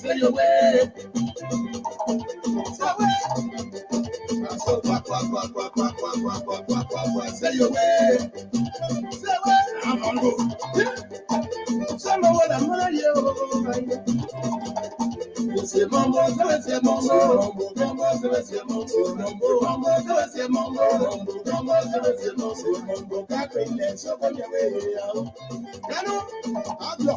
Say your way. Say your way. I'm on go. Someone I'm gonna you. C'est mambo, c'est mambo, mambo, c'est mambo, mambo, c'est mambo, mambo, c'est mambo, kakele, sokonya we. Kano, aglo.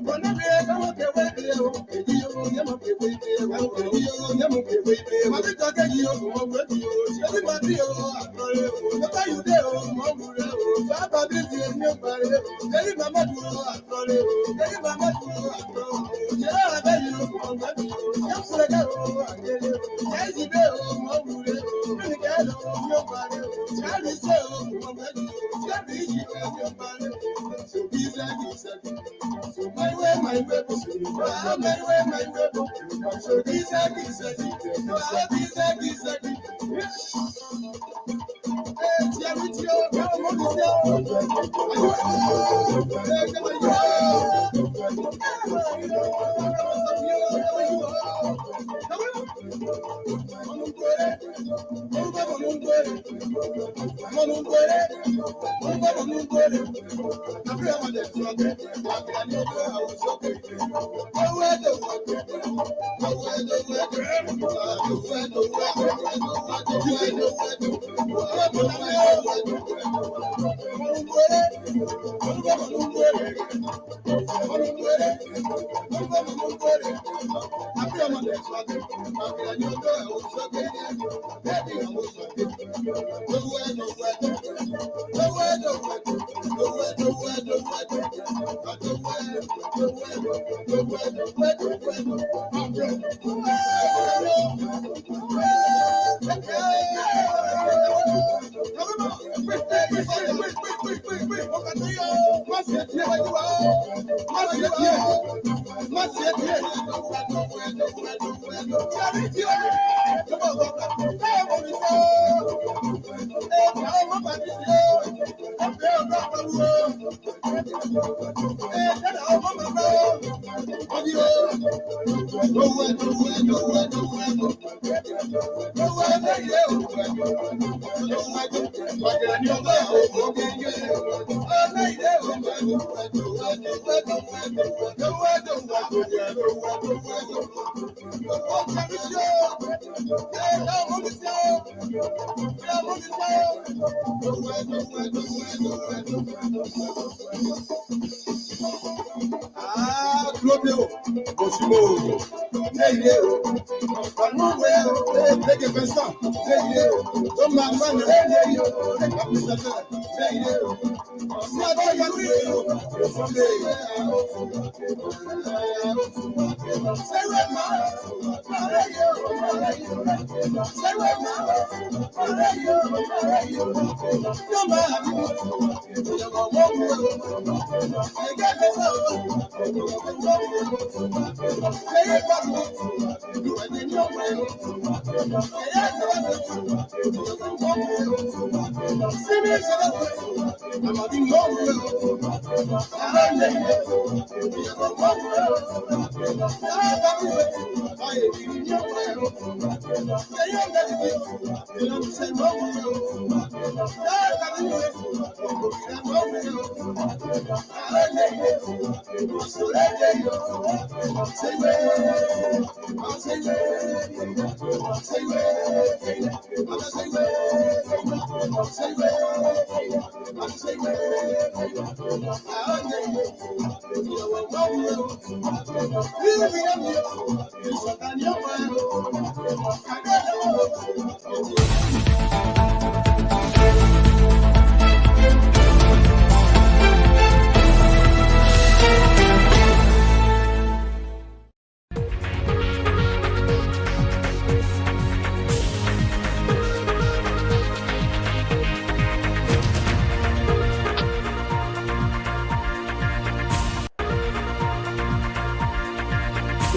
Kona be kawo ke we ke o, eji o nyama ke we ke o, eji o nyama ke we ke o. Mami ka ke ji o, mo we ti o, se ma ti o, atore o, ka you de o, mo bure o, sa ba bi ti o ni o pare o, keri mama tu o, atore o, keri mama tu o, atore o. Yeah, I bet you know, I'm happy. I'm so glad I get it. Yes, you know, I'm hungry. Really get it, nobody. Charlie said, I'm happy. Charlie, you have your body. So be like this. So my way, my way. My way, my way. So this and this. So this and this. Yeah, with you, come on,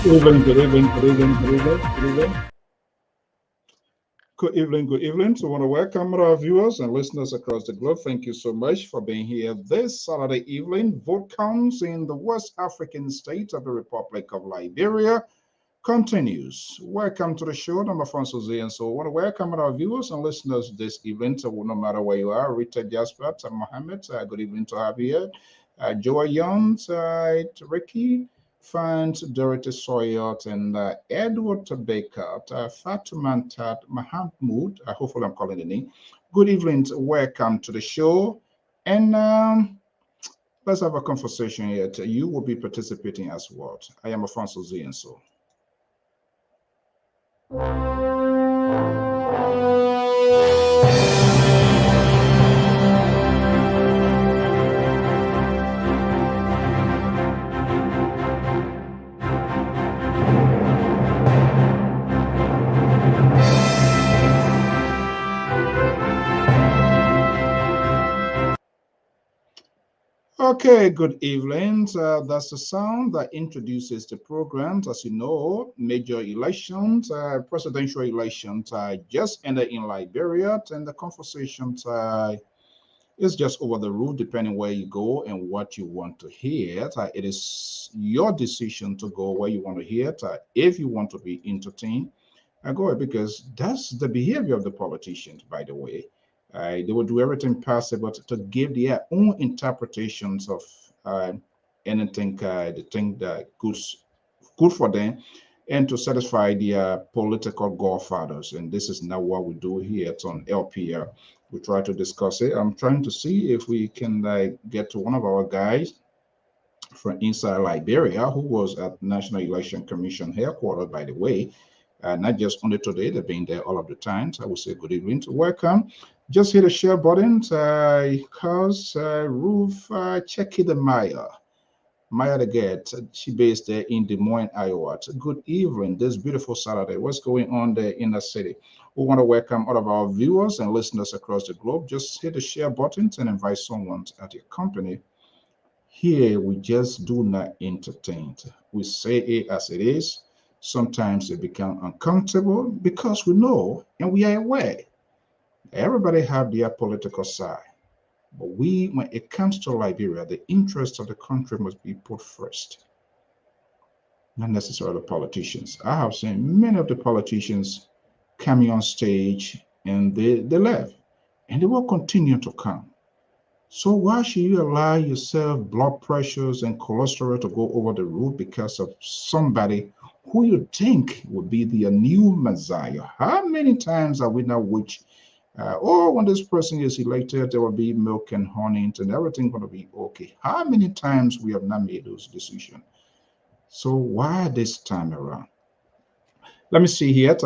evening, good evening, good evening, good evening, good evening. Good evening, good evening. So I want to welcome our viewers and listeners across the globe. Thank you so much for being here this Saturday evening. Vote counts in the West African state of the Republic of Liberia continues. Welcome to the show. I'm Alfonso Z, and so I want to welcome our viewers and listeners this evening. So no matter where you are, Rita Jasper, Mohammed, good evening to have you here. Joa Young, Ricky, Fans, Dorothy Soyot, and Edward Baker, Fatuman Tat Mahamud. Hopefully, I'm calling the name. Good evening. Welcome to the show. And let's have a conversation here. You will be participating as well. I am Alfonso Z, and so. Okay, good evening. That's the sound that introduces the programs. As you know, major elections, presidential elections just ended in Liberia, and the conversation is just over the roof, depending where you go and what you want to hear. It is your decision to go where you want to hear it. If you want to be entertained, go ahead, because that's the behavior of the politicians, by the way. They will do everything possible to give their own interpretations of anything they think that good for them and to satisfy their political godfathers. And this is not what we do here on LPR. We try to discuss it. I'm trying to see if we can get to one of our guys from inside Liberia who was at National Election Commission headquarters, by the way. Not just only today, they've been there all of the time. So I will say good evening to welcome. Just hit the share button because Ruth Checky the Maya the Get, she based there in Des Moines, Iowa. Good evening, this beautiful Saturday. What's going on there in the city? We want to welcome all of our viewers and listeners across the globe. Just hit the share button and invite someone at your company. Here, we just do not entertain. We say it as it is. Sometimes it becomes uncomfortable because we know and we are aware. Everybody have their political side. But when it comes to Liberia, the interests of the country must be put first, not necessarily politicians. I have seen many of the politicians coming on stage and they left, and they will continue to come. So why should you allow yourself blood pressures and cholesterol to go over the roof because of somebody who you think would be the new Messiah? How many times have we not wished, when this person is elected, there will be milk and honey and everything going to be okay? How many times we have not made those decisions? So why this time around? Let me see here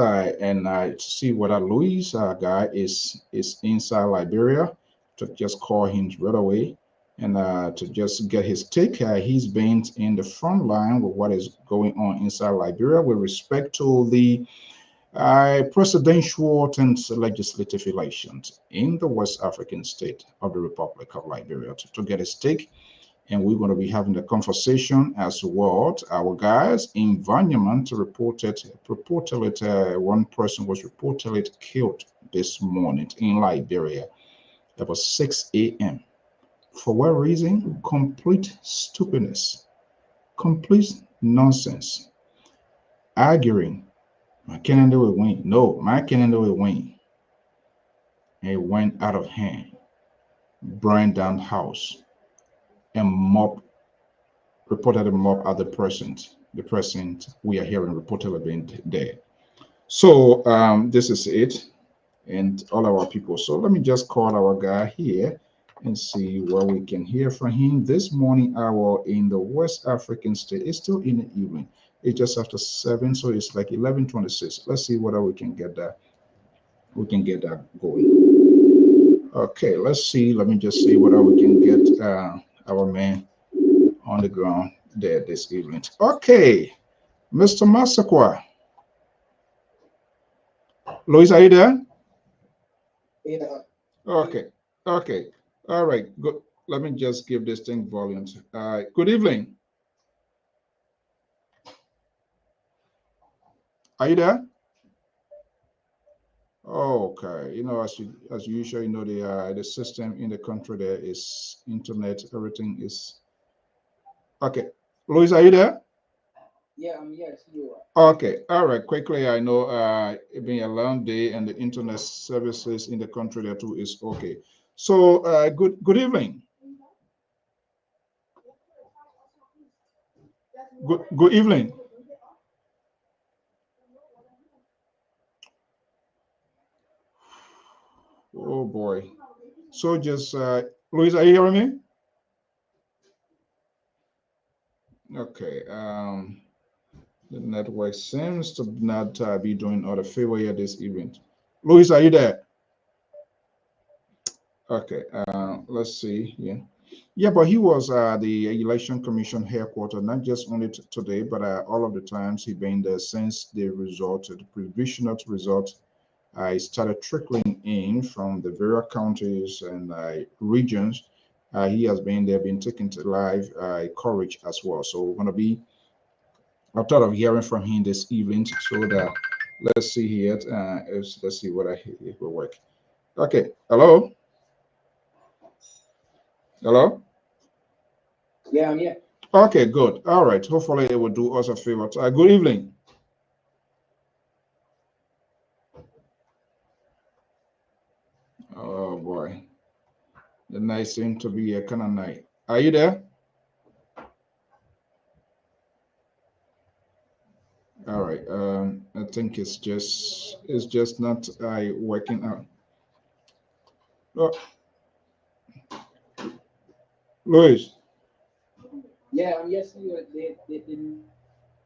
and see whether Luis guy is inside Liberia to just call him right away and to just get his take. He's been in the front line with what is going on inside Liberia with respect to the presidential and legislative elections in the West African state of the Republic of Liberia to get his take. And we're going to be having a conversation as well. Our guys in Vanyamant reportedly, one person was reportedly killed this morning in Liberia. It was 6 a.m. For what reason? Complete stupidness, complete nonsense, arguing. My Canada will win. No, my Canada will win. It went out of hand, burned down house, and reported mob at the present we are hearing reportedly being there. So this is it, and all our people. So let me just call our guy here and see what we can hear from him this morning hour in the West African state. It's still in the evening. It's just after 7, so it's like 11:26. Let's see whether we can get that. We can get that going. Okay, let's see. Let me just see whether we can get our man on the ground there this evening. Okay, Mr. Masakwa. Louis, are you there? Yeah. Okay, okay. All right, good. Let me just give this thing volume. Good evening. Are you there? Okay, you know, as usual, you know, the system in the country there is internet, everything is okay. Louis, are you there? Yeah, yes, you Okay, all right. Quickly, I know it being a long day and the internet services in the country there too is okay. So, good evening. Good evening. Oh boy. So just Louis, are you hearing me? Okay. The network seems to not be doing all the favor here this evening. Louis, are you there? Okay. Let's see. Yeah. Yeah, but he was the election commission headquarters, not just only today, but all of the times he been there since the result, the provisional result, started trickling in from the various counties and regions. He has been there, been taken to live coverage as well. So we're going to be, I thought of hearing from him this evening. So that let's see here. Let's see what it will work. Okay. Hello. Hello. Yeah, yeah. Okay, good. All right. Hopefully, it will do us a favor. Good evening. Oh boy, the night seems to be a kind of night. Are you there? All right. I think it's just not working out. Oh, Louis, Yeah, yes, you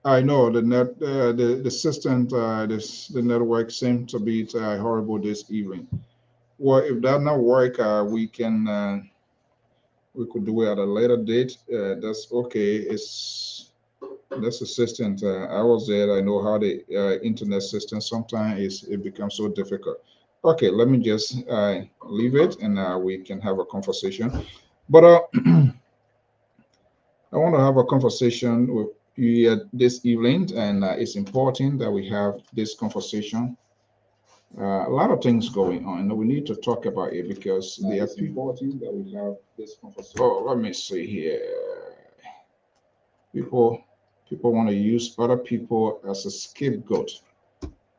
I know the the system the network seems to be horrible this evening. Well, if that not work, we could do it at a later date. That's okay. That's assistant. I was there. I know how the internet system sometimes it becomes so difficult. Okay, let me just leave it and we can have a conversation. But I want to have a conversation with you this evening, and it's important that we have this conversation. A lot of things going on, and we need to talk about it because they are important that we have this conversation. Oh, let me see here. People, people want to use other people as a scapegoat.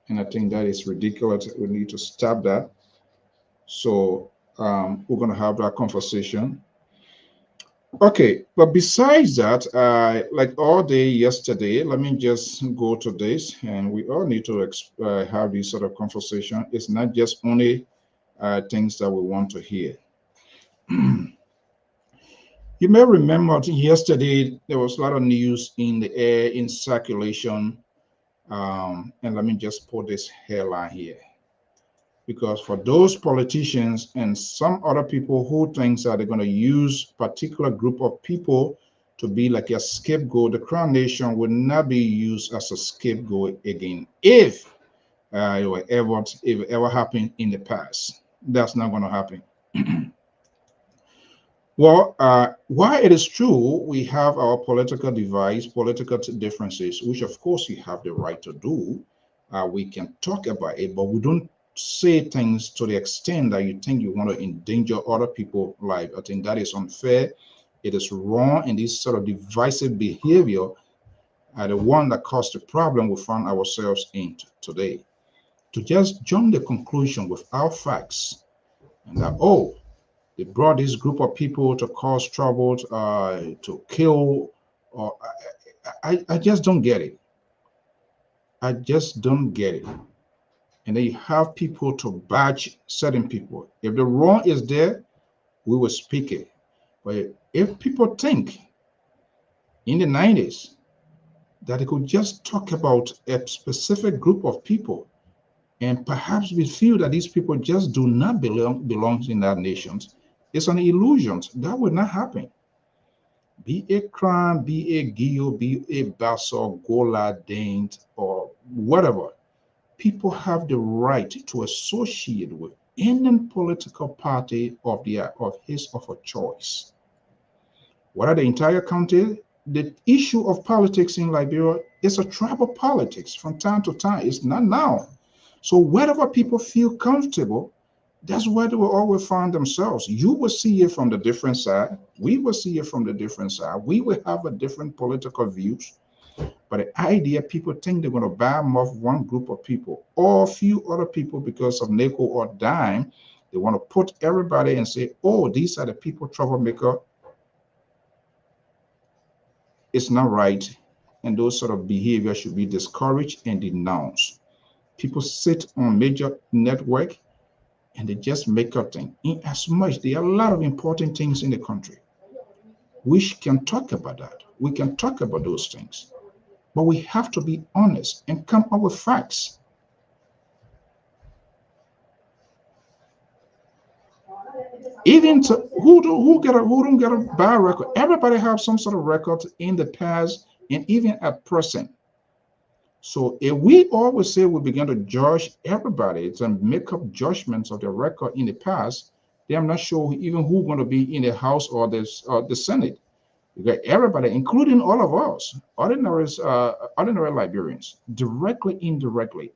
And I think that is ridiculous. We need to stop that. So we're going to have that conversation. Okay, but besides that, like all day yesterday, let me just go to this, and we all need to have this sort of conversation. It's not just only things that we want to hear. You may remember yesterday there was a lot of news in the air in circulation, and let me just put this headline here. Because for those politicians and some other people who thinks that they're going to use particular group of people to be like a scapegoat, the Crown Nation will not be used as a scapegoat again if it ever happened in the past. That's not going to happen. Well, while it is true, we have our political divides, political differences, which of course you have the right to do. We can talk about it, but we don't say things to the extent that you think you want to endanger other people's life. I think that is unfair. It is wrong, and this sort of divisive behavior are the one that caused the problem we found ourselves in today. To just jump the conclusion without facts, and that, oh, they brought this group of people to cause trouble, to kill, or I just don't get it. I just don't get it. And then you have people to badge certain people. If the wrong is there, we will speak it. But if people think in the 90s that they could just talk about a specific group of people, and perhaps we feel that these people just do not belong in that nation, it's an illusion. That will not happen. Be a crime, be a Gio, be a Basso, Gola, Daint, or whatever. People have the right to associate with any political party of his or her choice. Whether the entire country the issue of politics in Liberia is a tribal politics from time to time. It's not now. So wherever people feel comfortable, that's where they will always find themselves. You will see it from the different side. We will see it from the different side. We will have a different political views. But the idea, people think they're going to bomb off one group of people or a few other people because of nickel or dime. They want to put everybody and say, oh, these are the people troublemaker. It's not right. And those sort of behavior should be discouraged and denounced. People sit on major network and they just make up things. In as much, there are a lot of important things in the country. We can talk about that. We can talk about those things. But we have to be honest and come up with facts. Even to who don't get a bad record. Everybody have some sort of record in the past and even at present. So if we always say we begin to judge everybody to make up judgments of the record in the past, then I'm not sure even who's going to be in the House or the Senate. Because everybody, including all of us, ordinary Liberians, directly, indirectly,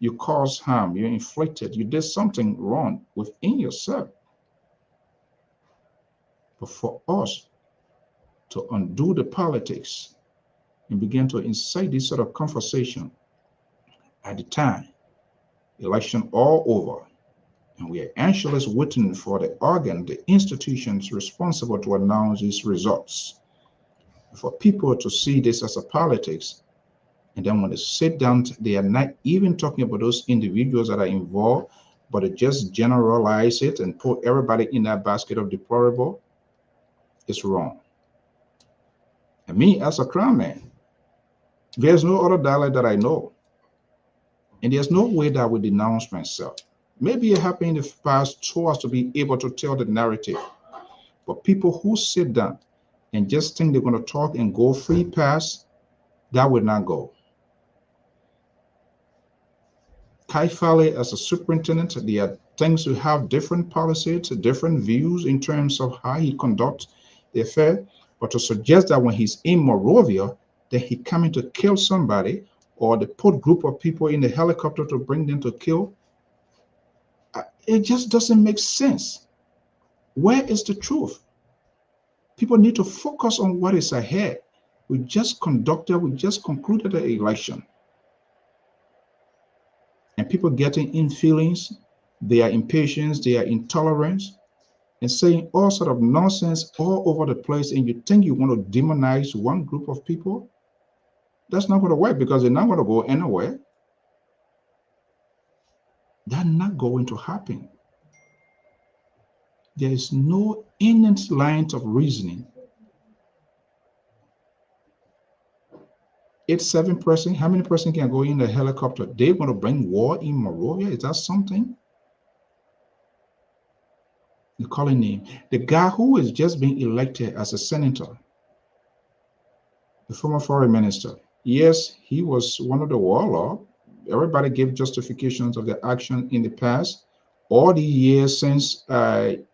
you cause harm, you inflicted, you did something wrong within yourself. But for us to undo the politics and begin to incite this sort of conversation at the time, election all over, and we are anxiously waiting for the organ, the institutions responsible to announce these results. For people to see this as a politics, and then when they sit down, they are not even talking about those individuals that are involved, but they just generalize it and put everybody in that basket of deplorable. It's wrong. And me, as a crown man, there's no other dialect that I know. And there's no way that I would denounce myself. Maybe it happened in the past so as to be able to tell the narrative. But people who sit down and just think they're going to talk and go free pass, that would not go. Kai Fale, as a superintendent, there are things to have different policies, different views in terms of how he conducts the affair. But to suggest that when he's in Monrovia, that he coming to kill somebody, or the put group of people in the helicopter to bring them to kill, it just doesn't make sense. Where is the truth? People need to focus on what is ahead. We just concluded the election. And people getting in feelings, they are impatient, they are intolerant, and saying all sort of nonsense all over the place, and you think you want to demonize one group of people? That's not going to work because they're not going to go anywhere. That's not going to happen. There is no innate line of reasoning. 7 person, how many person can go in the helicopter? They're going to bring war in Monrovia? Is that something? The calling name. The guy who is just being elected as a senator, the former foreign minister. Yes, he was one of the warlords. Everybody gave justifications of their action in the past. All the years since the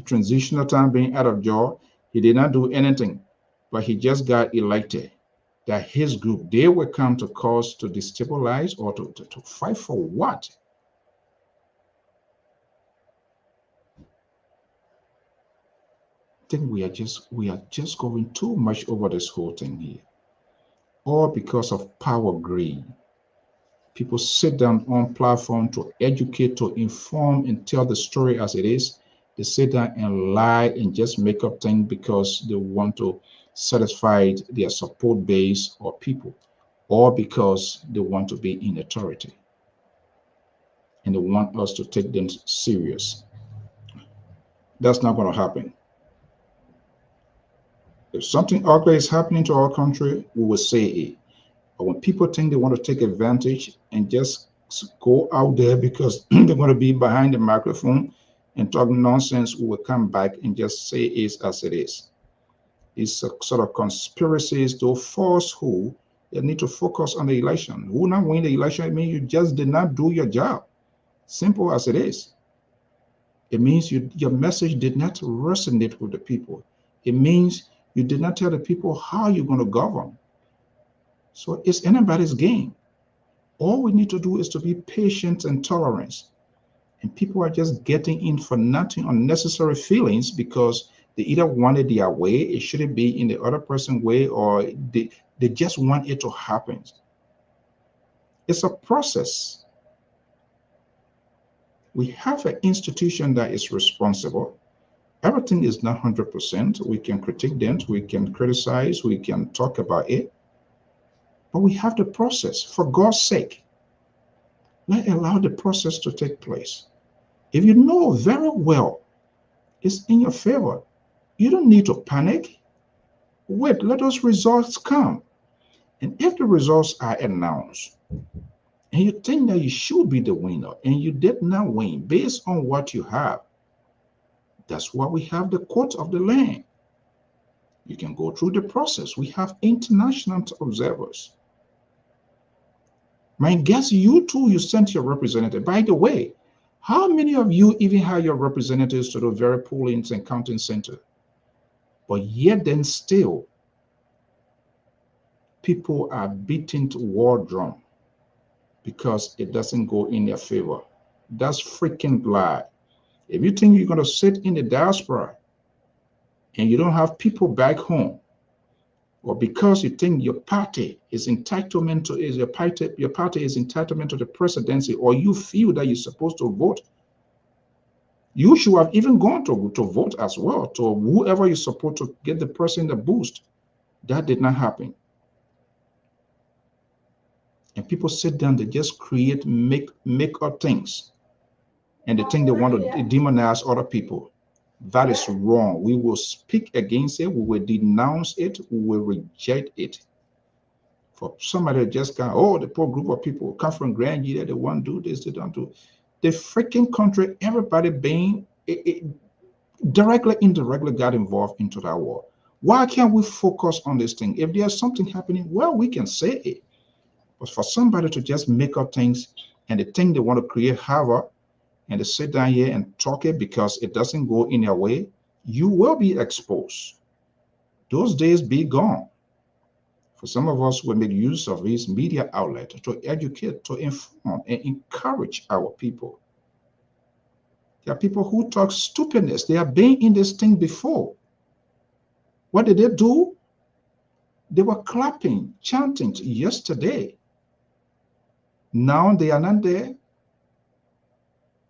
transitional time being out of jail, he did not do anything, but he just got elected. That his group, they will come to cause to destabilize or to fight for what? I think we are just going too much over this whole thing here. All because of power greed. People sit down on platform to educate, to inform, and tell the story as it is. They sit down and lie and just make up things because they want to satisfy their support base or people, or because they want to be in authority and they want us to take them serious. That's not going to happen. If something ugly is happening to our country, we will say it. But when people think they want to take advantage and just go out there because they're going to be behind the microphone and talk nonsense, we will come back and just say it as it is. It's a sort of conspiracies to falsehood that need to focus on the election. Who not win the election? It means you just did not do your job. Simple as it is. It means your message did not resonate with the people. It means you did not tell the people how you're going to govern. So it's anybody's game. All we need to do is to be patient and tolerant. And people are just getting in for nothing, unnecessary feelings, because they either want it their way, it shouldn't be in the other person's way, or they just want it to happen. It's a process. We have an institution that is responsible. Everything is not 100%. We can critique them, we can criticize, we can talk about it. But we have the process. For God's sake, let's allow the process to take place. If you know very well it's in your favor, you don't need to panic. Wait, let those results come. And if the results are announced, and you think that you should be the winner, and you did not win based on what you have, that's why we have the court of the land. You can go through the process. We have international observers. My guess, you too, you sent your representative. By the way, how many of you even have your representatives to the very polling and counting center? But yet then still, people are beating to war drum because it doesn't go in their favor. That's freaking lie. If you think you're going to sit in the diaspora and you don't have people back home, or because you think your party is entitlement to is your party is entitlement to the presidency, or you feel that you're supposed to vote, you should have even gone to vote as well to whoever you're supposed to get the person the boost. That did not happen. And people sit down, they just create make up things, and they think they want to demonize other people. That is wrong. We will speak against it, we will denounce it, we will reject it. For somebody just kind of, oh, the poor group of people come from Grand Year, they want to do this, they don't do. The freaking country, everybody being directly, indirectly got involved into that war. Why can't we focus on this thing? If there's something happening, well, we can say it. But for somebody to just make up things and they think they want to create havoc and they sit down here and talk it because it doesn't go in their way, you will be exposed. Those days be gone. For some of us, we make use of this media outlet to educate, to inform, and encourage our people. There are people who talk stupidness. They have been in this thing before. What did they do? They were clapping, chanting yesterday. Now they are not there.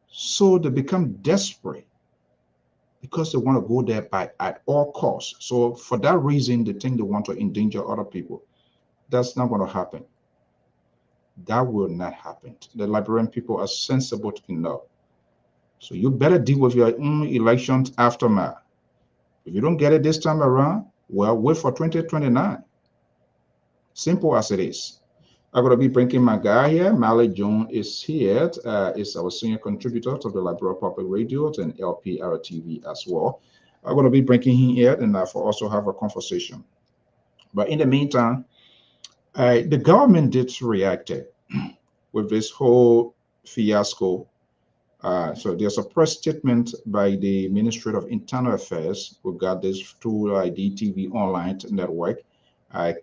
So they become desperate because they want to go there at all costs. So for that reason, they think they want to endanger other people. That's not going to happen. That will not happen. The Liberian people are sensible enough. So you better deal with your own elections aftermath. If you don't get it this time around, well, wait for 2029. Simple as it is. I'm going to be bringing my guy here. Mally Jones is here. Is our senior contributor to the Liberal Public Radio and Lpr-Tv as well. I'm going to be bringing him here and for also have a conversation. But in the meantime, the government did react with this whole fiasco. So there's a press statement by the Ministry of Internal Affairs. We got this through DTV online network.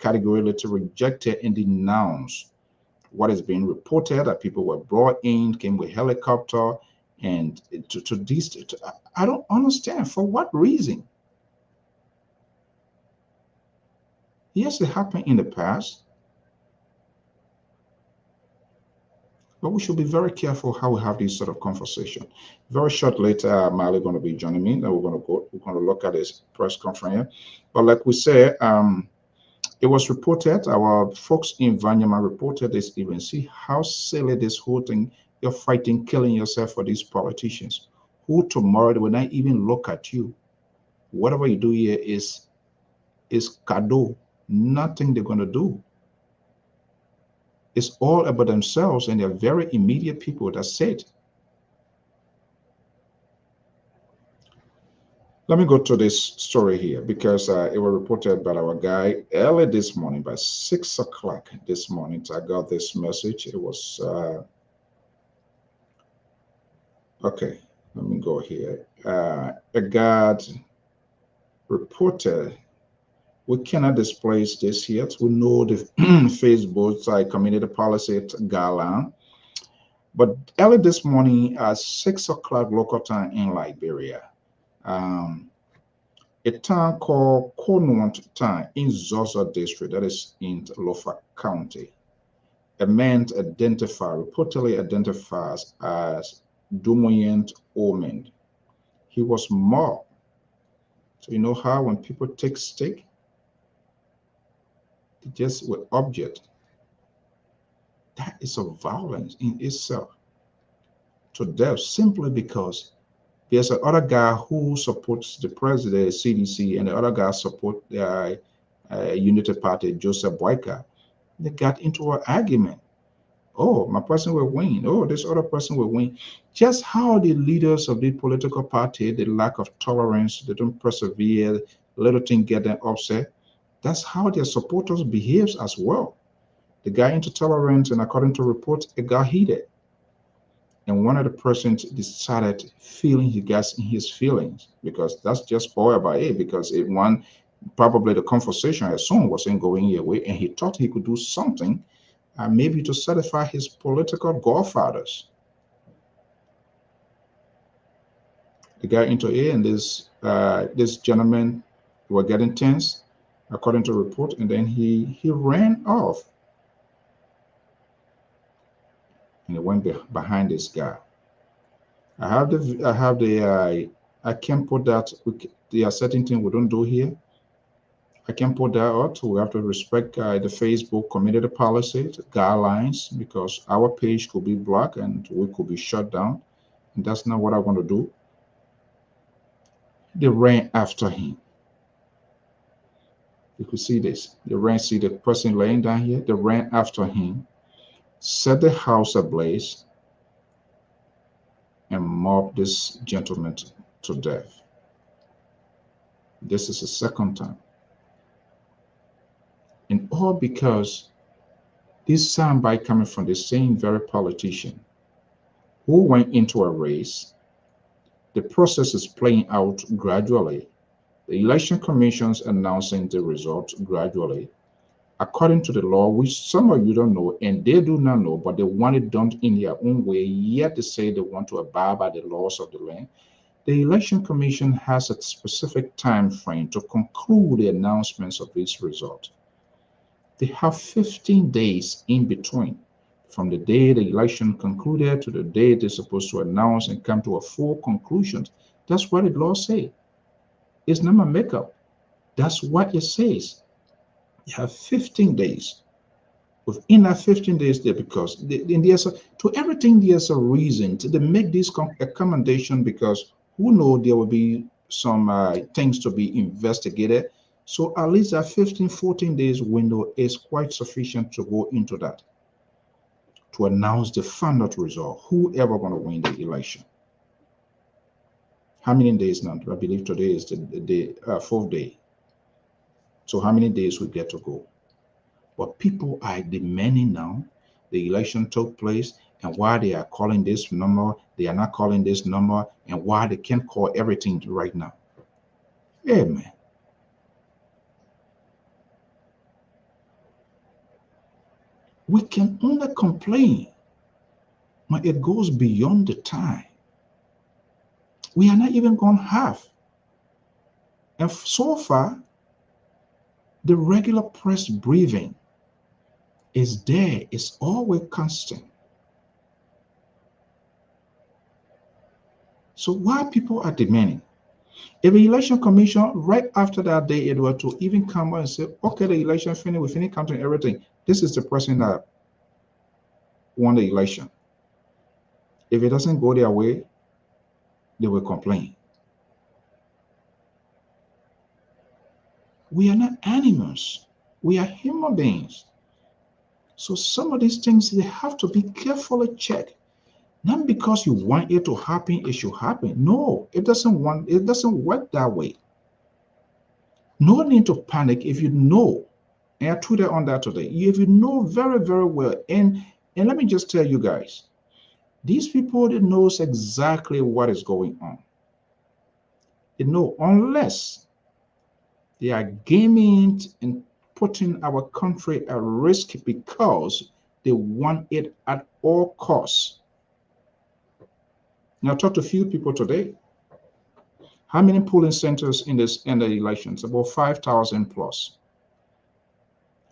Categorically rejected and denounced what is being reported that people were brought in, came with helicopter, and to this. I don't understand for what reason. Yes, it happened in the past, but we should be very careful how we have this sort of conversation. Very short later, Miley going to be joining me. Then we're going to look at this press conference here. But like we said, it was reported, our folks in Vanyama reported this even. See how silly this whole thing, you're fighting, killing yourself for these politicians who tomorrow they will not even look at you. Whatever you do here is cadeau, nothing they're going to do. It's all about themselves and their very immediate people. That's it. Let me go to this story here because it was reported by our guy early this morning, by 6 o'clock this morning. I got this message. It was, okay, let me go here. A guard reported. We cannot display this yet. We know the Facebook community policy guideline. But early this morning at 6 o'clock local time in Liberia, a town called Conwant Town in Zosa District, that is in Lofa County, a man reportedly identified as Dumoyent Omen. He was mobbed. So you know how when people take stick, they just with object. That is a violence in itself to death simply because there's another guy who supports the president, CDC, and the other guy support the Unity Party, Joseph Boyka. They got into an argument. Oh, my person will win. Oh, this other person will win. Just how the leaders of the political party, the lack of tolerance, they don't persevere, little thing get them upset. That's how their supporters behaves as well. The guy into tolerance, and according to reports, it got heated. And one of the persons decided feeling he gets in his feelings because that's just spoiled by it. Because it one probably the conversation I assume wasn't going away, and he thought he could do something, maybe to satisfy his political godfathers. The guy into it, and this gentleman were getting tense, according to report, and then he ran off. And he went behind this guy. I can't put that. There are certain things we don't do here. I can't put that out. We have to respect the Facebook community policy guidelines because our page could be blocked and we could be shut down. And that's not what I want to do. They ran after him. You could see this. They ran, see the person laying down here. They ran after him, set the house ablaze, and mobbed this gentleman to death. This is the second time. And all because this soundbite coming from the same very politician who went into a race. The process is playing out gradually. The election commission's announcing the results gradually. According to the law, which some of you don't know, and they do not know, but they want it done in their own way, yet they say they want to abide by the laws of the land. The election commission has a specific time frame to conclude the announcements of this result. They have 15 days in between from the day the election concluded to the day they're supposed to announce and come to a full conclusion. That's what the law says. It's not a makeup. That's what it says. You have 15 days. Within that 15 days there, because to everything there's a reason to make this accommodation, because who knows there will be some things to be investigated. So at least that 14 days window is quite sufficient to go into that, to announce the final result, whoever going to win the election. How many days now? I believe today is the fourth day. So how many days we get to go? But people are demanding now. The election took place, and why they are calling this number, they are not calling this number, and why they can't call everything right now. Hey, man. We can only complain when it goes beyond the time. We are not even going half. And so far, the regular press briefing is there, it's always constant. So why people are demanding? If the election commission right after that day it were to even come out and say, okay, the election finished, we finished counting everything. This is the person that won the election. If it doesn't go their way, they will complain. We are not animals. We are human beings. So some of these things, they have to be carefully checked. Not because you want it to happen, it should happen. No, it doesn't work that way. No need to panic if you know, and I tweeted on that today, if you know very, very well, and let me just tell you guys, these people, they knows exactly what is going on. They know, unless They are gaming it and putting our country at risk because they want it at all costs. Now, I talked to a few people today. How many polling centers in the elections? About 5,000 plus.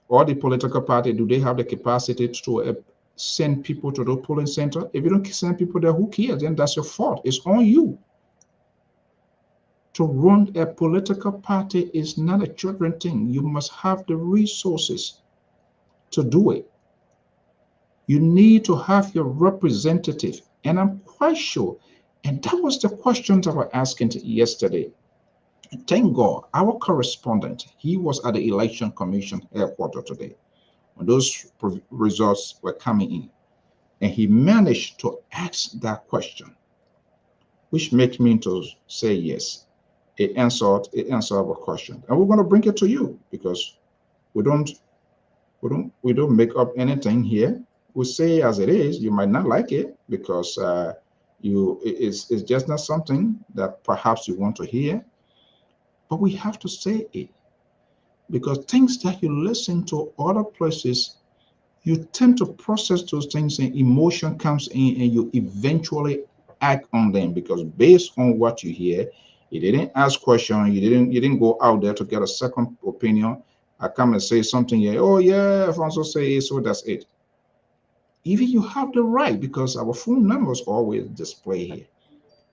All the political party, do they have the capacity to send people to the polling center? If you don't send people there, who cares? Then that's your fault. It's on you. To run a political party is not a children thing. You must have the resources to do it. You need to have your representative. And I'm quite sure, and that was the questions I was asking yesterday. Thank God, our correspondent, he was at the Election Commission headquarters today when those results were coming in. And he managed to ask that question, which makes me to say yes. It answered our question. And we're going to bring it to you because we don't make up anything here. We say as it is. You might not like it because it's just not something that perhaps you want to hear. But we have to say it because things that you listen to other places, you tend to process those things and emotion comes in and you eventually act on them because based on what you hear, you didn't ask questions, you didn't go out there to get a second opinion. I come and say something here, oh yeah, Alfonso say it, so that's it. Even you have the right because our phone numbers always display here.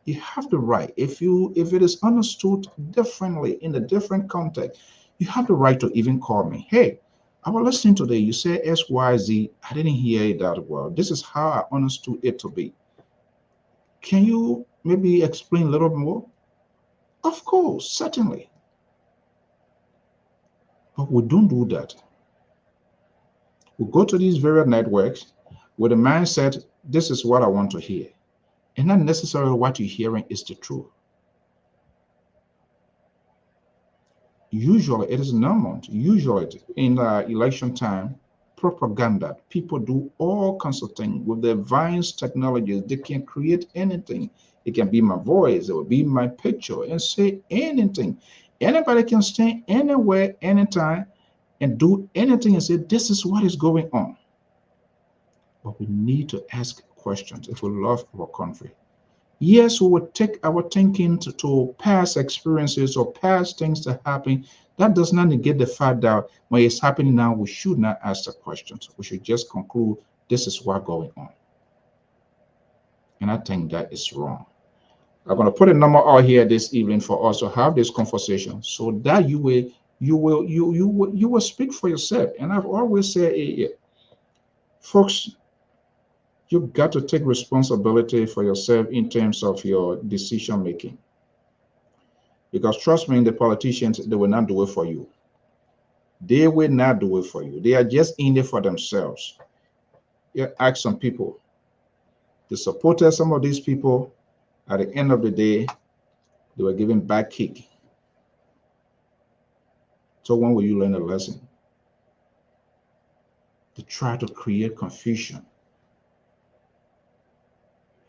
You have the right. If it is understood differently in a different context, you have the right to even call me. Hey, I was listening today. You say XYZ. I didn't hear it that well. This is how I understood it to be. Can you maybe explain a little more? Of course, certainly. But we don't do that. We go to these various networks with the mindset, this is what I want to hear. And not necessarily what you're hearing is the truth. Usually it is normal. Usually in election time, propaganda, people do all kinds of things with the advanced technologies. They can create anything. It can be my voice, it will be my picture, and say anything. Anybody can stand anywhere, anytime, and do anything and say, this is what is going on. But we need to ask questions if we love our country. Yes, we would take our thinking to past experiences or past things that happen. That does not negate the fact that when it's happening now, we should not ask the questions. We should just conclude this is what's going on. And I think that is wrong. I'm going to put a number out here this evening for us to have this conversation so that you will speak for yourself. And I've always said, folks, you've got to take responsibility for yourself in terms of your decision making. Because trust me, the politicians, they will not do it for you. They will not do it for you. They are just in it for themselves. You ask some people, the supporters, some of these people, at the end of the day, they were given back kick. So when will you learn a lesson? They try to create confusion.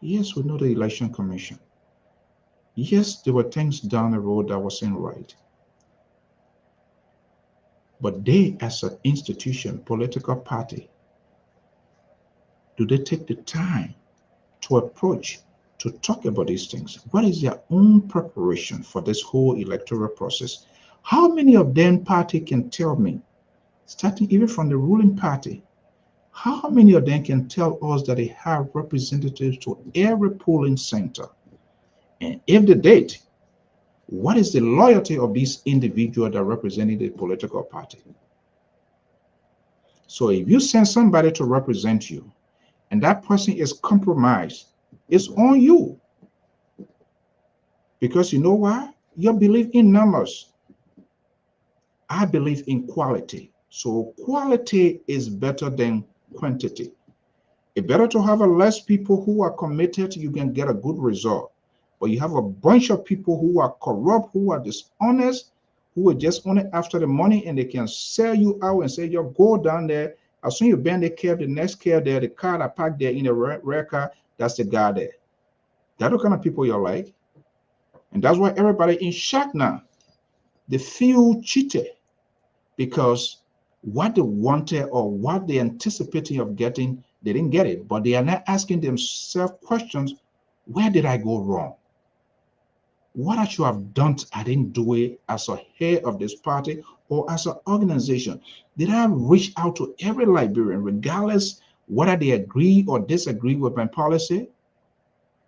Yes, we know the Election Commission. Yes, there were things down the road that wasn't right. But they, as an institution, political party, do they take the time to approach, to talk about these things? What is their own preparation for this whole electoral process? How many of them party can tell me, starting even from the ruling party, how many of them can tell us that they have representatives to every polling center? And if they did, what is the loyalty of these individuals that represent the political party? So if you send somebody to represent you and that person is compromised, it's on you. Because you know why? You believe in numbers. I believe in quality. So quality is better than quantity. It's better to have a less people who are committed, you can get a good result. But you have a bunch of people who are corrupt, who are dishonest, who are just only after the money, and they can sell you out and say, you go down there. As soon as you bend the cab, the next cab there, the car that parked there in the rare car, that's the guy there. That's the kind of people you're like. And that's why everybody in shock now. they feel cheated because what they wanted or what they anticipating of getting, they didn't get it. But they are not asking themselves questions: where did I go wrong? What I should have done, I didn't do it as a head of this party or as an organization. Did I reach out to every Liberian, regardless whether they agree or disagree with my policy?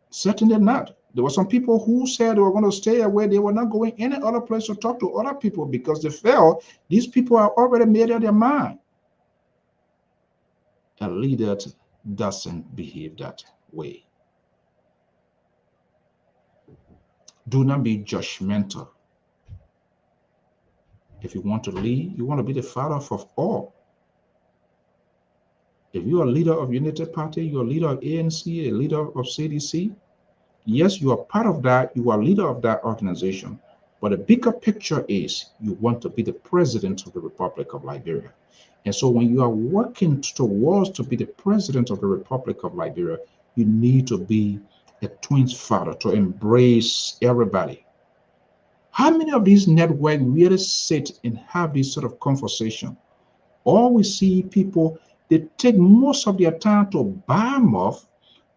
Certainly not. There were some people who said they were going to stay away. They were not going any other place to talk to other people because they felt these people are already made up their mind. A leader doesn't behave that way. Do not be judgmental. If you want to lead, you want to be the father of all. If you are a leader of United Party, you're a leader of ANC, a leader of CDC, yes, you are part of that. You are leader of that organization. But the bigger picture is you want to be the president of the Republic of Liberia. And so when you are working towards to be the president of the Republic of Liberia, you need to be a twins father to embrace everybody. How many of these networks really sit and have this sort of conversation? All we see people, they take most of their time to bomb off,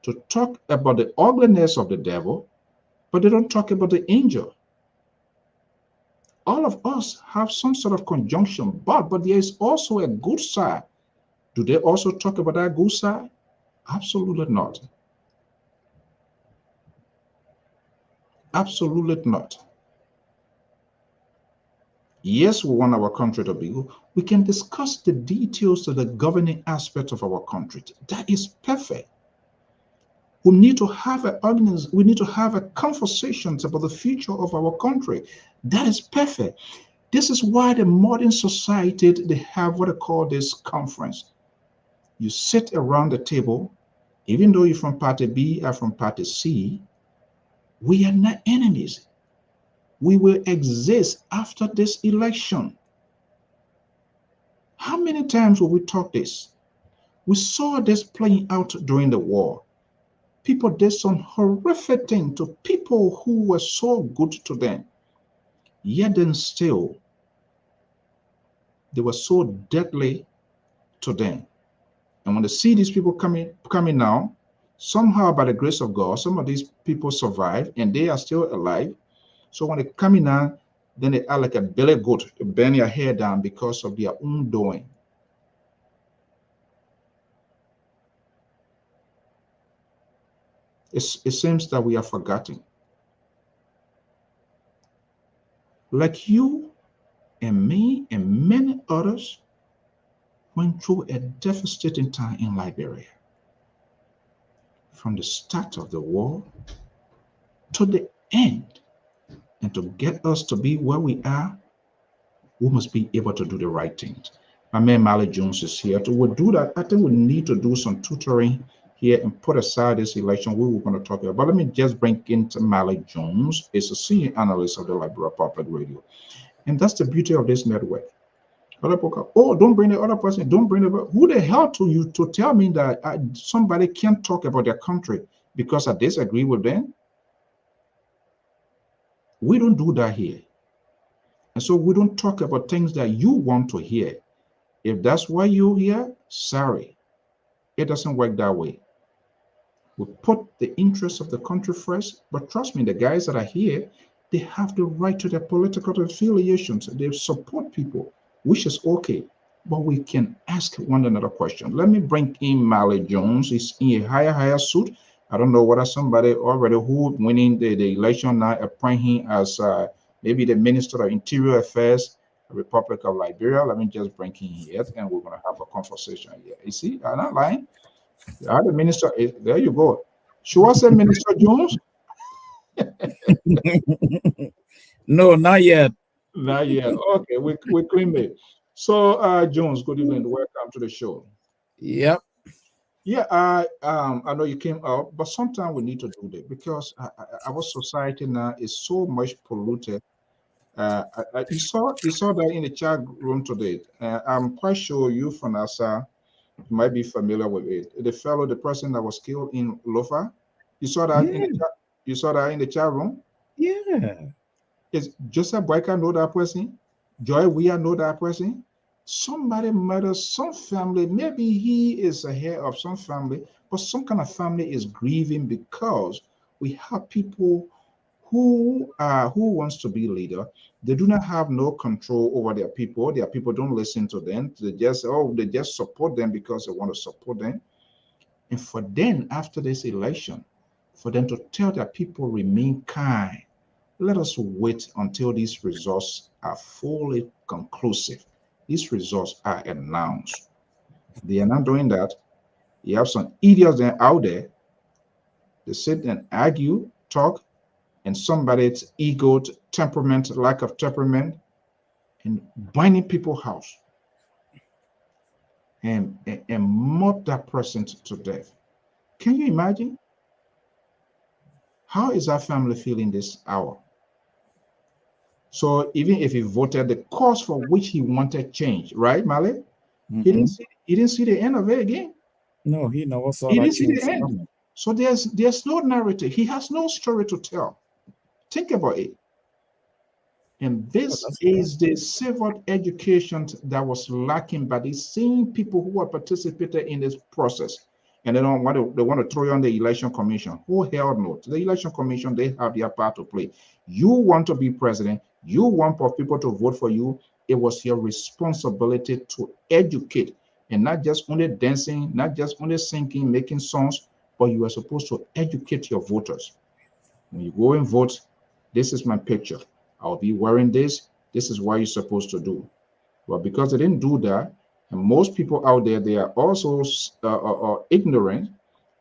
to talk about the ugliness of the devil, but they don't talk about the angel. All of us have some sort of conjunction, but there is also a good side. Do they also talk about that good side? Absolutely not. Absolutely not. Yes, we want our country to be good. We can discuss the details of the governing aspect of our country. That is perfect. We need to have a conversations about the future of our country. That is perfect. This is why the modern society, they have what they call this conference. You sit around the table, even though you're from party B or from party C, we are not enemies. We will exist after this election. How many times will we talk this? We saw this playing out during the war. People did some horrific thing to people who were so good to them. Yet then still, they were so deadly to them. And when they see these people coming now, somehow by the grace of God, some of these people survive and they are still alive. So when they come in now, then they are like a belly goat, they bend their hair down because of their own doing. It seems that we are forgotten. Like you and me and many others went through a devastating time in Liberia. From the start of the war to the end. And to get us to be where we are, we must be able to do the right things. My man Mally Jones is here. We'll do that. I think we need to do some tutoring here and put aside this election we were going to talk about. But let me just bring in Mally Jones. He's a senior analyst of the Liberia Public Radio. And that's the beauty of this network. Other people, oh, don't bring the other person. Don't bring the, who the hell to you to tell me that somebody can't talk about their country because I disagree with them? We don't do that here. And so we don't talk about things that you want to hear. If that's why you're here, sorry. It doesn't work that way. We put the interests of the country first, but trust me, the guys that are here, they have the right to their political affiliations. They support people, which is okay. But we can ask one another question. Let me bring in Mally Jones. He's in a higher suit. I don't know whether somebody already who winning the election now appoint him as maybe the Minister of Interior Affairs, Republic of Liberia. Let me just bring him here and we're going to have a conversation here. You see, I'm not lying. The minister, there you go. Should I say Minister Jones? No, not yet. Not yet. Okay, we clean it. So, Jones, good evening. Welcome to the show. Yep. Yeah, I know you came out, but sometimes we need to do that because our society now is so much polluted. You saw that in the chat room today. I'm quite sure you from NASA might be familiar with it. The person that was killed in Lofa. You saw that in the chat. You saw that in the chat room. Yeah. Is Joseph Boyka know that person? Joy Weah know that person? Somebody murders some family. Maybe he is a head of some family, but some kind of family is grieving because we have people who wants to be leader. They do not have no control over their people. Their people don't listen to them. They just support them because they want to support them. And for them, after this election, for them to tell their people remain kind, let us wait until these results are fully conclusive. These results are announced. They are not doing that. You have some idiots out there. They sit and argue, talk, and somebody's ego, temperament, lack of temperament, and binding people's house and mob that person to death. Can you imagine? How is that family feeling this hour? So even if he voted the cause for which he wanted change, right, Male? He didn't see the end of it again. No, he never saw He that didn't see the change end. coming. So there's no narrative. He has no story to tell. Think about it. And this is the civil education that was lacking by the same people who are participated in this process. And they want to throw you on the election commission. Who held no? The election commission, they have their part to play. You want to be president, you want for people to vote for you. It was your responsibility to educate and not just only dancing, not just only singing, making songs, but you are supposed to educate your voters. When you go and vote, this is my picture. I'll be wearing this. This is what you're supposed to do. But because they didn't do that, and most people out there, they are also ignorant,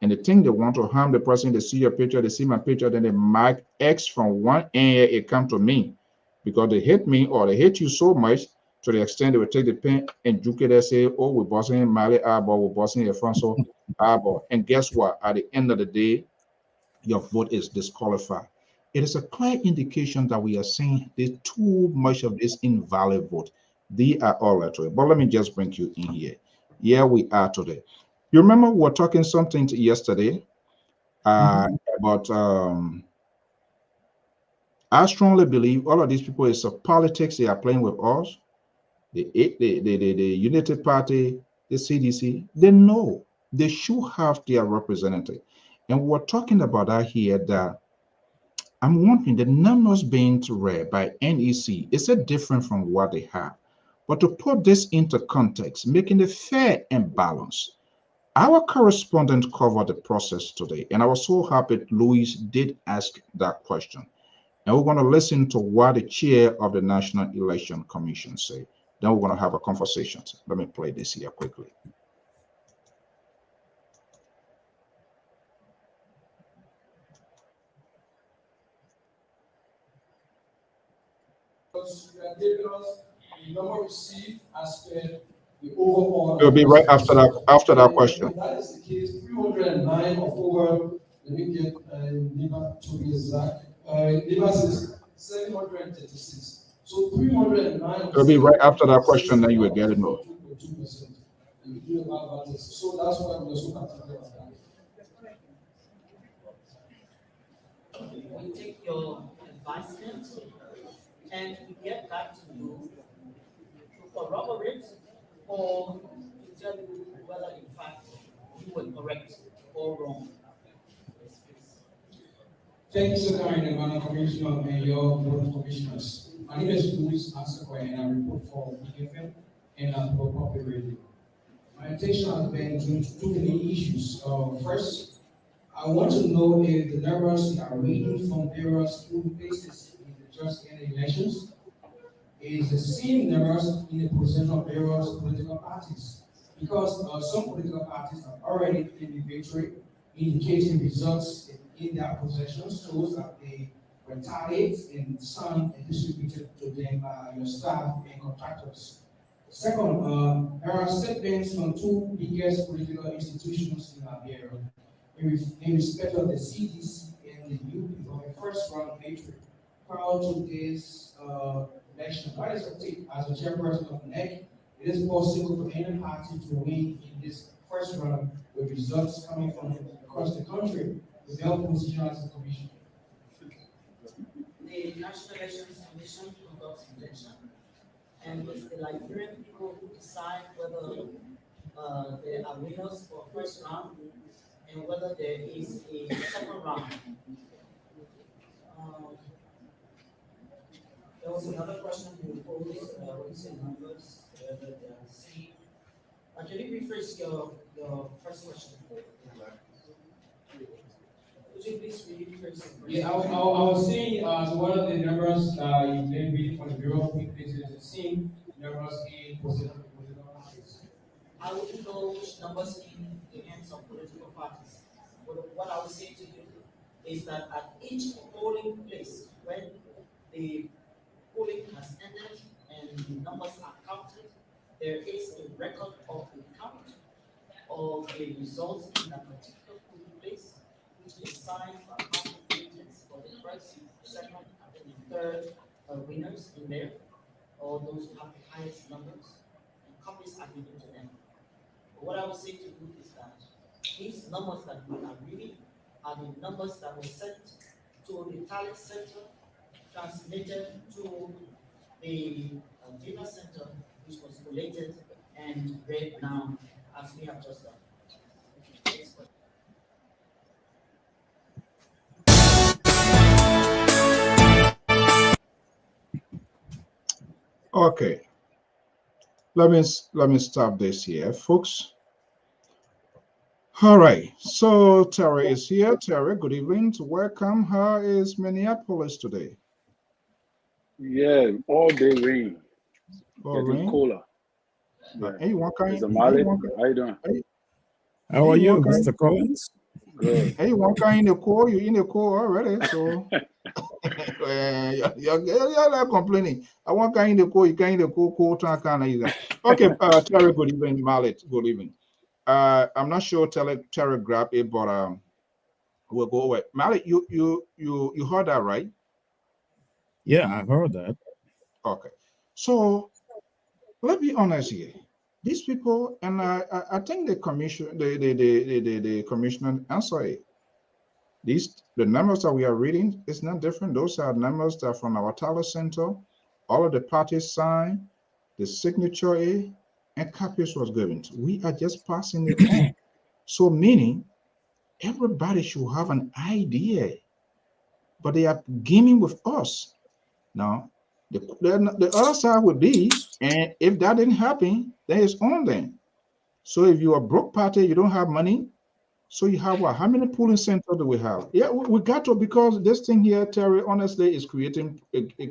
and they think they want to harm the person. They see your picture, they see my picture, then they mark X from one end, it come to me. Because they hate me or they hate you so much to the extent they will take the pen and juke it and say, oh, we're bossing Mali Abo, we're bossing Alfonso Abo. And guess what? At the end of the day, your vote is disqualified. It is a clear indication that we are saying there's too much of this invalid vote. They are all electoral. But let me just bring you in here. Here we are today. You remember we were talking something yesterday about I strongly believe all of these people is a politics. They are playing with us. The United Party, the CDC, they know they should have their representative. And we're talking about that here that I'm wondering the numbers being read by NEC, is it different from what they have? But to put this into context, making it fair and balanced, our correspondent covered the process today, and I was so happy Louis did ask that question. And we're going to listen to what the chair of the National Election Commission say. Then we're going to have a conversation. Let me play this here quickly. Number received as per the overall. It'll be right after that question. If that is the case, 309 of over, let me get Liba to be exact. Liba says 736. So 309 of It'll be right after that question, then you will get it. No. 2.2%. So that's why we're so particular about that. We take your advisement and we get back to you to corroborate or to tell you whether in fact you were correct or wrong. Thank you, Sir Karen, Commissioner, and your Board of Commissioners. My name is Louis Asakwa, and I report for BFM and for Public Radio. My attention has been to two main issues. First, I want to know if the numbers are reading from various polling places in the just ended elections is the same numbers in the possession of various political parties. Because some political parties have already claimed the victory, indicating results in their possession shows that they were tallied and some distributed to them by your staff and contractors. Second, there are statements from two biggest political institutions in Liberia in respect of the CDC and the UP for the first round victory. Prior to this election, what is your take as a chairperson of NEC? It is possible for any party to win in this first round with results coming from across the country without position as a commission. the National Elections Commission conducts election, and it's the Liberian people who decide whether there are winners for first round and whether there is a second round. Um, there was another question you posed, when you said numbers, whether they are the same. Can you rephrase your first question? Could you please rephrase the first Yeah, I was saying, so what are the numbers you can read from the Bureau of Places the same numbers in political parties? I wouldn't know which numbers in the hands of political parties. But what I would say to you is that at each polling place, when the polling has ended and the numbers are counted, there is a record of the count of the results in that particular polling place, which is signed by party agents for the first, second, and then the third winners in there, or those who have the highest numbers, and copies are given to them. But what I would say to you is that these numbers that we are reading are the numbers that were sent to the talent center, transmitted to the data center, which was collated and read now, as we have just done. Next question. Okay, let me stop this here, folks. All right, so Terry is here. Terry, good evening. Welcome. How is Minneapolis today? Yeah, all day rain. Oh, Getting rain. cooler. Yeah. Hey, what kind? Mr. Malik, how you doing? How are you, what kind? Mr. Collins? Good. Hey, what kind in the core? You in the core already? So you're not complaining. I want kind in the core. You kind in the core. Kind of either. Okay, Terry, good evening. Malik, good evening. I'm not sure Terry grabbed it, but we'll go away. Malik, you heard that, right? Yeah, I heard that. Okay. So let's be honest here. These people, and I think the commission, the commissioner answer it. The numbers that we are reading is not different. Those are numbers that are from our talent center. All of the parties signed, the signature A, and copies was given. We are just passing it on. So meaning everybody should have an idea, but they are gaming with us. Now, the other side would be, and if that didn't happen, then it's on them. So if you're a broke party, you don't have money. So you have what? How many polling centers do we have? Yeah, we got to, because this thing here, Terry, honestly, is creating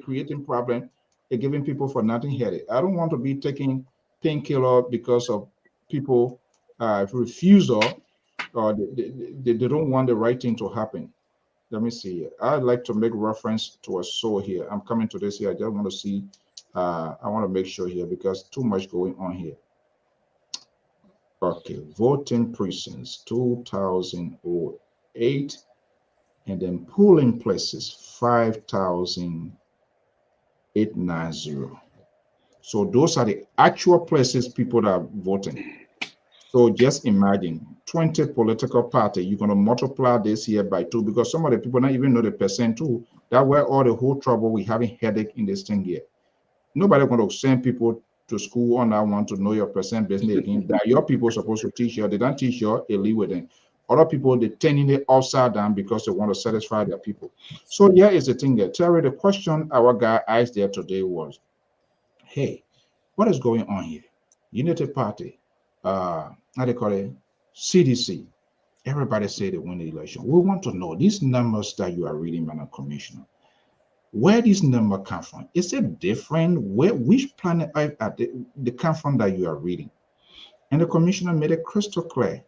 creating problem, giving people for nothing headache. I don't want to be taking painkiller because of people refusal, or they don't want the right thing to happen. Let me see. I'd like to make reference to a soul here. I'm coming to this here. I just want to see. I want to make sure here because too much going on here. Okay, voting precincts 2008, and then polling places 5,890. So those are the actual places people that are voting. So just imagine 20 political party. You're going to multiply this here by 2, because some of the people don't even know the percent too. That's where all the whole trouble we having headache in this thing here. Nobody going to send people to school on that one to know your percent business again. That your people supposed to teach you. They don't teach you, they leave with them. Other people, they turning it upside down because they want to satisfy their people. So here is the thing there. Terry, the question our guy asked there today was, hey, what is going on here? Unity Party, how they call it, CDC. Everybody say they win the election. We want to know these numbers that you are reading, Madam Commissioner. Where these numbers come from? Is it different? Which planet are they come from that you are reading? And the commissioner made it crystal clear.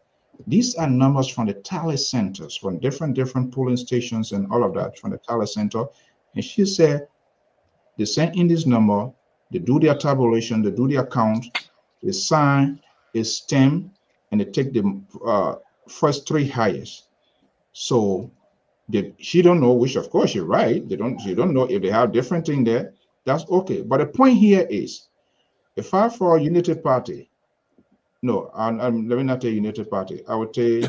These are numbers from the tally centers, from different polling stations and all of that from the tally center. And she said they send in this number, they do their tabulation, they do their count, they sign, they stamp, and they take the first 3 highest. So she don't know, which of course you're right. She don't know if they have different thing there. That's okay. But the point here is, if I for Unity Party, no, let me not say Unity Party. I would say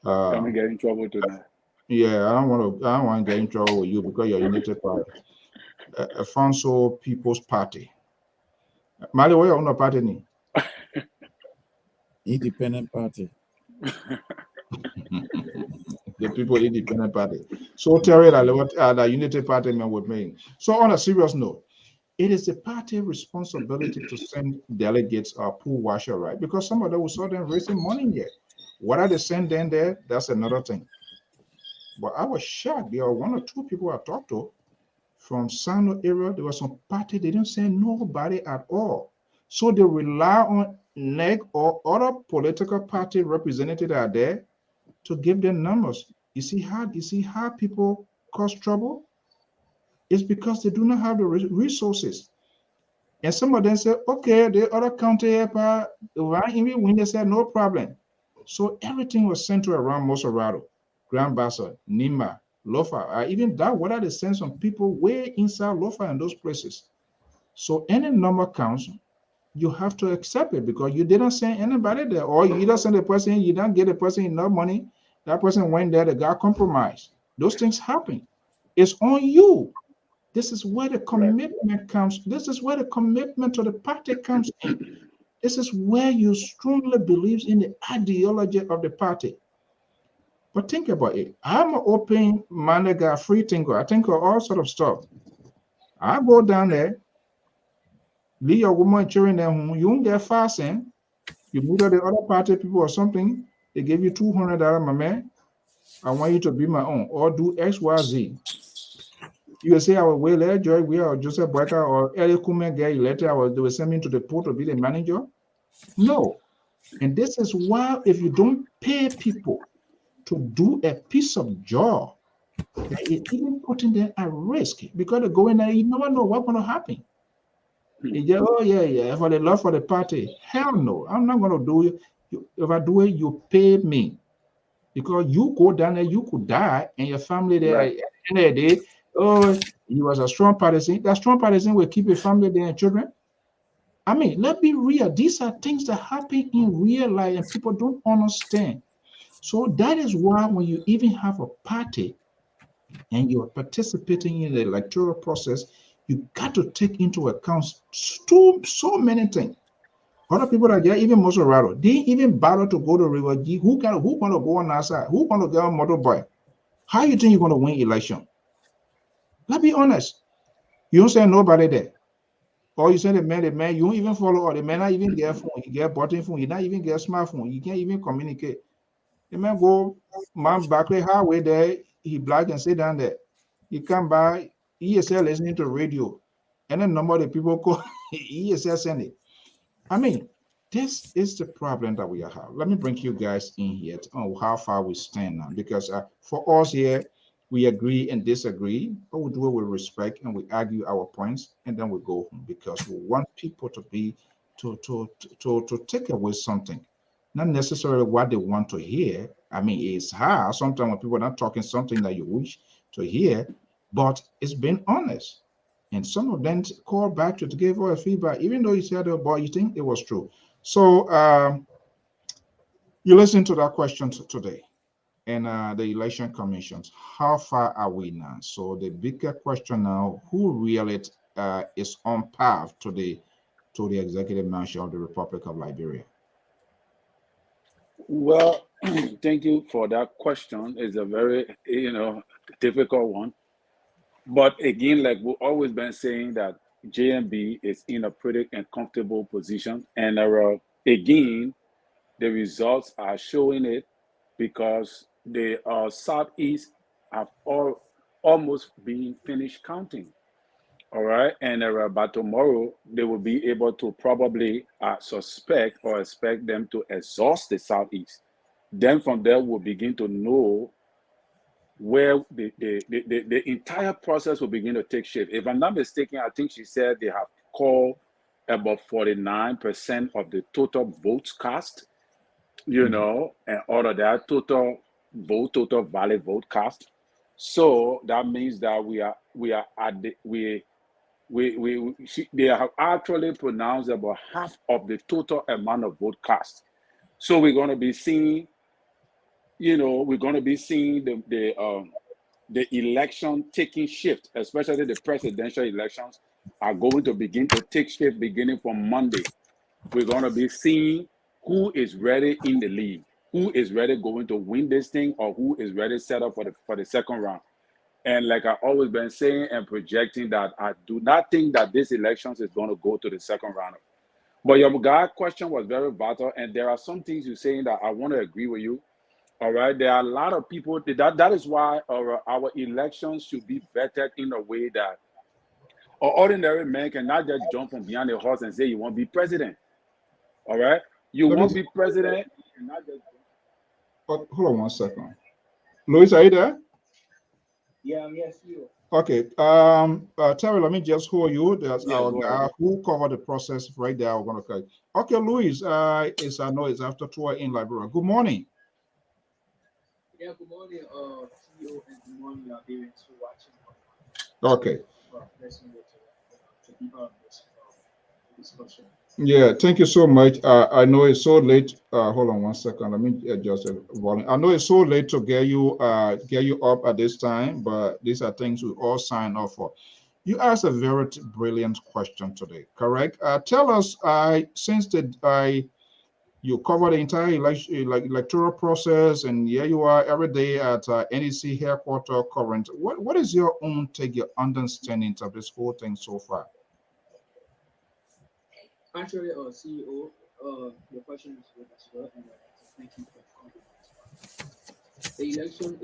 Can we get in trouble tonight? Yeah, I don't want to get in trouble with you because you're United Party. Alfonso People's Party. Mali, where you party ni? Independent party. The People Independent Party. So Terry, what the Unity Party men would mean. So on a serious note, it is the party responsibility to send delegates or pool washer, right? Because some of them will saw them raising money here. What are they sending there? That's another thing. But I was shocked. There are one or two people I talked to from Sano area. There was some party, they didn't send nobody at all. So they rely on NEG or other political party representatives are there to give them numbers. You see how people cause trouble? It's because they do not have the resources. And some of them say, okay, the other county, even when they said no problem. So everything was centered around Mosorado, Grand Bassa, Nima, Lofa, even that, whether they send some people way inside Lofa and those places. So any number counts, you have to accept it because you didn't send anybody there, or you either send a person, you don't get a person enough money, that person went there, they got compromised. Those things happen. It's on you. This is where the Right. commitment comes. This is where the commitment to the party comes in. This is where you strongly believe in the ideology of the party. But think about it. I'm an open-minded guy, free thinker. I think of all sort of stuff. I go down there, leave your woman children there home. You won't get fasting. You meet all the other party people or something. They give you $200, my man. I want you to be my own or do X, Y, Z. You will say, I will let Joy, we are Joseph Boyka or Eli Kume get elected. They will send me to the port to be the manager. No. And this is why if you don't pay people to do a piece of job, that is even putting them at risk because they go in there, you never know what's going to happen. You just, oh, yeah, for the love for the party. Hell no, I'm not going to do it. If I do it, you pay me. Because you go down there, you could die, and your family there, Right. at the end of the day, oh, you was a strong partisan. That strong partisan will keep your family there and children. I mean, let's be real. These are things that happen in real life and people don't understand. So that is why when you even have a party and you're participating in the electoral process, you got to take into account so many things. Other people that get even Mosorado, they even bother to go to River G. Who gonna go on that side? Who gonna get on motorbike? How you think you're gonna win election? Let's be honest. You don't send nobody there. Or you send the man, you don't even follow, or the man not even get phone, you get button phone, you not even get smartphone, you can't even communicate. The man go man Barclay Highway there, he black and sit down there. He come by, ESL listening to radio, and then number of the people call ESL send it. I mean, this is the problem that we have. Let me bring you guys in here on how far we stand now, because for us here, we agree and disagree, but we do it with respect and we argue our points, and then we go home because we want people to be to take away something, not necessarily what they want to hear. I mean, it's hard sometimes when people are not talking something that you wish to hear, but it's being honest. And some of them call back to give us feedback, even though you said, oh, boy, you think it was true. So you listen to that question today and the election commissions. How far are we now? So the bigger question now, who really is on path to the executive mansion of the Republic of Liberia? Well, thank you for that question. It's a very, difficult one. But again, like we've always been saying that JMB is in a pretty uncomfortable position. And again, the results are showing it because the Southeast have almost been finished counting. All right. And by tomorrow, they will be able to probably suspect or expect them to exhaust the Southeast. Then from there, we'll begin to know where the entire process will begin to take shape. If I'm not mistaken, I think she said they have called about 49% of the total votes cast, and out of that total valid vote cast. So that means that they have actually pronounced about half of the total amount of vote cast. So we're going to be seeing we're going to be seeing the election taking shift, especially the presidential elections are going to begin to take shift beginning from Monday. We're going to be seeing who is ready in the league, who is ready going to win this thing, or who is ready set up for the second round. And like I've always been saying and projecting, that I do not think that this elections is going to go to the second round. But your guy question was very vital, and there are some things you're saying that I want to agree with you. All right, there are a lot of people that is why our elections should be vetted in a way that an ordinary man cannot just jump from behind a horse and say you want to be president. All right, you Let me, want to be president. hold on one second. Louis, are you there? Yeah, yes, you. Okay. Terry, let me just hold you. There's Yeah, our go guy ahead. who covered the process right there. We're gonna cut. Okay, Louis. I know it's after 2 in Liberia. Good morning. Yeah, good morning, CEO, and good morning, Liberians who watching. Okay. Listening to be on this discussion. Yeah, thank you so much. I know it's so late. Hold on one second. Let me adjust the volume. I know it's so late to get you up at this time, but these are things we all sign up for. You asked a very brilliant question today, correct? Tell us, since you cover the entire electoral process, and here you are every day at NEC headquarters current. What is your own take, your understanding of this whole thing so far? Actually, CEO, your question is good as well, and thank you for coming. The election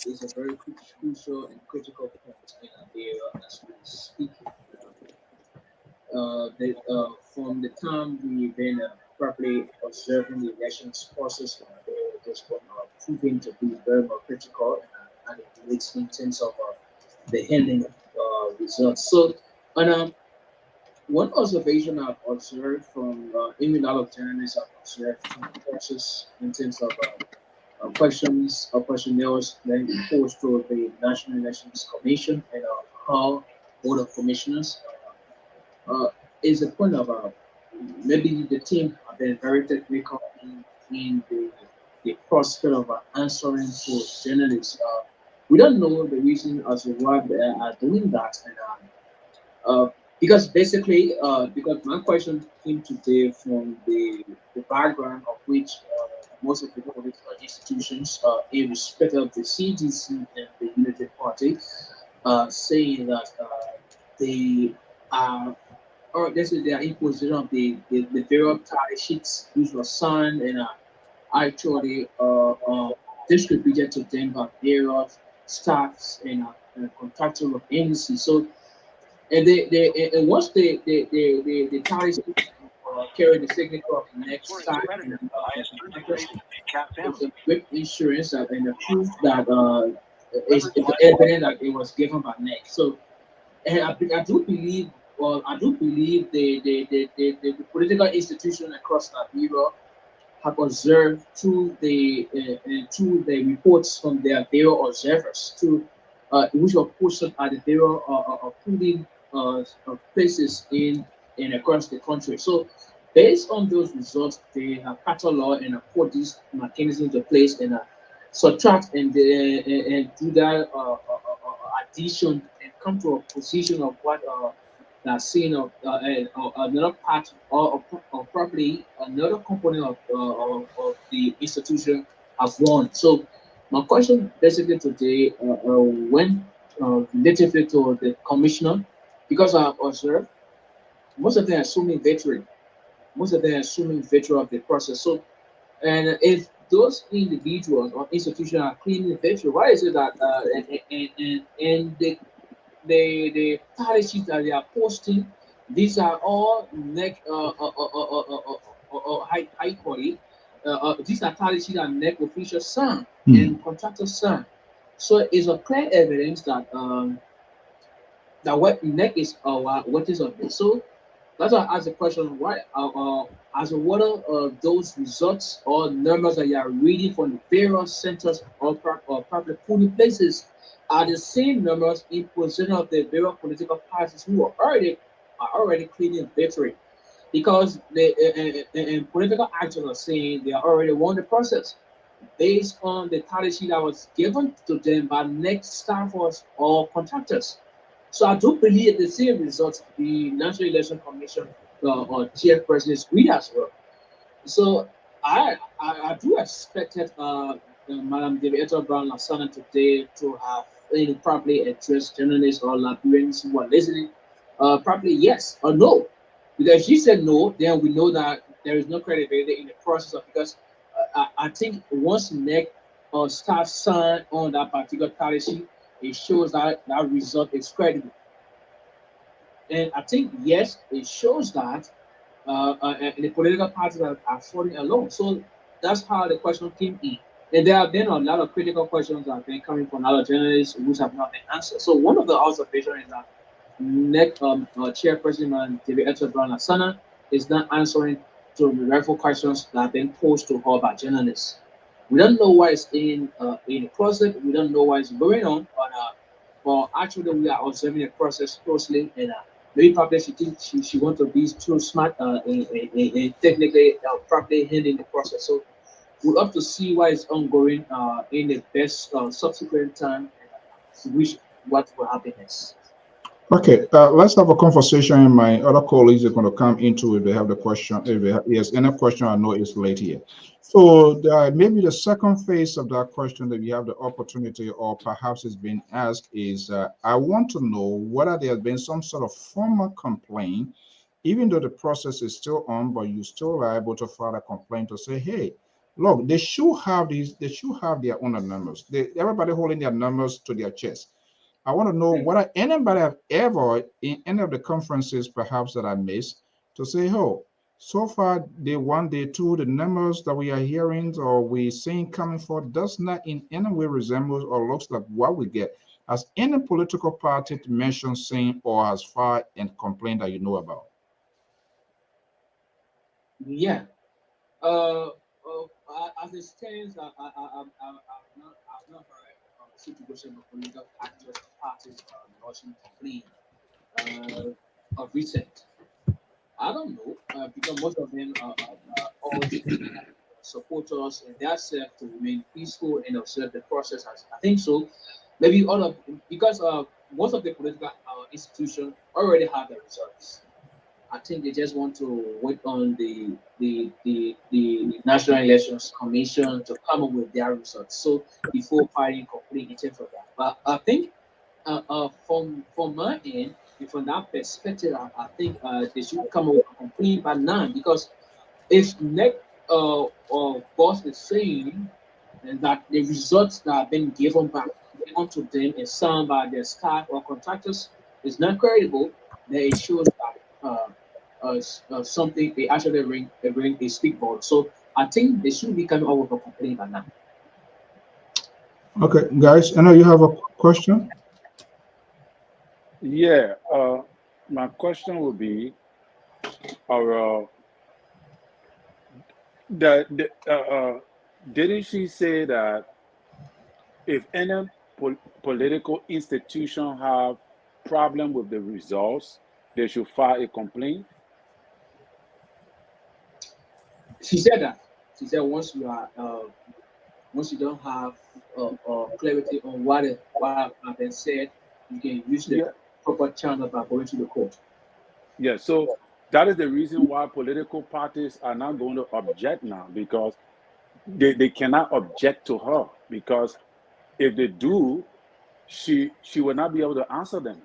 is a very crucial and critical point in Liberia as we speak. From the time we've been properly observing the elections process, it has been proven to be very more critical and it relates in terms of the ending results. So, and one observation I've observed from even a lot of journalists I've observed from the process in terms of questions or questionnaires being posed to the National Elections Commission and how Board of Commissioners uh, is a point of maybe the team have been very technical in the prospect of answering to journalists. We don't know the reason as to why they are doing that, and because basically, because my question came today from the background of which most of the political institutions, irrespective of the CDC and the United Party, saying that they are, or this is their imposition of the various tally sheets which were signed and actually distributed to them by various staffs and contractors of agencies. So and once the tally carry the signature of the next side and it's a great insurance and a proof that it's evident that it was given by next. So and I do believe, well, I do believe the political institution across Liberia have observed through the reports from their Bureau observers to which were posted at the Bureau polling places in across the country. So based on those results, they have cataloged and put these mechanisms into place and subtract and do that addition and come to a position of what that seen of another part or probably another component of the institution have won. So my question basically today, when relatively to the commissioner, because I've observed most of them assuming victory, most of them assuming victory of the process. So and if those individuals or institutions are claiming victory, why is it that and the tally sheets that they are posting, these are all high quality. These are tally sheets that neck official sign and contractor sign. So it's a clear evidence that that what neck is what is of this. So that's why I asked the question: why as a what are those results or numbers that you are reading from the various centers or public polling places are the same numbers in possession of the various political parties who are already claiming victory, because the political actors are saying they are already won the process. based on the tally sheet that was given to them by next staffers or contractors. So I do believe the same results the National Election Commission or chairperson is we as well. So I do expect Madam Deviator Brown Lasana today to have properly addressed journalists or Liberians who are listening. Probably yes or no. Because if she said no, then we know that there is no credibility in the process of because I think once NEC or staff sign on that particular tally sheet, it shows that that result is credible. And I think yes, it shows that the political parties are falling along. So that's how the question came in. And there have been a lot of critical questions that have been coming from other journalists which have not been answered. So one of the observations is that NEC chairperson David Brown Asana is not answering to the rightful questions that have been posed to her by journalists. We don't know what is in the process. We don't know what is going on, but actually we are observing the process closely and maybe probably she thinks she wants to be too smart in technically properly handling the process. So we have to see what is ongoing in the best subsequent time to which what will happen next. Okay, let's have a conversation. And my other colleagues are going to come into if they have the question. If they have, yes, any question, I know it's late here. So maybe the second phase of that question that you have the opportunity, or perhaps it's been asked, is I want to know whether there has been some sort of formal complaint, even though the process is still on, but you still are able to file a complaint to say, hey, look, they should have these, they should have their own numbers. Everybody holding their numbers to their chest. I want to know whether anybody have ever in any of the conferences perhaps that I missed to say, oh, so far day one, day two, the numbers that we are hearing or we seeing coming forth does not in any way resemble or looks like what we get. Has any political party mentioned saying or has filed and complained that you know about? Yeah. Uh, as it stands, I've not heard of a situation of political actors or parties launching complaint of recent. I don't know because most of them urge supporters and their self to remain peaceful and observe the process. As I think so. Maybe all of because most of the political institutions already have the results. I think they just want to wait on the National Elections Commission to come up with their results. So before filing complete in terms of that. But I think from my end, and from that perspective, I think they should come up with a complaint by now because if NEC boss is saying and that the results that have been given to them and signed by their staff or contractors is not credible, then it shows that something they actually ring a speakboard. So I think they should be coming up with a complaint by now. Okay, guys, I know you have a question. Yeah, my question would be, didn't she say that if any political institution have problem with the results, they should file a complaint? She said that. She said once you don't have clarity on what have been said, you can use the Yeah, proper channel by going to the court. yeah. So that is the reason why political parties are not going to object now, because they cannot object to her, because if they do, she will not be able to answer them.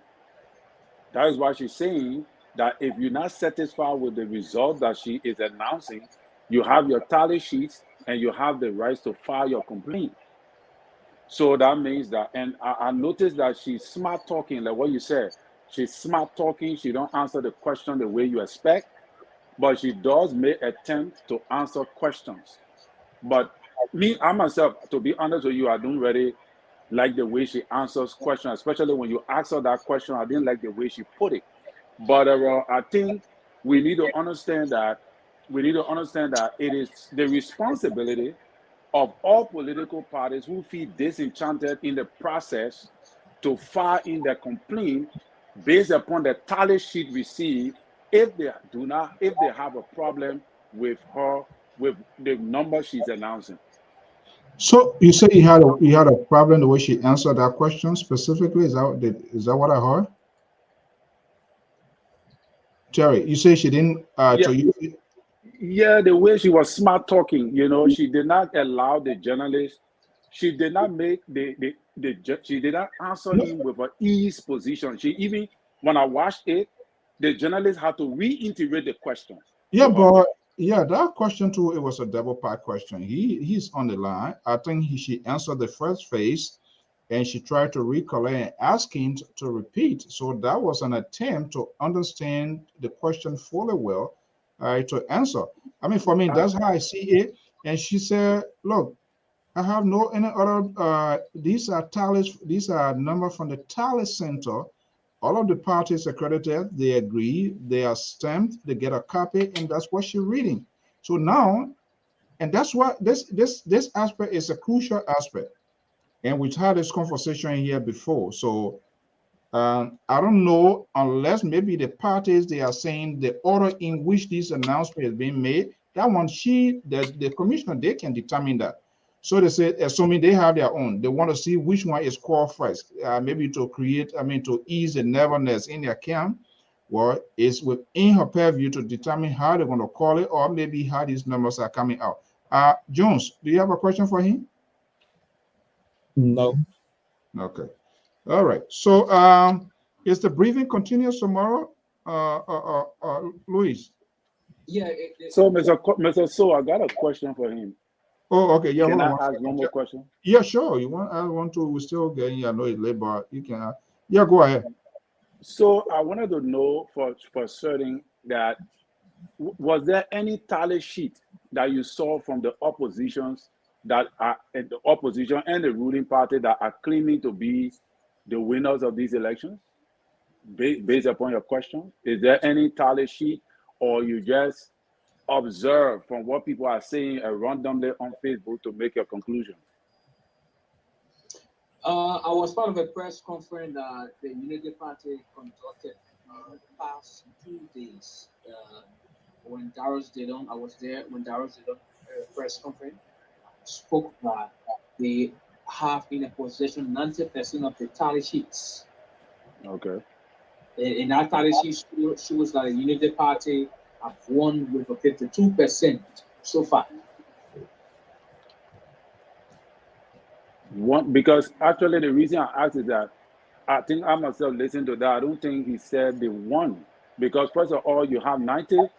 That is why she's saying that if you're not satisfied with the result that she is announcing, you have your tally sheets and you have the rights to file your complaint. So that means that, and I noticed that she's smart talking, like what you said. She's smart talking. She don't answer the question the way you expect, but she does make attempt to answer questions. But I myself, to be honest with you, I don't really like the way she answers questions, especially when you ask her that question. I didn't like the way she put it. But I think we need to understand that it is the responsibility of all political parties who feel disenchanted in the process to file in their complaint based upon the tally sheet received if they have a problem with her with the number she's announcing. So you say you had a problem the way she answered that question specifically. Is that what I heard? Terry, you say she didn't. Yeah, So you. yeah, the way she was smart talking, she did not allow the journalist. She did not make she did not answer No, him with an ease position. She even, when I watched it, the journalist had to reiterate the question yeah, to her. but yeah, that question too. It was a double part question. He's on the line. I think she answered the first phase, and she tried to recollect and ask him to repeat. So that was an attempt to understand the question fully well, to answer. I mean, for me, I, that's how I see it. And she said, "Look, I have no any other. These are tallies. These are numbers from the tally center. All of the parties accredited. They agree. They are stamped. They get a copy, and that's what she's reading. So now, and that's what this aspect is a crucial aspect. And we've had this conversation here before. So I don't know unless maybe the parties they are saying the order in which this announcement is being made. That one, the commissioner, they can determine that. So they say, assuming they have their own, they want to see which one is called first. Maybe to create, to ease the nervousness in their camp. Well, it's within her purview to determine how they're going to call it, or maybe how these numbers are coming out. Jones, do you have a question for him? No. Okay. All right. So, is the briefing continuous tomorrow, Luis? Yeah, so, Mr. So, I got a question for him. Oh, okay. Yeah, Can hold on I one ask second. one more question? Yeah, sure. You want? I want to. We're still getting. I know it's late, but you can. Yeah, go ahead. So, I wanted to know for certain that was there any tally sheet that you saw from the oppositions that are the opposition and the ruling party that are claiming to be the winners of these elections? Based upon your question, is there any tally sheet, or you just observe from what people are saying randomly on Facebook to make your conclusion? I was part of a press conference that the Unity Party conducted the past 2 days. When Darius Dillon, I was there when Darius Dillon press conference spoke that they have in a possession 90% of the tally sheets. Okay. In that tally sheet shows that the Unity Party have won with a 52% so far. Because actually the reason I asked is that I think I myself listened to that. I don't think he said they won, because first of all, you have 90%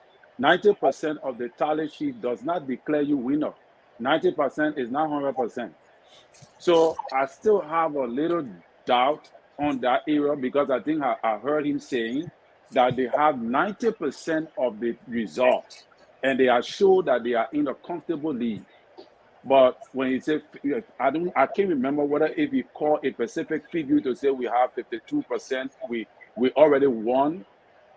of the tally sheet does not declare you winner. 90% is not 100%. So I still have a little doubt on that area, because I think I heard him saying that they have 90% of the results and they are sure that they are in a comfortable lead. But when you say, I can't remember whether if you call a specific figure to say we have 52%, we already won.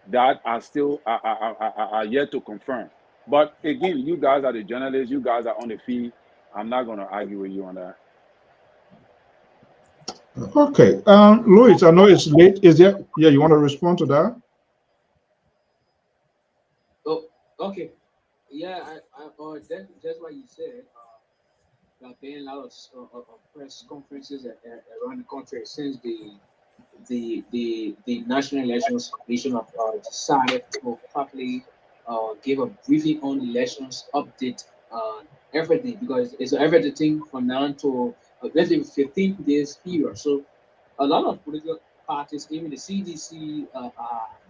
That are still are yet to confirm. But again, you guys are the journalists. You guys are on the field. I'm not going to argue with you on that. Okay. Luis, I know it's late. Is there? Yeah, you want to respond to that? Oh, okay. Yeah, that's what you said. There have been a lot of press conferences around the country since the National Elections Commission have decided to probably give a briefing on elections update everything, because it's everything from now to let's say 15 days period. So a lot of political parties, even the CDC, are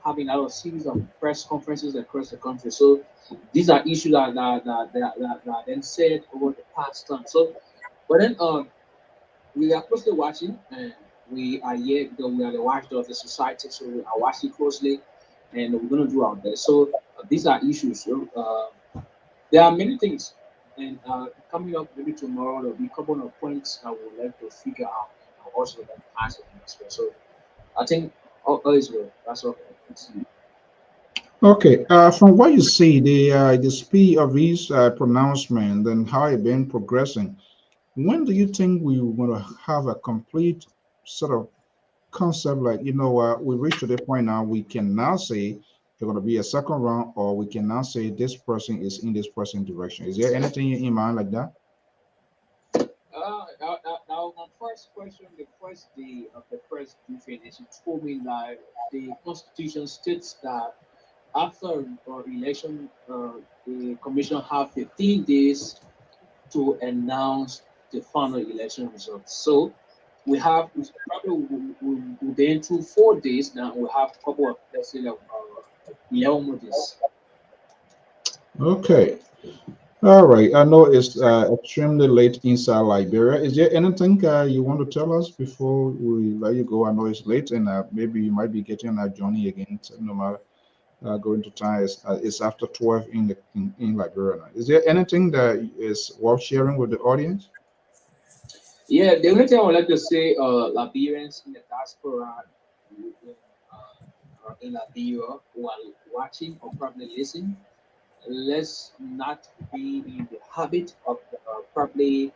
having a series of press conferences across the country. So these are issues that then said over the past time. So, but then we are closely watching, and we are here because we are the watchdog of the society. So we are watching closely, and we're going to do our best. So these are issues. So, there are many things, and coming up maybe tomorrow there'll be a couple of points I would like to figure out, and also like to answer them as well. So I think all is well. That's all. Okay. From what you see, the speed of his pronouncement and how it been progressing, when do you think we want to have a complete sort of concept, like, we reached to the point now we can now say there's going to be a second round, or we can now say this person is in this person direction? Is there anything in mind like that? first question, the first day of the first briefing, is you told me that the Constitution states that after election, the commission have 15 days to announce the final election results. So we have we'll be into 4 days now. We have a couple of, let's say, 11 more days. Okay. All right. I know it's extremely late inside Liberia. Is there anything you want to tell us before we let you go? I know it's late, and maybe you might be getting on that journey again. No matter going to time, it's after 12 in Liberia now. Is there anything that is worth sharing with the audience? Yeah, the only thing I would like to say, Liberians in the diaspora in Liberia who are watching or probably listening, let's not be in the habit of probably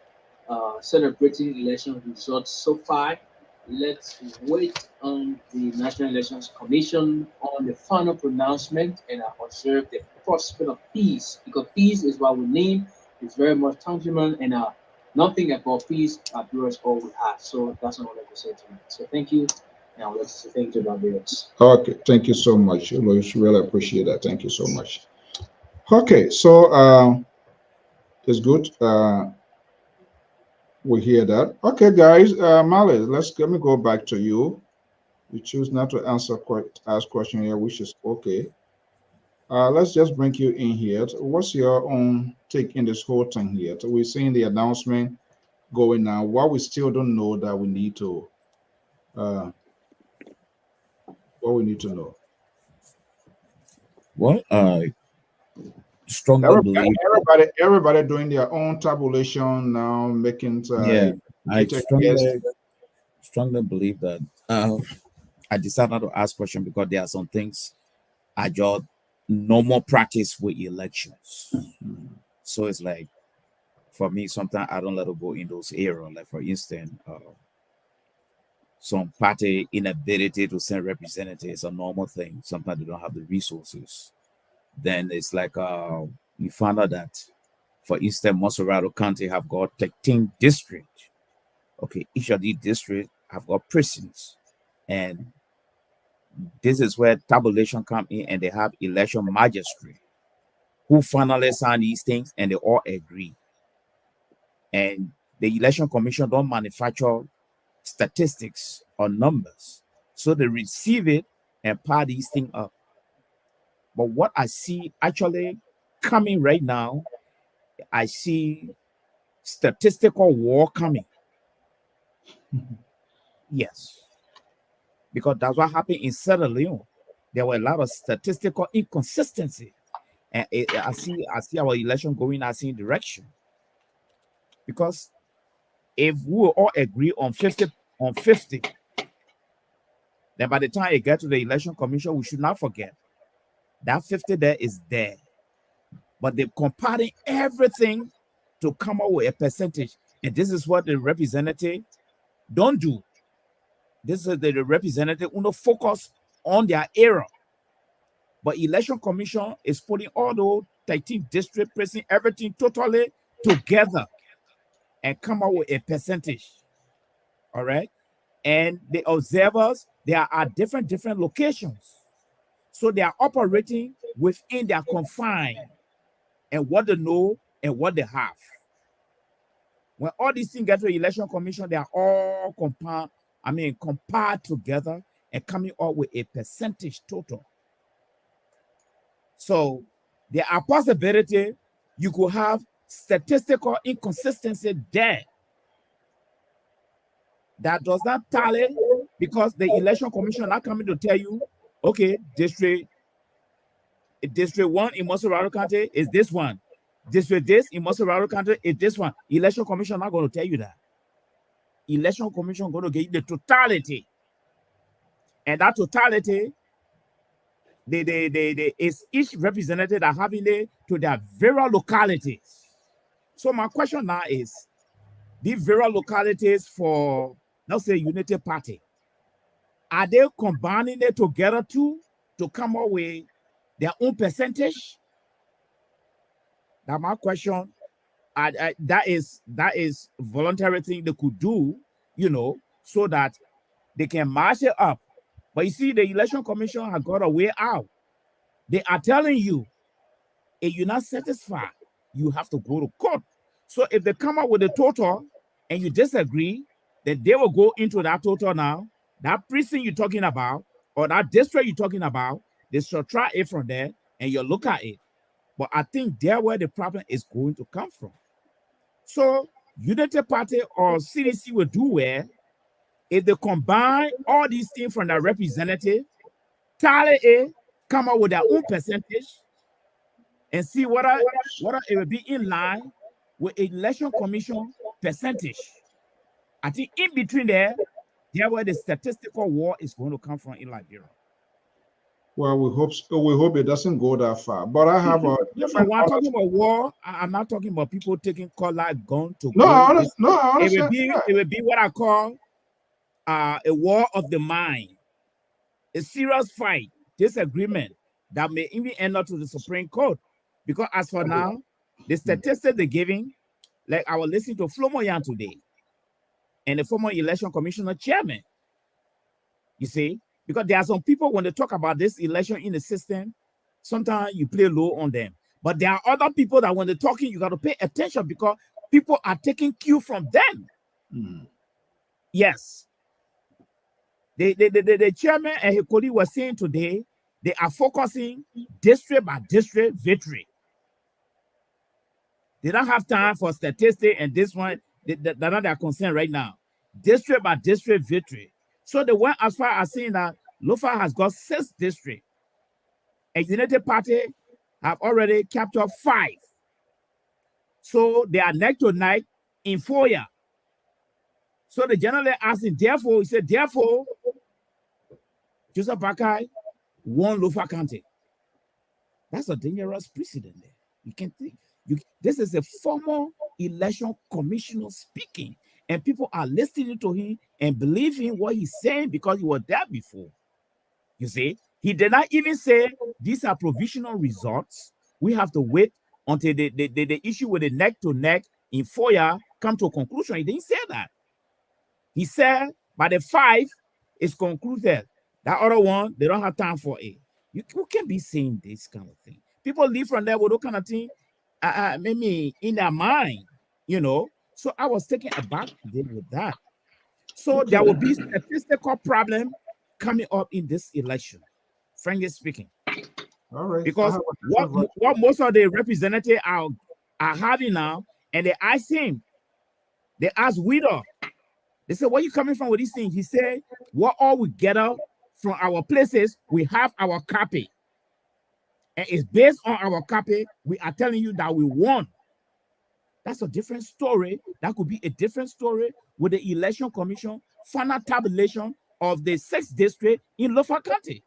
celebrating election results so far. Let's wait on the National Elections Commission on the final pronouncement and observe the prospect of peace, because peace is what we need. It's very much tangible, and nothing about peace Honduras all we have. So that's what I would like to say tonight. So thank you, and I would like to say thank you to Honduras. Okay, thank you so much, Luis. Really appreciate that. Thank you so much. Okay, so it's good. We hear that. Okay, guys, Mali, let me go back to you. You choose not to ask question here, which is okay. Let's just bring you in here. What's your own take in this whole thing here? We're seeing the announcement going now. What we still don't know that we need to, what we need to know. Well, I strongly believe. Everybody doing their own tabulation now, making Yeah, I data strongly believe that. I decided not to ask question because there are some things I just normal practice with elections. So it's like, for me, sometimes I don't let it go in those areas. Like, for instance, some party inability to send representatives is a normal thing. Sometimes they don't have the resources. Then it's like you find out that, for instance, Monserrato County have got 13 districts. Okay, each of these districts have got prisons. And this is where tabulation come in, and they have election magistrate who finally sign these things, and they all agree. And the election commission don't manufacture statistics or numbers, so they receive it and pile these things up. But what I see actually coming right now, I see statistical war coming. Yes, because that's what happened in Sierra Leone. There were a lot of statistical inconsistency, and I see our election going in the direction. Because if we all agree on 50, then by the time it gets to the election commission, we should not forget that 50 there is there. But they're comparing everything to come up with a percentage. And this is what the representative don't do. This is the representative who don't focus on their area. But election commission is putting all those 13 district, pressing everything totally together and come up with a percentage. All right. And the observers, they are at different locations. So they are operating within their confine and what they know and what they have. When all these things get to the election commission, they are all compared together and coming up with a percentage total. So there are possibility you could have statistical inconsistency there that does not tally, because the election commission are not coming to tell you, okay, district 1 in Monserrato County is this one. District this in Monserrato County is this one. Election commission not going to tell you that. Election commission going to give you the totality. And that totality, is each representative that having it to their various localities. So my question now is, these various localities for, let's say, Unity Party, are they combining it together too to come up with their own percentage? That's my question. That is voluntary thing they could do, you know, so that they can march it up. But you see, the Election Commission has got a way out. They are telling you, if you're not satisfied, you have to go to court. So if they come up with a total and you disagree, then they will go into that total now. That precinct you're talking about, or that district you're talking about, they subtract it from there and you look at it. But I think there where the problem is going to come from. So Unity Party or CDC will do well if they combine all these things from the representative, tally it, come up with their own percentage, and see whether it will be in line with Election Commission percentage. I think in between there where the statistical war is going to come from in Liberia. Well, we hope it doesn't go that far. But I have a different. When I'm talking about war, I'm not talking about people taking color gun to no, go. I understand. It will be what I call a war of the mind, a serious fight, disagreement that may even end up to the Supreme Court. Because as for now, the statistics they're giving, like I was listening to Flomo Yan today, and the former election commissioner chairman. You see, because there are some people when they talk about this election in the system, sometimes you play low on them. But there are other people that when they're talking, you got to pay attention because people are taking cue from them. Mm. Yes. The chairman and his colleague were saying today, they are focusing district by district victory. They don't have time for statistics and this one, they're not their concern right now. District by district victory. So they went as far as saying that Lofa has got 6 districts. A United Party have already captured 5. So they are neck to neck in 4 years. So the general asking, therefore, he said, therefore, Joseph Bakai won Lofa County. That's a dangerous precedent there. You can think. This is a former election commissioner speaking, and people are listening to him and believing what he's saying because he was there before. You see, he did not even say these are provisional results. We have to wait until the issue with the neck to neck in 4 years come to a conclusion. He didn't say that. He said by the 5 is concluded. That other one, they don't have time for it. You can't be saying this kind of thing. People live from there with those kind of thing. Maybe in their mind, you know. So I was taken aback today with that. So there will be statistical problem coming up in this election, frankly speaking. All right. Because what most of the representatives are having now, and they ask him, they ask Widow, they say, where are you coming from with these things? He said, what all we get out from our places, we have our copy. And it's based on our copy, we are telling you that we won. That's a different story. That could be a different story with the Election Commission final tabulation of the 6th district in Lofa County.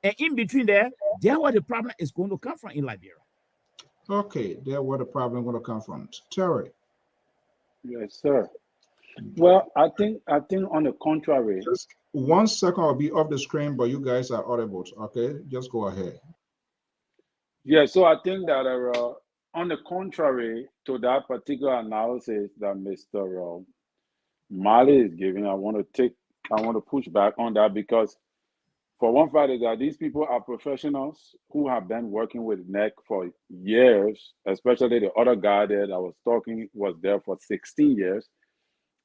And in between there where the problem is going to come from in Liberia. Okay, there where the problem is going to come from. Terry. Yes, sir. Well, I think on the contrary. Just 1 second, I'll be off the screen, but you guys are audible. Okay, just go ahead. Yeah, so I think that on the contrary to that particular analysis that Mr. Mali is giving, I want to push back on that because for one fact is that these people are professionals who have been working with NEC for years, especially the other guy that I was talking was there for 16 years.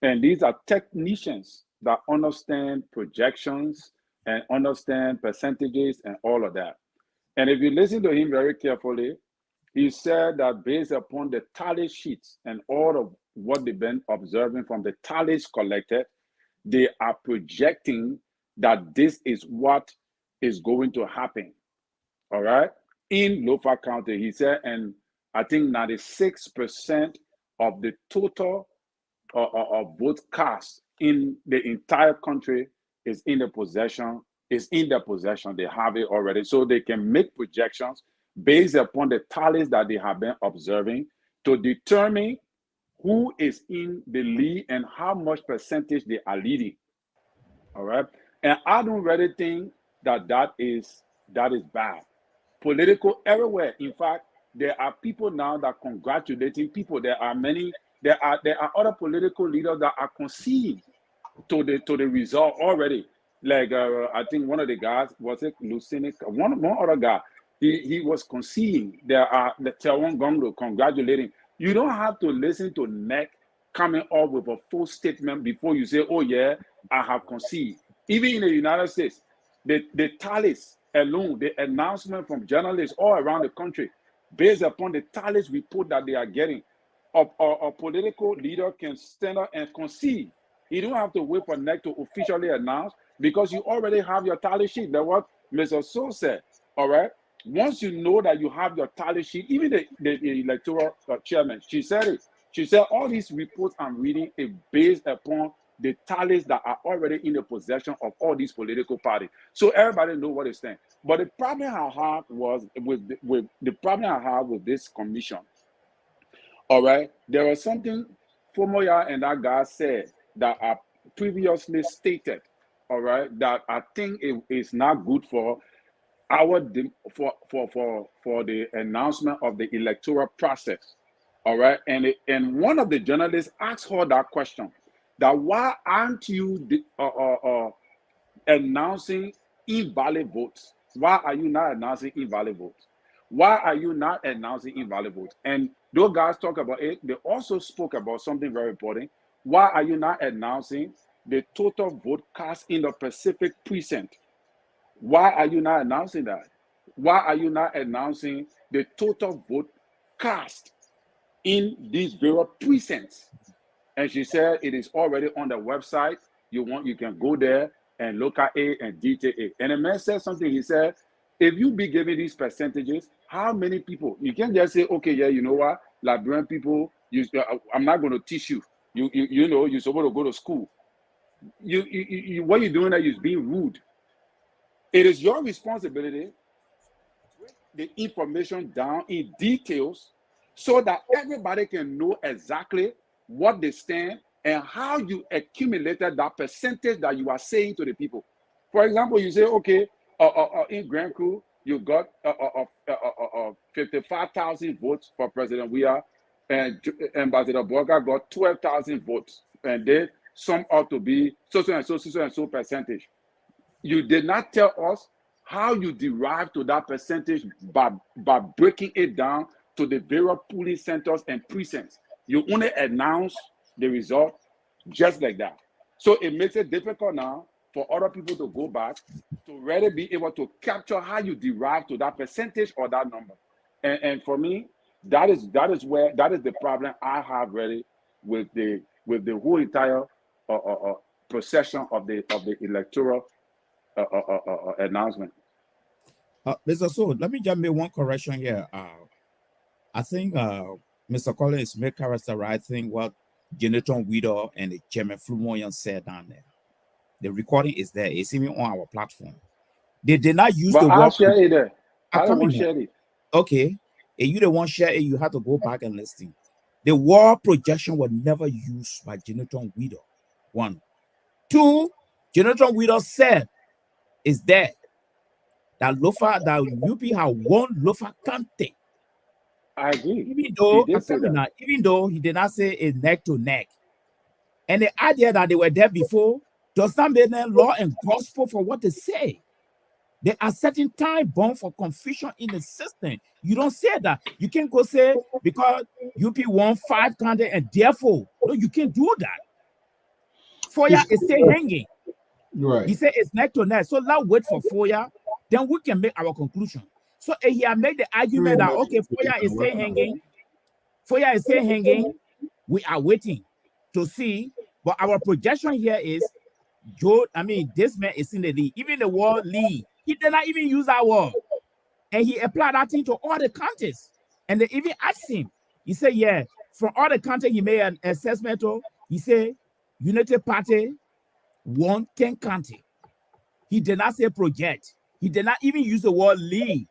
And these are technicians that understand projections and understand percentages and all of that. And if you listen to him very carefully, he said that based upon the tally sheets and all of what they've been observing from the tallies collected, they are projecting that this is what is going to happen. All right. In Lofa County, he said, and I think 96% of the total of vote cast in the entire country is in their possession. They have it already. So they can make projections based upon the tallies that they have been observing to determine who is in the lead and how much percentage they are leading. All right. And I don't really think that is bad. Political everywhere. In fact, there are people now that congratulating people. There are other political leaders that are conceding to the result already. Like I think one of the guys, was it Lucinic, one other guy, he was conceding. There are the Taiwan Gonglo congratulating. You don't have to listen to NEC coming up with a full statement before you say, oh yeah, I have conceded. Even in the United States, the tallies alone, the announcement from journalists all around the country, based upon the tallies report that they are getting, a political leader can stand up and concede. You don't have to wait for NEC to officially announce, because you already have your tally sheet. That's what Mr. So said. All right. Once you know that you have your tally sheet, even the electoral chairman, she said it. She said all these reports I'm reading is based upon the tallies that are already in the possession of all these political parties. So everybody know what it's saying. But the problem I had was with the problem I have with this commission. All right, there was something Fomoya and that guy said that I previously stated. All right, that I think it is not good for our for the announcement of the electoral process. All right, and one of the journalists asked her that question, that why aren't you announcing invalid votes? Why are you not announcing invalid votes? Why are you not announcing invalid votes? And those guys talk about it. They also spoke about something very important. Why are you not announcing the total vote cast in the Pacific precinct? Why are you not announcing that? Why are you not announcing the total vote cast in these various precincts? And she said it is already on the website. You can go there and look at it and detail it. And the man said something. He said, if you be giving these percentages, how many people? You can't just say, okay, yeah, you know what, Liberian people, I'm not going to teach you. You know, you're supposed to go to school. What you're doing is being rude. It is your responsibility to break the information down in details so that everybody can know exactly what they stand and how you accumulated that percentage that you are saying to the people. For example, you say, okay, in Grand Crew, you got 55,000 votes for President Weah, and Ambassador Borga got 12,000 votes, and they sum up to be so and so percentage. You did not tell us how you derived to that percentage by breaking it down to the various polling centers and precincts. You only announce the result just like that. So it makes it difficult now for other people to go back to really be able to capture how you derive to that percentage or that number. And for me, that is the problem I have really with the whole entire procession of the electoral announcement. Mr. So, let me just make one correction here. I think Mr. Collins is characterizing what Jonathan Widow and the Chairman Flumoyan said down there. The recording is there. It's even on our platform. They did not use the word. I'll share it there. I don't want to share it. Okay. If you don't want to share it, you have to go back and listen. The word projection was never used by Jonathan Widow. 1. 2, Jonathan Widow said is there that UP have won Lofa County. I agree. Even though he did not say it's neck to neck. And the idea that they were there before does not make them law and gospel for what they say. There are certain time bound for confusion in the system. You don't say that. You can't go say because UP won 5 counties and therefore, no, you can't do that. Foya is still hanging. Right. He said it's neck to neck. So let's wait for Foya, then we can make our conclusion. So he made the argument that okay, Foya is still hanging. Foya is still hanging. We are waiting to see. But our projection here is this man is in the lead. Even the word lead, he did not even use that word. And he applied that thing to all the counties. And they even asked him. He said, yeah, from all the counties he made an assessment of, he said, United Party won 10 counties. He did not say project. He did not even use the word lead.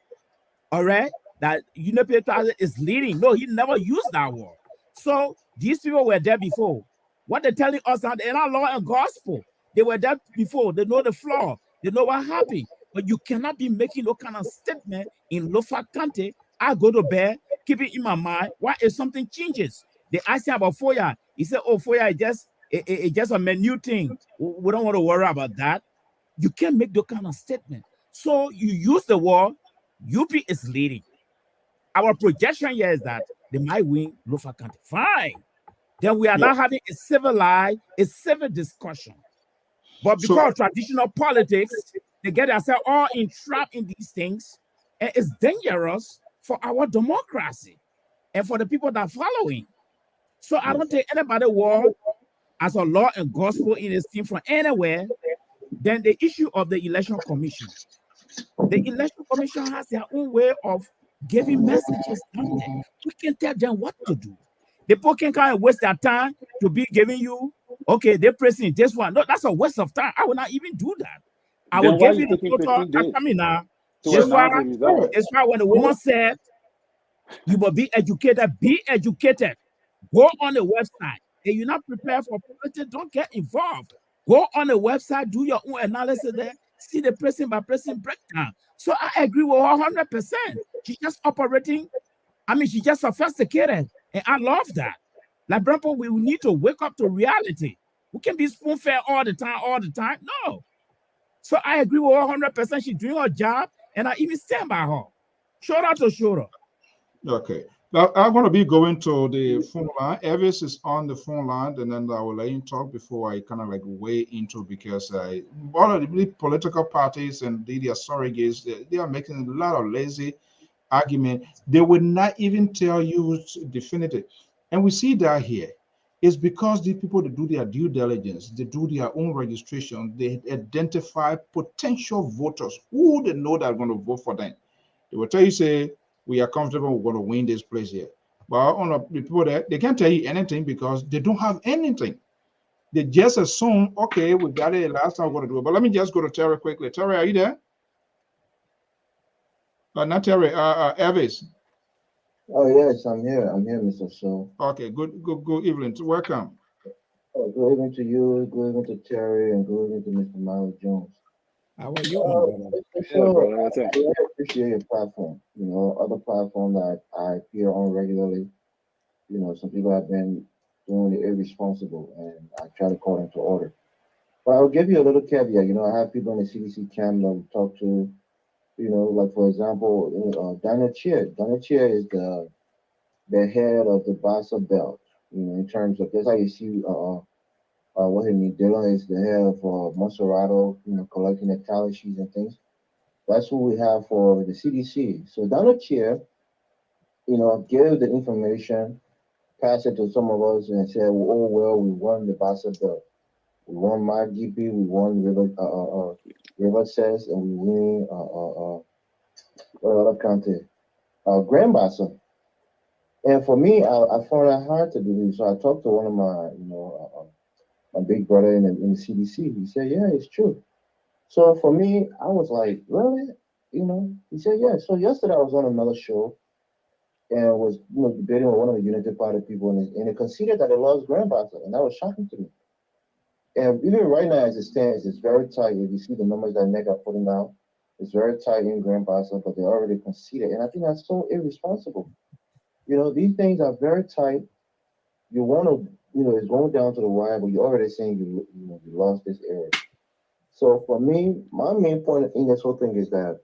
All right? That United Party is leading. No, he never used that word. So these people were there before. What they're telling us now, they're not law and gospel. They were there before. They know the flaw. They know what happened. But you cannot be making no kind of statement in Lofa County. I go to bed, keep it in my mind. What if something changes? They asked him about Foya. He said, oh, Foya is just It's just a minute thing. We don't want to worry about that. You can't make that kind of statement. So you use the word UP is leading. Our projection here is that they might win Lofa County. Fine. Then we are now having a civil discussion. But because So of traditional politics, they get themselves all entrapped in these things, and it's dangerous for our democracy and for the people that are following. So I don't think anybody will, as a law and gospel in this thing from anywhere. Then the issue of the election commission. The election commission has their own way of giving messages down there. We can tell them what to do. The people can kind of waste their time to be giving you, okay, they're pressing this one. No, that's a waste of time. I will not even do that. I will Then why give you you the taking total. 15 days Coming now. to That's why, announce the result? that's why when the woman said, you will be educated, be educated. Go on the website. If you're not prepared for politics, don't get involved. Go on the website, do your own analysis there, see the person by person breakdown. So I agree with her 100%. She's just operating, she's just sophisticated. And I love that. Like, Brampo, we need to wake up to reality. We can be spoon-fed all the time. No. So I agree with her 100%. She's doing her job, and I even stand by her. Shoulder to shoulder. okay. Now I'm going to be going to the phone line. Elvis is on the phone line, and then I will let him talk before I kind of like weigh into, because one of the political parties and their surrogates, they are making a lot of lazy argument. They would not even tell you definitive. And we see that here. It's because the people that do their due diligence, they do their own registration, they identify potential voters who they know that are going to vote for them. They will tell you, say, we are comfortable, we're going to win this place here. But on the people that they can't tell you anything because they don't have anything. They just assume, okay, we got it last time, we're going to do it. But let me just go to Terry quickly. Terry, are you there? Not Terry, Elvis. Oh yes, I'm here. I'm here, Mr. Show. Okay, good evening. Welcome. Oh, good evening to you, good evening to Terry, and good evening to Mr. Miles Jones. How are you, my brother? Mr. Yeah, Show, brother. I What's up? really appreciate your platform. Other platform that I appear on regularly. Some people have been doing it irresponsible, and I try to call them to order. But I'll give you a little caveat. I have people in the CDC camp that we talk to. Like for example, Donna Chia. Donna Chia is the head of the Bassa Belt. In terms of that's how you see what his name Dylan is the head of Monserrato, collecting the tally sheets and things. That's what we have for the CDC. So Donald Chair, give the information, pass it to some of us, and say, oh well, we won the Bassa Belt, we won my GP, we won River Says, and we win what other county, Grand Bassa. And for me, I found that hard to believe. So I talked to one of my, my big brother in the CDC. He said, "Yeah, it's true." So for me, I was like, "Really?" He said, "Yeah." So yesterday I was on another show and was, debating with one of the United Party people, and it conceded that they lost Grand Bassa, and that was shocking to me. And even right now, as it stands, it's very tight. If you see the numbers that Nick are putting out, it's very tight in Grand Bassa, but they already conceded, and I think that's so irresponsible. These things are very tight. You want to, it's going down to the wire, but you're already saying you lost this area. So for me, my main point in this whole thing is that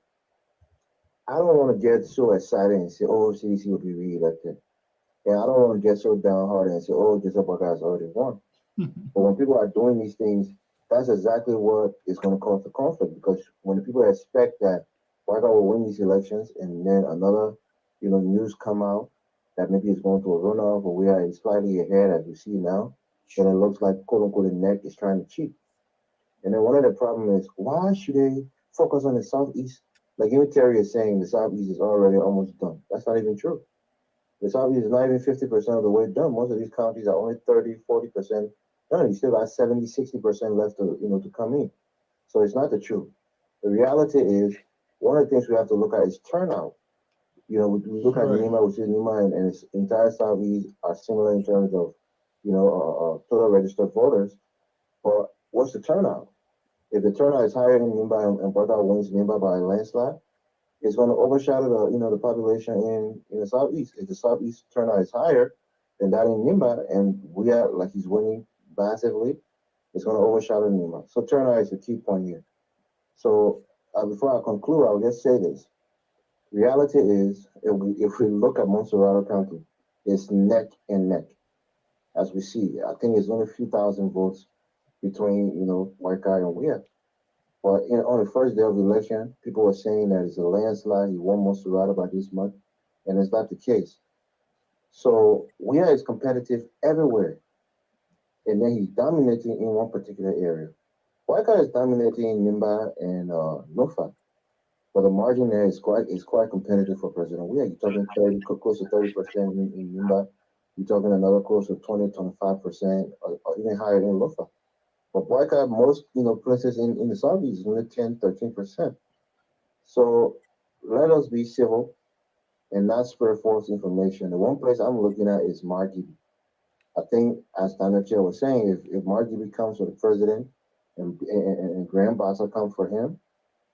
I don't want to get so excited and say, oh, CDC will be reelected. And I don't want to get so downhearted and say, oh, this other guy's already won. But when people are doing these things, that's exactly what is going to cause the conflict, because when the people expect that White will win these elections and then another, news come out that maybe it's going to a runoff or we are slightly ahead as we see now, then it looks like quote unquote the neck is trying to cheat. And then one of the problems is why should they focus on the southeast? Like even Terry is saying the southeast is already almost done. That's not even true. The southeast is not even 50% of the way done. Most of these counties are only 30, 40% done. You still got 70, 60% left to come in. So it's not the truth. The reality is one of the things we have to look at is turnout. We look at Right. Nima, which is Nima and its entire southeast are similar in terms of, total registered voters. But what's the turnout? If the turnout is higher in Nimba and Bata wins Nimba by a landslide, it's going to overshadow the population in the southeast. If the southeast turnout is higher than that in Nimba, and we are like he's winning massively, it's going to overshadow Nima. So turnout is the key point here. So before I conclude, I'll just say this. Reality is, if we look at Montserrat County, it's neck and neck, as we see. I think it's only a few thousand votes between, Waika and Weir. But on the first day of the election, people were saying that it's a landslide. He won Montserrat by this much, and it's not the case. So Weir is competitive everywhere, and then he's dominating in one particular area. Waika is dominating in Nimba and Nofa. But the margin there is quite competitive for President Weir. You're talking 30, close to 30% in Nimba. You're talking another close to 20, 25%, or even higher in Lofa. But Boycott, most places in the Southeast is only 10, 13%. So let us be civil and not spread false information. The one place I'm looking at is Margibi. I think, as Daniel Chair was saying, if Margibi comes for the president and Graham Bassa comes for him,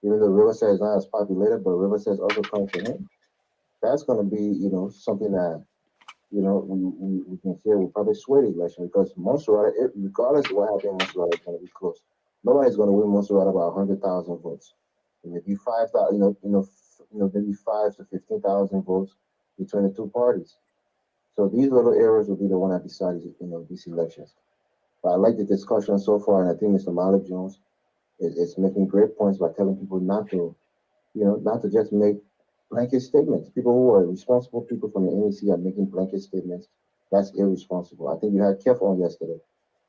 even though Riverside is not as populated, but Riverside also comes for him, that's going to be, something that, we can say will probably sway the election because Montserrat, regardless of what happens, Montserrat is going to be close. Nobody's going to win Montserrat by 100,000 votes. And maybe 5,000, maybe 5 to 15,000 votes between the two parties. So these little areas will be the one that decides, these elections. But I like the discussion so far, and I think Mr. Malik Jones is making great points by telling people not to just make blanket statements. People who are responsible people from the NEC are making blanket statements. That's irresponsible. I think you had Kev on yesterday,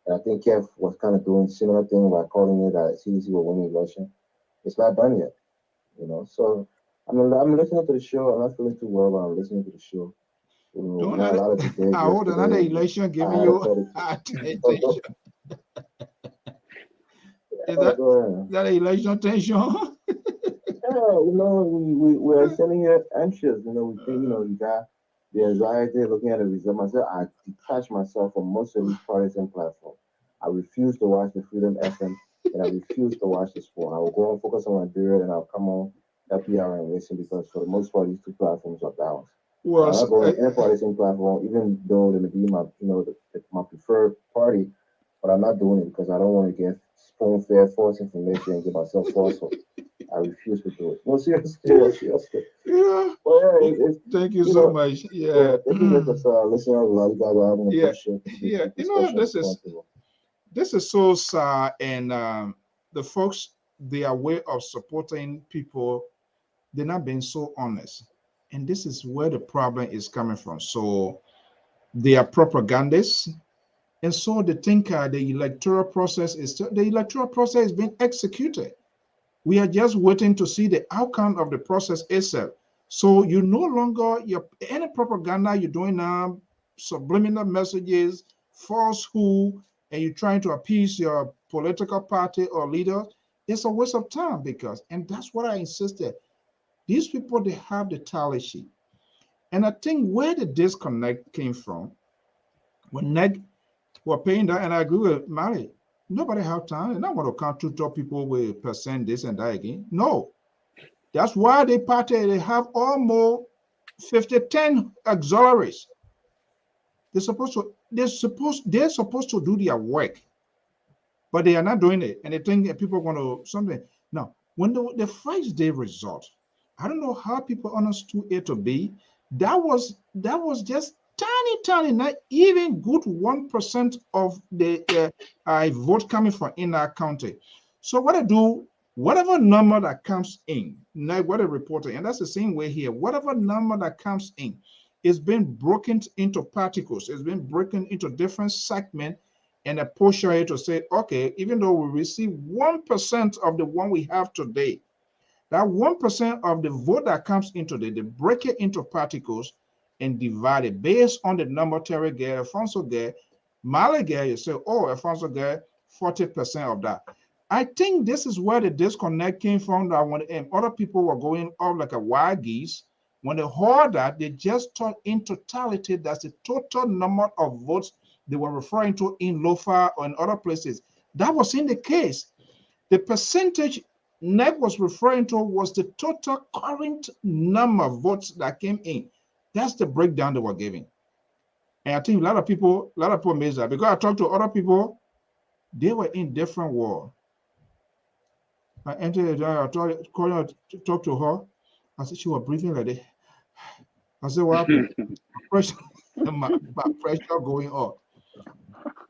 and I think Kev was kind of doing similar thing by calling it that CDC will win the election. It's not done yet, So I'm listening to the show. I'm not feeling too well, but I'm listening to the show. Don't Not a lot of debate. I hold another election giving you attention. Is that election tension? Yeah, we're sitting here anxious. We think, you got the anxiety looking at the result. Myself, I detach myself from most of these partisan platforms. I refuse to watch the Freedom FM and I refuse to watch the sport. I will go and focus on my beard and I'll come on LPR and listen because for the most part, these two platforms are balanced. Well, I'm not going to any partisan platform, even though they may be my, my preferred party, but I'm not doing it because I don't want to get spoon-fed false information and get myself false hope. I refuse to do it. No, seriously. Yeah. Well, thank you so much. Yeah. Thank you for listening. A lot of guys are having a Yeah. question. Yeah. This is so sad, and the folks, their way of supporting people, they're not being so honest, and this is where the problem is coming from. So they are propagandists, and so they think the electoral process is being executed. We are just waiting to see the outcome of the process itself. So you no longer, any propaganda you're doing now, subliminal messages, falsehood, and you're trying to appease your political party or leader, it's a waste of time and that's what I insisted. These people, they have the tally sheet. And I think where the disconnect came from, when NEG were paying that, and I agree with Mary, nobody have time. They're not going to count to top people with percent this and that again. No. That's why they have almost 10 auxiliaries. They're supposed to do their work, but they are not doing it. And they think people are going to something. Now, when the first day result, I don't know how people understood it to be. That was just tiny, not even good 1% of the vote coming from in our county. So what I do, whatever number that comes in, now what I reported, and that's the same way here, whatever number that comes in is being broken into particles, it's been broken into different segments, and a portion here to say, okay, even though we receive 1% of the one we have today, that 1% of the vote that comes into they break it into particles and divide it based on the number Terry Gare, Alfonso Gare, Mali Gare, you say, oh, Alfonso Gare, 40% of that. I think this is where the disconnect came from, that when other people were going off like a wild geese, when they heard that, they just thought in totality that's the total number of votes they were referring to in Lofa or in other places. That was in the case. The percentage NEC was referring to was the total current number of votes that came in. That's the breakdown they were giving. And I think a lot of people missed that because I talked to other people They were in different world. I entered the I called her to talk to her. I said she was breathing like that. I said, what happened? Pressure, my pressure going up.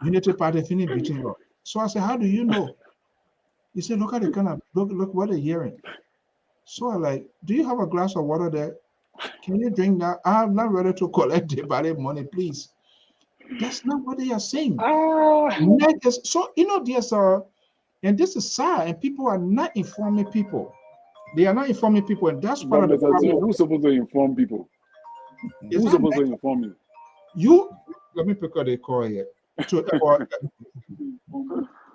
Unity Party finished beating her. So I said, how do you know? He said, look at the kind of look what they're hearing. So I like, do you have a glass of water there? Can you drink that? I'm not ready to collect the ballet money, please. That's not what they are saying. So there's and this is sad, and people are not informing people. They are not informing people, and that's part of the problem. Who's supposed to inform people? Who's supposed to inform you? You let me pick up the call here.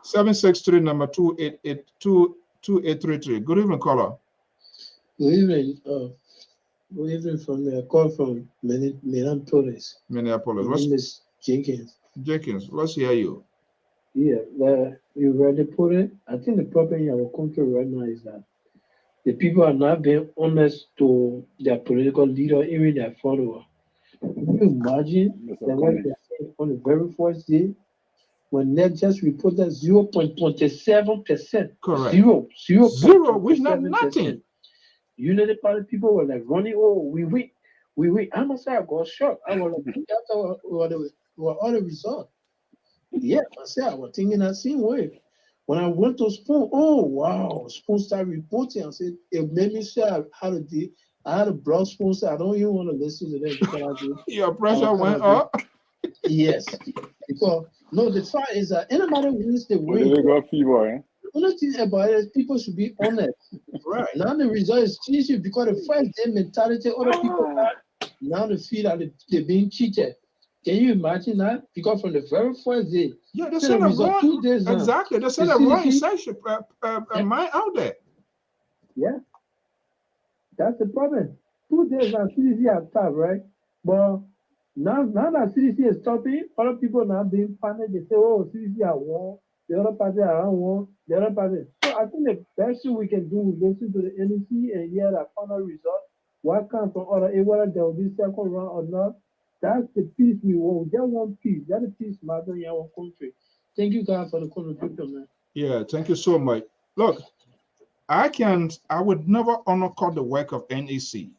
763 number 2833. Good evening, caller. Good evening. Good evening from the call from Minneapolis. Minneapolis. My name is Jenkins. Jenkins, let's hear you. Yeah, you already put it. I think the problem in our country right now is that the people are not being honest to their political leader, even their follower. Can you imagine that what they said on the very first day when they just reported 0.27%? Correct. Zero, which not nothing. Unity Party people were like running, oh, we win. I must say I got shocked. I was like, that's all the results. Yeah, I said I was thinking that same way. When I went to Spoon, oh wow, Spoon started reporting. I said it made me say I had a blog Spoon say I don't even want to listen to them because your pressure went up. Yes, because no, the fact is that anybody wins the win. The only thing about it is people should be honest. Right. Now the result is cheating because the first day mentality other people have, now they feel that they're being cheated. Can you imagine that? Because from the very first day, yeah, they said the wrong. 2 days exactly, they said the wrong section mine out there. Yeah, that's the problem. 2 days now, CDC has stopped, right? But now that CDC is stopping, other people now being panicked. They say, "Oh, CDC are won. The other party are won. The other party." So I think the best thing we can do is listen to the NEC and hear that final result. What comes from other, whether there will be second round or not. That's the peace we want. We just want peace. That's the peace matter in our country. Thank you guys for the contribution, man. Yeah, thank you so much. Look, I would never undercut the work of NEC.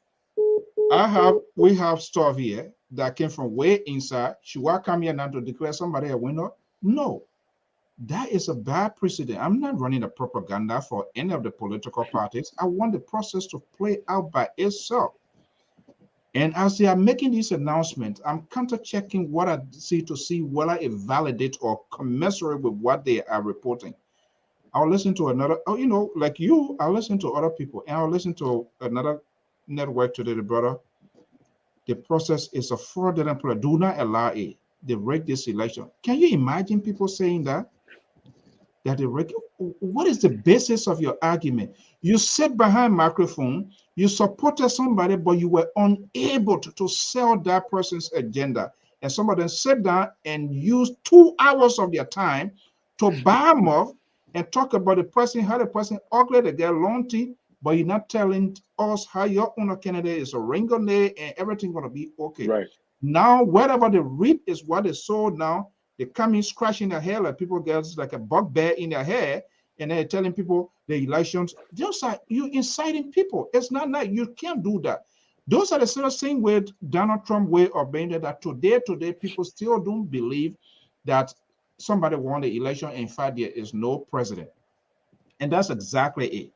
We have stuff here that came from way inside. Should I come here now to declare somebody a winner? No. That is a bad precedent. I'm not running a propaganda for any of the political parties. I want the process to play out by itself. And as they are making these announcements, I'm counter-checking what I see to see whether it validates or commensurate with what they are reporting. I'll listen to another, like you, I'll listen to other people, and I'll listen to another network today, the brother. The process is a fraudulent play. Do not allow it. They rig this election. Can you imagine people saying that? That they rig? What is the basis of your argument? You sit behind microphone, you supported somebody, but you were unable to sell that person's agenda. And some of them sit down and use 2 hours of their time to buy them off and talk about the person, how the person ugly, they get long teeth, but you're not telling us how your own candidate is a ringo and everything gonna be okay. Right. Now, whatever they reap is what is sold now. They come in scratching their hair like people get like a bugbear in their hair, and they're telling people the elections. Those are you inciting people. It's not that you can't do that. Those are the sort of same way Donald Trump way of being there, that today people still don't believe that somebody won the election. In fact, there is no president. And that's exactly it.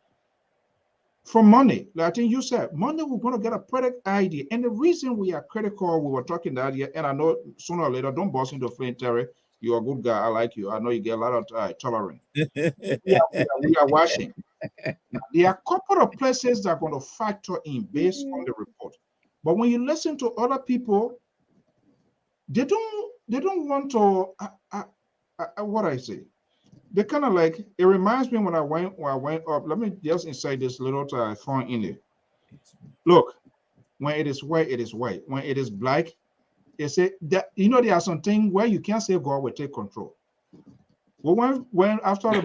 For money, like I think you said, Monday we're going to get a product idea. And the reason we are critical, we were talking that here, and I know sooner or later, don't burst into flame, Terry. You're a good guy. I like you. I know you get a lot of tolerance. we are watching. There are a couple of places that are going to factor in based on the report. But when you listen to other people, they don't want to, what I say, they kind of like, it reminds me when I went up, let me just insert this little phone in it. Look, when it is white, it is white. When it is black, it's a, that, there are some things where you can't say God will take control. Well, when after the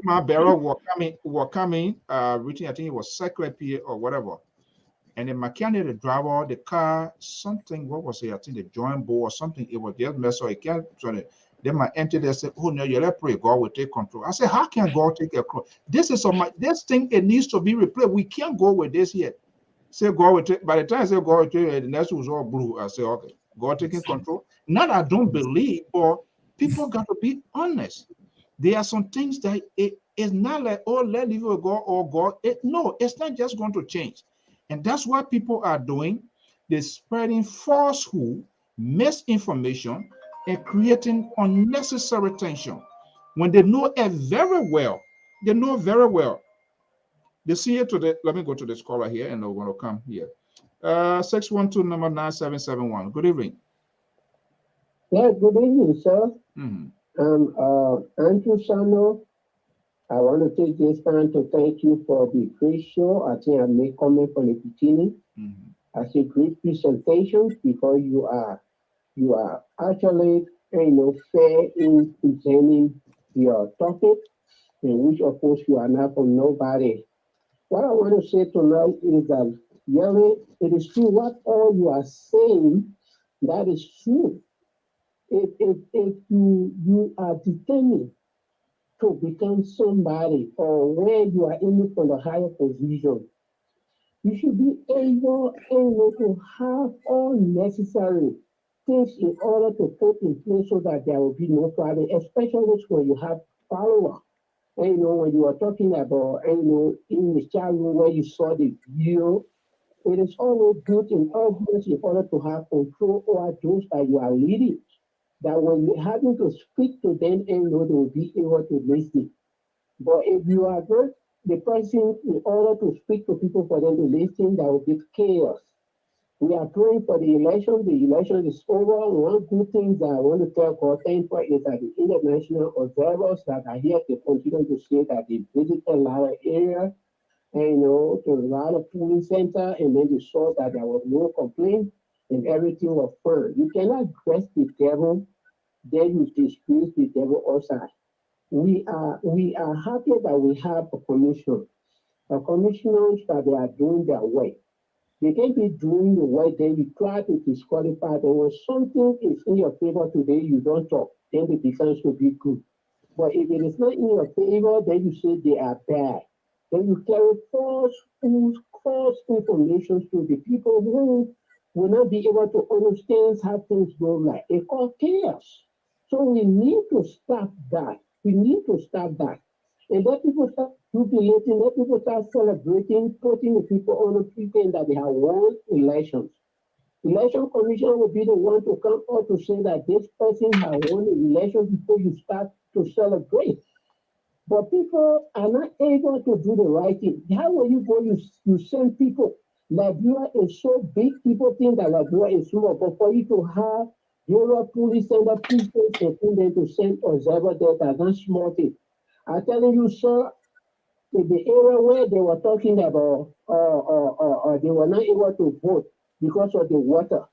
my barrel were coming, reaching, I think it was Lpr or whatever, and the mechanic, the driver, the car, something, what was it? I think the joint board or something, it was just messed up. It can't, Then my entity said, oh no, you let pray, God will take control. I said, how can God take control? This is this thing, it needs to be replaced. We can't go with this yet. Say God will take, by the time I say God will take, the next was all blue. I say, okay, God taking control. Not I don't believe, but people got to be honest. There are some things that it's not like, oh, let leave it go or God. No, it's not just going to change. And that's what people are doing. They're spreading falsehood, misinformation, and creating unnecessary tension. When they know it very well, they know very well. They see it today. Let me go to the scholar here and they're going to come here. 612 number 9771. Good evening. Yeah, good evening, sir. Mhm. Andrew Sano. I want to take this time to thank you for the great show. I think I made comment from the beginning. I see great presentations because you are actually fair in presenting your topic, in which of course you are not from nobody. What I want to say tonight is that really it is true what all you are saying, that is true. If you are determined to become somebody or where you are aiming for the higher position, you should be able to have all necessary things in order to put in place so that there will be no problem, especially when you have follower. And when you are talking about, in the chat room where you saw the video, it is always good and obvious in order to have control over those that you are leading. That when you're having to speak to them, they will be able to listen. But if you are not the person in order to speak to people for them to listen, that will be chaos. We are praying for the election. The election is over. One good thing that I want to tell God thank for is that the international observers that are here to continue to say that they visited a lot of areas, and to a lot of polling center, and then they saw that there was no complaint and everything was fine. You cannot dress the devil, then you disgrace the devil outside. We are happy that we have a commission. A commissioners that they are doing their work. They can be doing the work, then you try to disqualify them. When something is in your favor today, you don't talk, then it becomes to be good. But if it is not in your favor, then you say they are bad. Then you carry false information to the people who will not be able to understand how things go like. It's called chaos. So we need to stop that. We need to stop that. And let people start jubilating, let people start celebrating, putting the people on the pretend that they have won elections. Election commission will be the one to come out to say that this person has won the election before you start to celebrate. But people are not able to do the right thing. How will you go? You send people. Liberia is so big, people think that Liberia is small. But for you to have your police center precinct and them to send observer there, that's not small thing. I'm telling you, sir, in the area where they were talking about, they were not able to vote because of the water.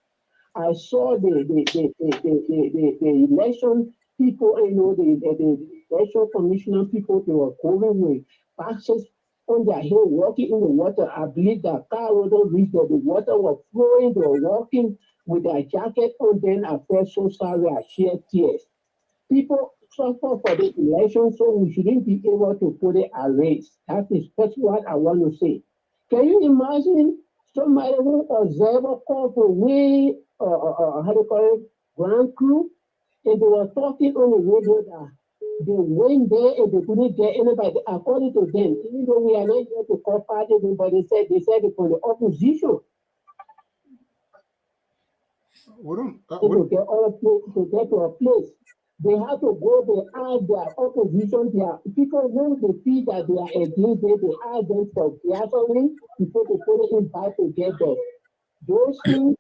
I saw the election people, the election commissioner people, they were going with boxes on their head, walking in the water. I believe that car wasn't reach there. The water was flowing. They were walking with their jacket on. Then I felt so sorry. I shed tears. People suffer for the election, so we shouldn't be able to put it at risk. That's what I want to say. Can you imagine somebody who observe a call for way, how do you call it, ground crew, and they were talking on the radio that they went there and they couldn't get anybody. According to them, even though we are not here to call party, but they said it from the opposition. To get to a place. They have to go, they ask their opposition, their people who they feel that they are against them, they ask them for gasoline before they put it in back to get there. Those things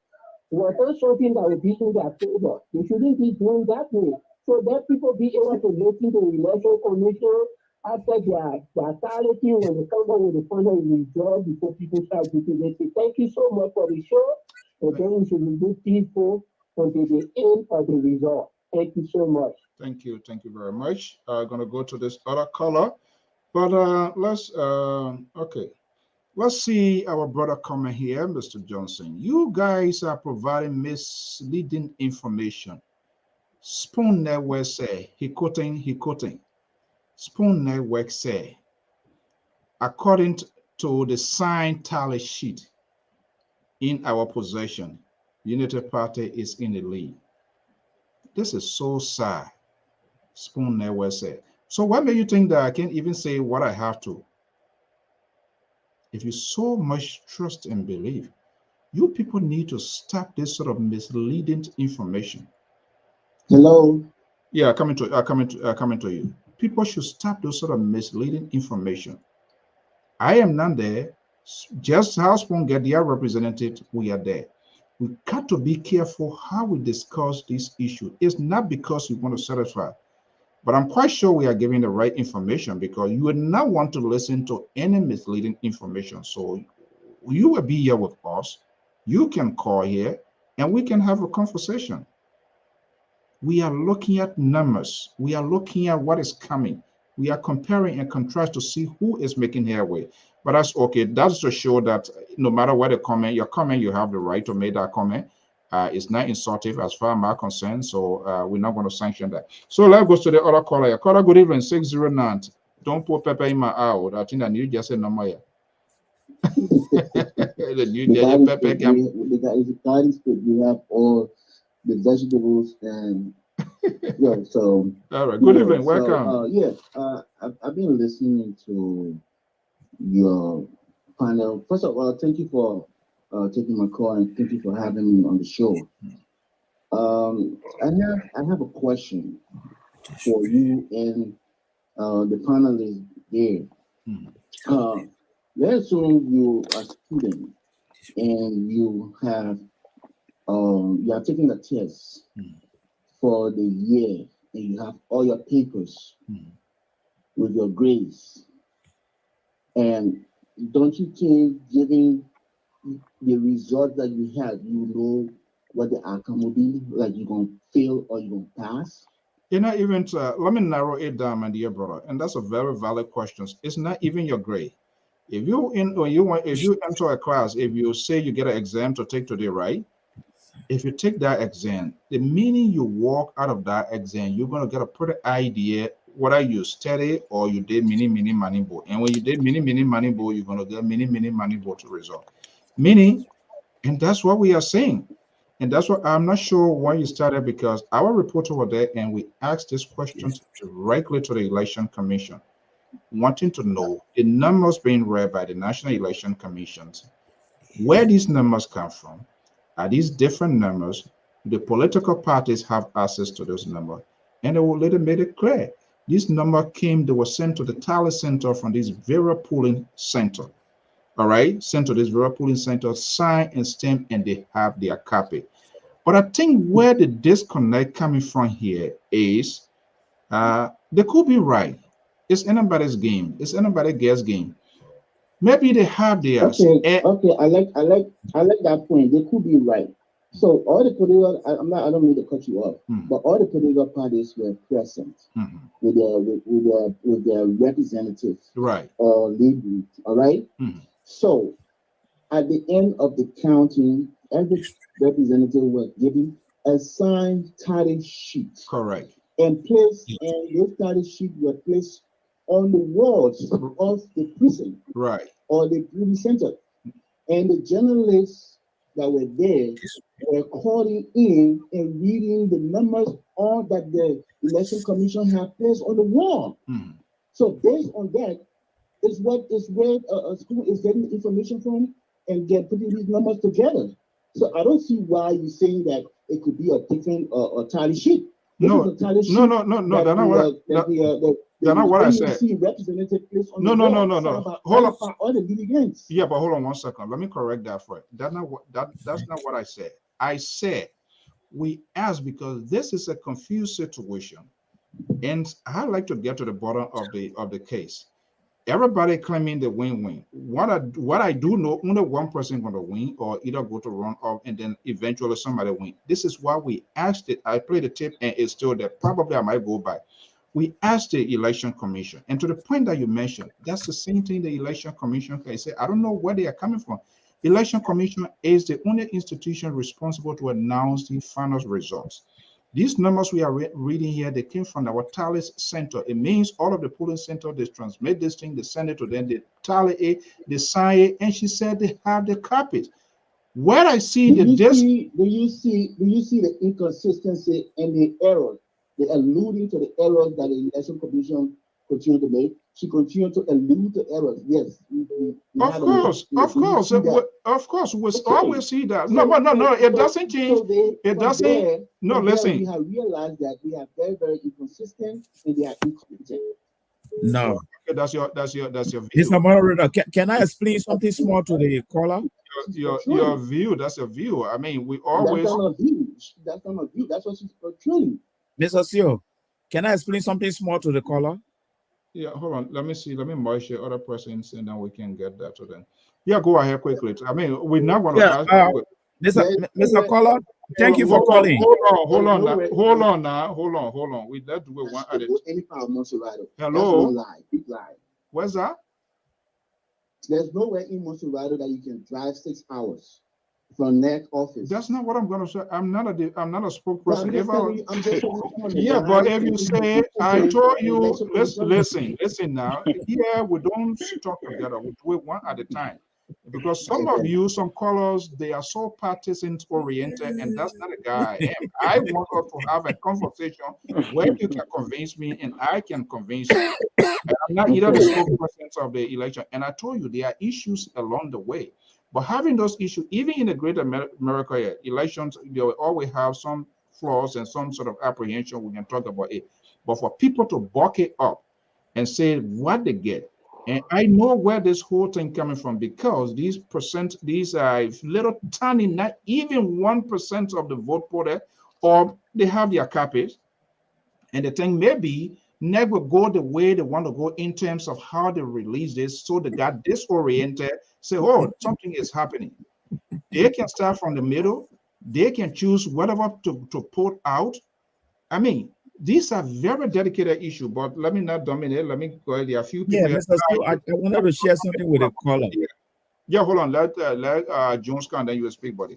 were not something that would be in their favor. They shouldn't be doing that way. So that people be able to listen to the election commission after their authority when they come up with the final result before people start jubilating. Thank you so much for the show. And then we should be peaceful until the end of the result. Thank you so much. Thank you very much. I'm gonna go to this other caller, but let's okay. Let's see our brother comment here, Mr. Johnson. You guys are providing misleading information. Spoon Network say, he quoting. Spoon Network say, according to the signed tally sheet in our possession, Unity Party is in the lead. This is so sad. Spoon Network said. So why may you think that I can't even say what I have to? If you so much trust and believe, you people need to stop this sort of misleading information. Hello. Yeah, coming to you. People should stop those sort of misleading information. I am not there. Just how Spoon get their representative, we are there. We got to be careful how we discuss this issue. It's not because we want to satisfy, but I'm quite sure we are giving the right information, because you would not want to listen to any misleading information. So you will be here with us. You can call here and we can have a conversation. We are looking at numbers. We are looking at what is coming. We are comparing and contrast to see who is making headway. But that's okay. That's to show that no matter what the comment, your comment, you have the right to make that comment. It's not insultive as far as I'm concerned. So we're not going to sanction that. So let's go to the other caller. Caller, good evening, 609. Don't put pepper in my eye. I think I need just a number here. The new pepper can. The guidance that we have all the vegetables and yeah. So all right. Good evening. Welcome. I've been listening to your panel. First of all, thank you for taking my call, and thank you for having me on the show. I have a question for you and the panelists there. Let's assume you are a student and you are taking a test for the year, and you have all your papers with your grades. And don't you think, given the result that you have, you know what the outcome will be? Like, you're going to fail or you're going to pass? You're not even, let me narrow it down, my dear brother. And that's a very valid question. It's not even your grade. If you enter a class, if you say you get an exam to take today, right? If you take that exam, the minute you walk out of that exam, you're going to get a pretty idea whether you study or you did mini money board. And when you did mini money board, you're going to get mini money board to result. Meaning, and that's what we are saying. And that's what I'm not sure why you started, because our reporter was there and we asked this question directly to the Election Commission, wanting to know the numbers being read by the National Election Commissions, where these numbers come from. Are these different numbers? The political parties have access to those numbers, and they will later make it clear. This number they were sent to the tally center from this very polling center. All right, sent to this very polling center, signed and stamped, and they have their copy. But I think where the disconnect coming from here is they could be right. It's anybody's game. It's anybody's guess game. Maybe they have theirs. Okay, I like that point. They could be right. So all the political, I don't mean to cut you off, but all the political parties were present with their representatives, right, or leaders. All right. So at the end of the counting, every representative was given a signed tally sheet. Correct. And those tally sheets were placed on the walls of the prison, right, or the prison center. And the journalists that were there were calling in and reading the numbers that the Election Commission had placed on the wall. So based on that, is where a school is getting information from and putting these numbers together. So I don't see why you're saying that it could be a different tally sheet. No, they're not what I said. No. Hold on. Yeah, but hold on 1 second. Let me correct that for you. That's not what I said. I said we asked because this is a confused situation, and I'd like to get to the bottom of the case. Everybody claiming the win-win. What I do know, only one person going to win, or either go to run off and then eventually somebody win. This is why we asked it. I played the tape and it's still there. Probably I might go back. We asked the Election Commission, and to the point that you mentioned, that's the same thing the Election Commission can say. I don't know where they are coming from. Election Commission is the only institution responsible to announce the final results. These numbers we are reading here, they came from our tally center. It means all of the polling center, they transmit this thing, they send it to them, they tally it, they sign it, and she said they have the copies. Where I see do you see the inconsistency and the errors? They're alluding to the errors that the election commission continue to make. She continued to allude to errors. Yes. Of course, we always see that. No, it doesn't change. It doesn't. No, listen. We have realized that we are very, very inconsistent and they are incompetent. No. Okay, that's your view. Mr. Moderator, can I explain something small to the caller? Your view, that's your view. I mean, we always. That's not a view. That's not a view. That's what she's portraying. Mr. Sio, can I explain something small to the caller? Yeah, hold on. Let me see. Let me merge the other persons and then we can get that to them. Yeah, go ahead quickly. I mean, we're not going to ask. Mr. Caller, thank you for calling. Hold on now. We let do it one at a time. Hello. Big lie. Where's that? There's nowhere in Monserrato that you can drive 6 hours from NEC office. That's not what I'm going to say. I'm not a spokesperson. Yeah, but if you say, I told you, listen now. Here we don't talk together. We do it one at a time. Because some of you, some callers, they are so partisan oriented, and that's not a guy I am. I want us to have a conversation where you can convince me and I can convince you. And I'm not either the spokesperson of the election. And I told you there are issues along the way. But having those issues, even in the greater America elections, they will always have some flaws and some sort of apprehension. We can talk about it. But for people to buck it up and say what they get, and I know where this whole thing coming from, because these are little tiny, not even 1% of the vote portal, or they have their copies, and the thing maybe never go the way they want to go in terms of how they release this, so they got disoriented, say, oh, something is happening. They can start from the middle, they can choose whatever to put out. I mean, these are very dedicated issues, but let me not dominate. Let me go ahead. There are a few people. Yeah, Mr. Stu, I wanted to share something with the caller. Yeah, hold on. Let Jones come, then you will speak, buddy.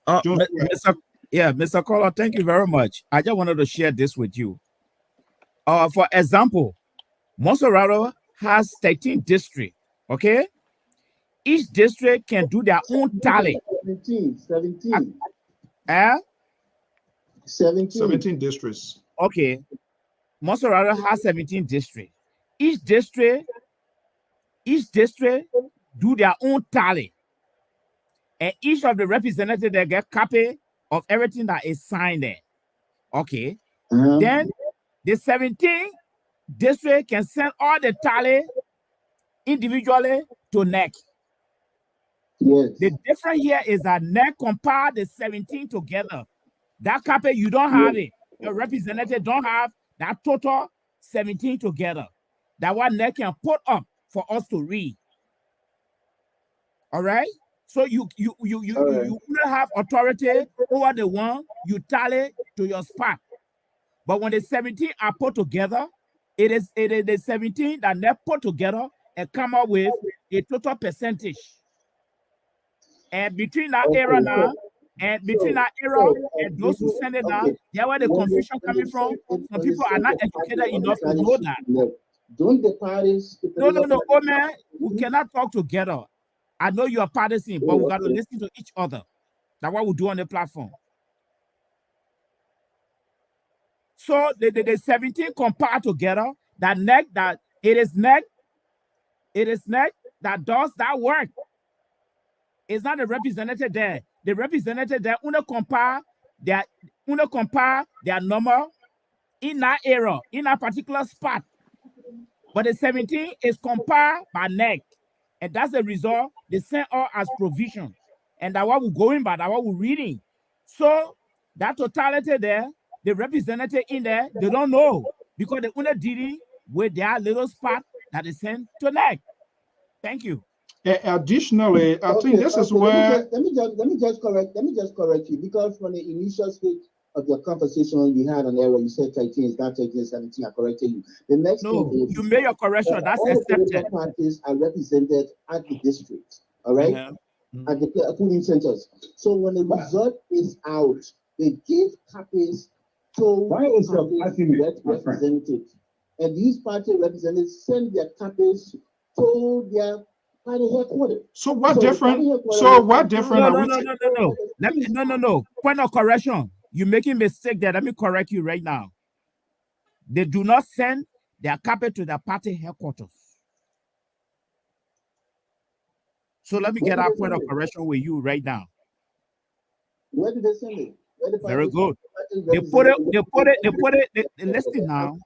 Mr. Caller, thank you very much. I just wanted to share this with you. For example, Monserrato has 13 districts, okay? Each district can do their own tally. 17. 17 districts. Okay. Monserrato has 17 districts. Each district do their own tally. And each of the representatives, they get copy of everything that is signed there. Okay. Then the 17 district can send all the tally individually to NEC. Yes. The difference here is that NEC compare the 17 together. That copy, you don't have it. Your representative don't have that total 17 together. That one NEC can put up for us to read. All right. So you don't have authority over the one you tally to your spot. But when the 17 are put together, it is the 17 that NEC put together and come up with a total percentage. And between that era now, and between that era and those who send it now, there where the confusion coming from. Some people are not educated enough to know that. Don't the parties? No, oh man, we cannot talk together. I know you are partisan, but we got to listen to each other. That's what we do on the platform. So the 17 compare together. That NEC, that it is NEC that does that work. It's not the representative there. The representative there only compare their number in that area, in that particular spot. But the 17 is compared by NEC. And that's the result they send all as provision. And that's what we're going by, that's what we're reading. So that totality there, the representative in there, they don't know. Because they only did it with their little spot that is sent to NEC. Thank you. Additionally, I think this is where let me just correct you, because from the initial stage of your conversation you had on error, you said 13 is not 13, 17. I corrected you. The next thing is you made your correction. That's all accepted. The parties are represented at the district, all right, at the polling centers. So when the result is out, they give copies told Why is your party party representatives, and these party representatives send their copies to their party headquarters. So what So different? the party headquarters So will what confirm different No, are no, we? no, no, no, no. Let me, no. Point of correction. You're making mistake there. Let me correct you right now. They do not send their copy to the party headquarters. So let me Where get do that they point send of it? correction with you right now. Where do they send it? Where the Very party good. party They put it, representatives listen now.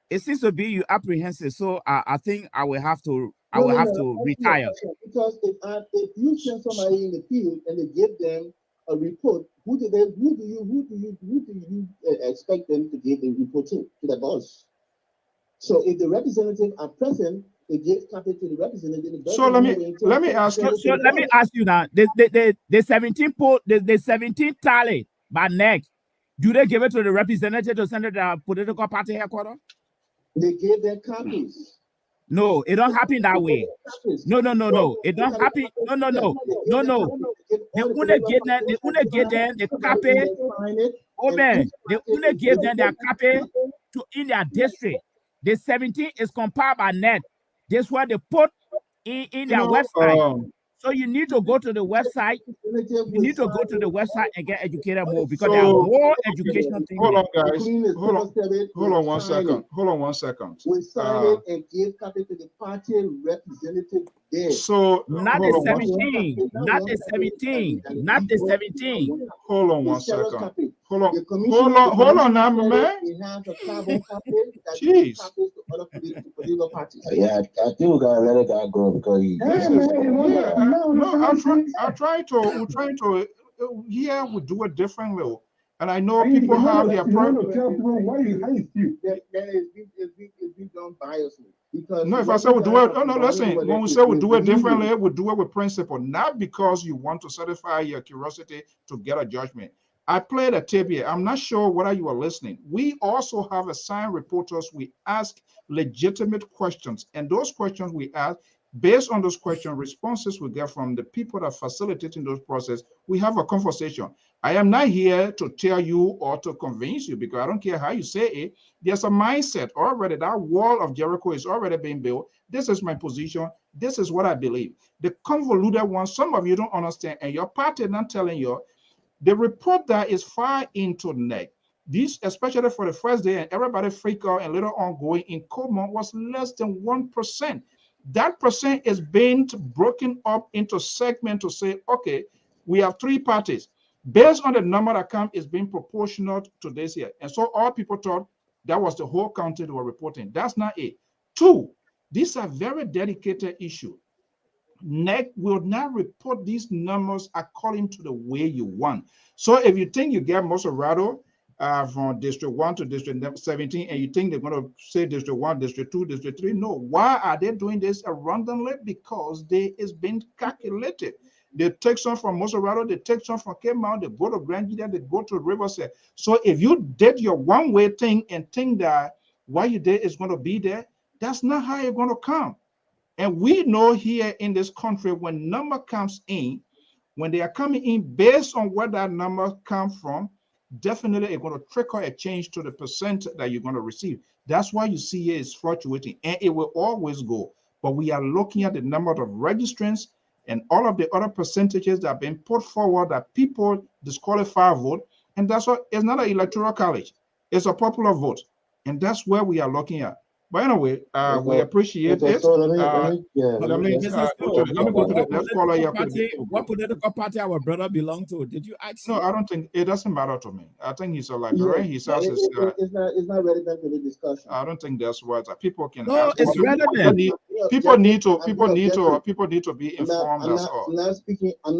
It seems to be you apprehensive. So I think I will have to No, ask me a retire. question. Because if you send somebody in the field and they give them a report, who do you expect them to give the report to the boss? So if the representatives are present, they give copy to the representative. So let me ask you. So let me ask you now. The 17 poll, the 17 tally by neck. Do they give it to the representative to send it to the political party headquarters? They give their copies. No, it don't happen that way. No. It don't happen. No. They only give them the copy. Oh man, they only give them their copy to in their district. The 17 is compiled by net. This what they put in their website. So you need to go to the website. You need to go to the website and get educated more because there are more educational things. Hold on, guys. Hold on 1 second. Hold on 1 second. We sign it and give copy to the party representative there. So not the 17, not the 17, not the 17. Hold on 1 second. Hold on now, man. We have a carbon copy that Jeez. copies to other political parties. Yeah, I think we gotta let it go because I'm trying to here we do it differently. And I know people have their problem. It's been done biasly. Because no, if I say we do it, listen, when we say we do it differently, we do it with principle, not because you want to satisfy your curiosity to get a judgment. I played a tape here. I'm not sure whether you are listening. We also have assigned reporters. We ask legitimate questions, and those questions we ask, based on those questions, responses we get from the people that are facilitating those processes, we have a conversation. I am not here to tell you or to convince you because I don't care how you say it. There's a mindset already. That wall of Jericho is already being built. This is my position. This is what I believe. The convoluted one, some of you don't understand, and your party not telling you. The report that is far into neck, this, especially for the first day, and everybody freak out and later on going in coma, was less than 1%. That percent is being broken up into segments to say, okay, we have 3 parties. Based on the number that come, is being proportional to this year. And so all people thought that was the whole county they were reporting. That's not it. 2, these are very dedicated issues. NEC will not report these numbers according to the way you want. So if you think you get Moserado from District 1 to District 17, and you think they're going to say District 1, District 2, District 3, no. Why are they doing this randomly? Because it's been calculated. They take some from Moserado, they take some from Cape Mount, they go to Grand Gita, they go to Riverside. So if you did your one-way thing and think that what you did is going to be there, that's not how you're going to come. And we know here in this country, when number comes in, when they are coming in based on where that number comes from, definitely it's going to trickle a change to the percent that you're going to receive. That's why you see it is fluctuating, and it will always go. But we are looking at the number of registrants and all of the other percentages that have been put forward that people disqualify vote. And that's what it's not an electoral college, it's a popular vote. And that's where we are looking at. But anyway, we appreciate it. Let me go to the next caller here. What political party our brother belong to? Did you ask? No, I don't think it doesn't matter to me. I think he's a librarian. He says it's not relevant to the discussion. I don't think that's what people can. No, ask. it's relevant. People need to be informed. I'm not speaking on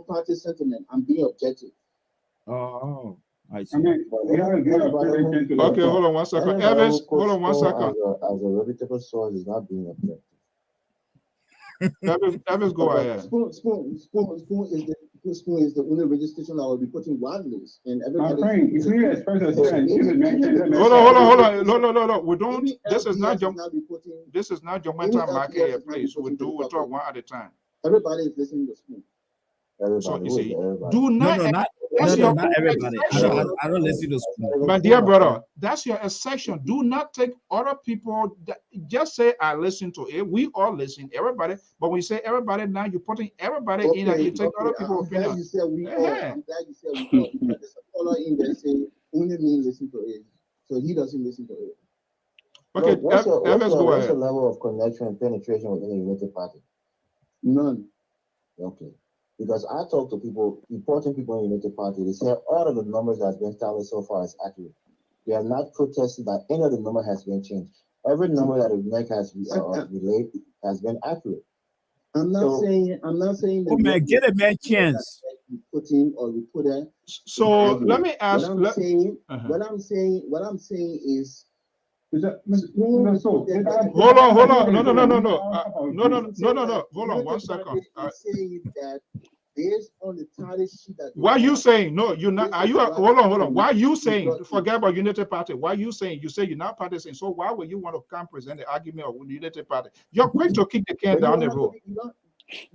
party sentiment. I'm being objective. Oh. I see. Okay, hold on 1 second. Evans, hold on 1 second. As a reputable source is not being objective. Evans, go ahead. Spoon is the only registration I will be putting one list and everybody. Hold on. No. We don't. This is not judgmental market here, please. We'll talk one at a time. Everybody is listening to Spoon. Everybody. So you Who is see, everybody? do not. That's your not everybody. I don't listen to school. My dear brother, that's your exception. Do not take other people. Just say I listen to it. We all listen, everybody. But when you say everybody, now you're putting everybody in and you take other people's opinion. I'm glad you said we all. I'm glad you said we all, because there's a caller in there saying only me listen to it, so he doesn't listen to it. Okay, what's go the ahead. level of connection and penetration within the United Party? None. Okay. Because I talk to people, important people in the United Party, they say all of the numbers that has been tallied so far is accurate. They are not protesting that any of the number has been changed. Every number that the NEC has relayed has been accurate. I'm not saying that. Oh man, get a man chance. We put in or we put in. So let me ask. What I'm saying is. Hold on. No. Hold on 1 second. Saying that based on the tally sheet that. Why are you saying no? You're not. Are you? Hold on. Why are you saying? Forget about Unity Party. Why are you saying? You say you're not partisan. So why would you want to come present the argument of Unity Party? You're quick to kick the can down the road. You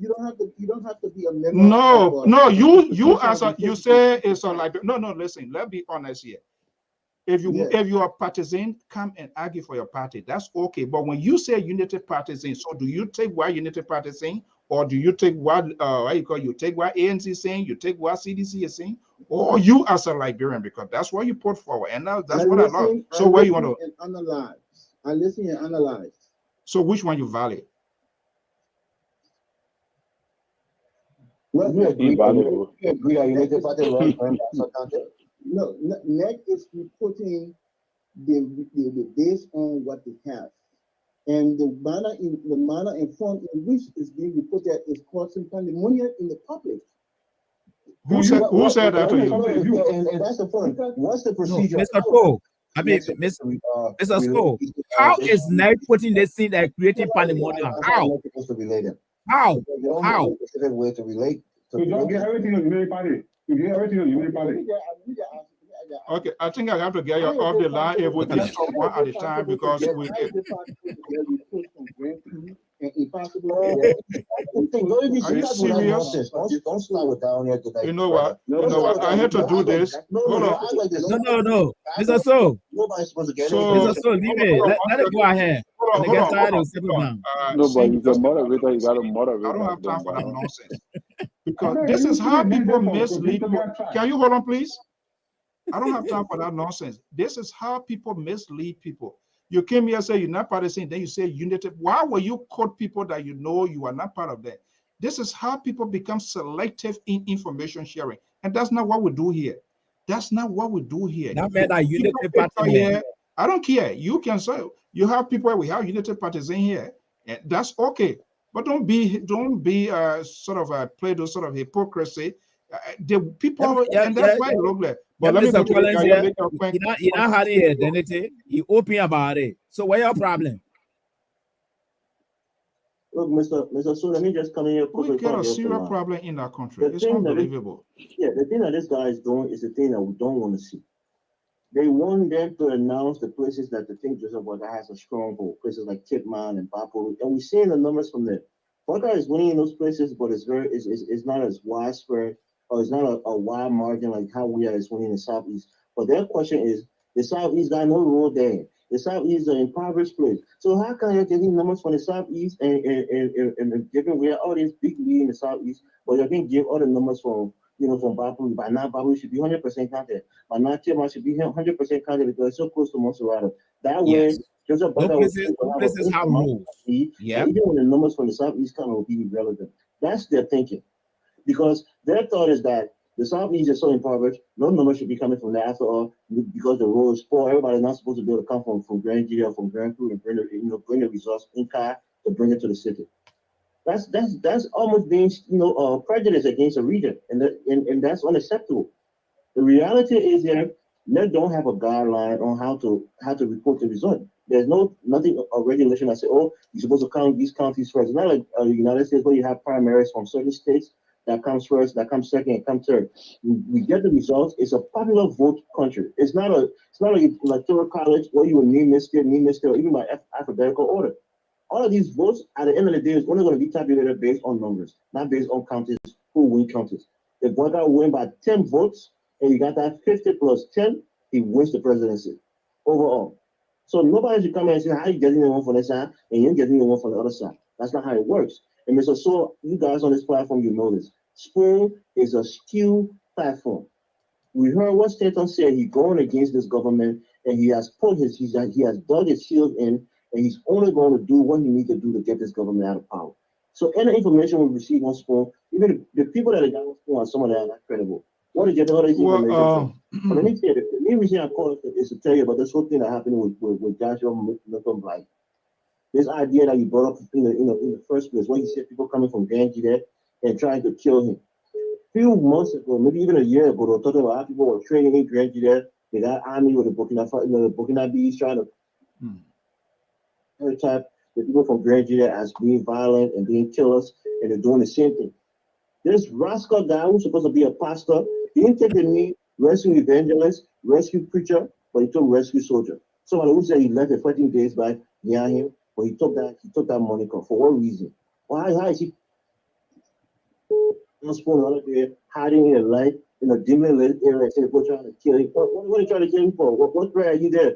don't have to be a member. No. You as a, you say it's a like. No. Listen. Let's be honest here. If you are partisan, come and argue for your party. That's okay. But when you say Unity Partisan, so do you take what Unity Partisan, or do you take what you take what ANC is saying, you take what CDC is saying, or you as a Liberian, because that's what you put forward, and that's what I love. So where you want to analyze? I listen and analyze. So which one you value? Well, you agree that Unity Party lost No, NEC is reporting the based on what they have, and the manner and form in which is being reported is causing pandemonium in the public. Who said that to you? And that's the point. What's the procedure? No, Mr. Cole, I mean, Mr. Cole, how is NEC putting this thing that creating pandemonium? How? How? How? Specific way to relate. You don't get everything on Unity Party. You get everything on Unity Party. Okay, I think I have to get you off the line if we can talk one at a time, because we. Are you serious? Don't start with down here today. You know what? I had to do this. Hold on. No. Mr. So. Nobody's supposed to get Mr. So, leave it. Let it go ahead. When they get tired, they'll settle down. No, but he's a moderator. You got to moderate. I don't have time for that nonsense. Because this is how people mislead people. Can you hold on, please? I don't have time for that nonsense. This is how people mislead people. You came here and say you're not partisan, then you say unity. Why will you quote people that you know you are not part of that? This is how people become selective in information sharing. And that's not what we do here. That's not what we do here. That meant that unity party here. I don't care. You can say you have people, we have unity parties in here. And that's okay. But don't be sort of play those sort of hypocrisy. The people, and that's why it look like. But let me go to the you not having identity. You open about it. So what's your problem? Look, Mr. So let me just come in here. We got a serious problem in our country. It's unbelievable. The thing that this guy is doing is the thing that we don't want to see. They want them to announce the places that they think Joseph Boyka has a stronghold, places like Tipman and Bapolu, and we're seeing the numbers from there. Boyka is winning in those places, but it's not as widespread, or it's not a wide margin like how we are is winning in the Southeast. But their question is, the Southeast got no road there. The Southeast is an impoverished place. So how can you get numbers from the Southeast and giving we have all these big lead in the Southeast, but you can give all the numbers from from Bapolu? By now, Bapolu should be 100% counted. By now, Tipman should be 100% counted because it's so close to Monserrado. That way, Joseph Boyka places have rules. Yeah. Even when the numbers from the Southeast come, will be irrelevant. That's their thinking. Because their thought is that the Southeast is so impoverished, no numbers should be coming from there after all, because the road is poor. Everybody's not supposed to be able to come from Grand G or from Grand Crew and bring the resource in car to bring it to the city. That's almost being prejudice against a region, and that's unacceptable. The reality is that they don't have a guideline on how to report the result. There's nothing a regulation that say, oh, you're supposed to count these counties first. It's not like the United States where you have primaries from certain states that comes first, that comes second, and comes third. We get the results. It's a popular vote country. It's not an electoral college where you will name this state, even by alphabetical order. All of these votes, at the end of the day, is only going to be tabulated based on numbers, not based on counties, who win counties. If one guy win by 10 votes and you got that 50 plus 10, he wins the presidency overall. So nobody should come and say, how are you getting the one from this side and you're getting the one from the other side? That's not how it works. And Mr. So you guys on this platform, you know this. Spoon is a skew platform. We heard what Stanton said. He's going against this government, and he has dug his heels in, and he's only going to do what he needs to do to get this government out of power. So any information we receive on Spoon, even the people that are got on Spoon are some of that are not credible. What did you get all this information from? But let me tell you, the main reason I call it is to tell you about this whole thing that happened with Joshua Milton Blight. This idea that you brought up in the first place, when he said people coming from Ganji there and trying to kill him. A few months ago, maybe even a year ago, they were talking about how people were training in Ganji there. They got army with the Burkina Bees trying to type the people from Ganji there as being violent and being killers, and they're doing the same thing. This rascal guy who's supposed to be a pastor, he didn't take the name rescue evangelist, rescue preacher, but he took rescue soldier. Somebody who said he left the 14 days back behind him, but he took that moniker. For what reason? Why is he hiding in a light in a dimly lit area and people trying to kill him? What are you trying to kill him for? What prayer are you there?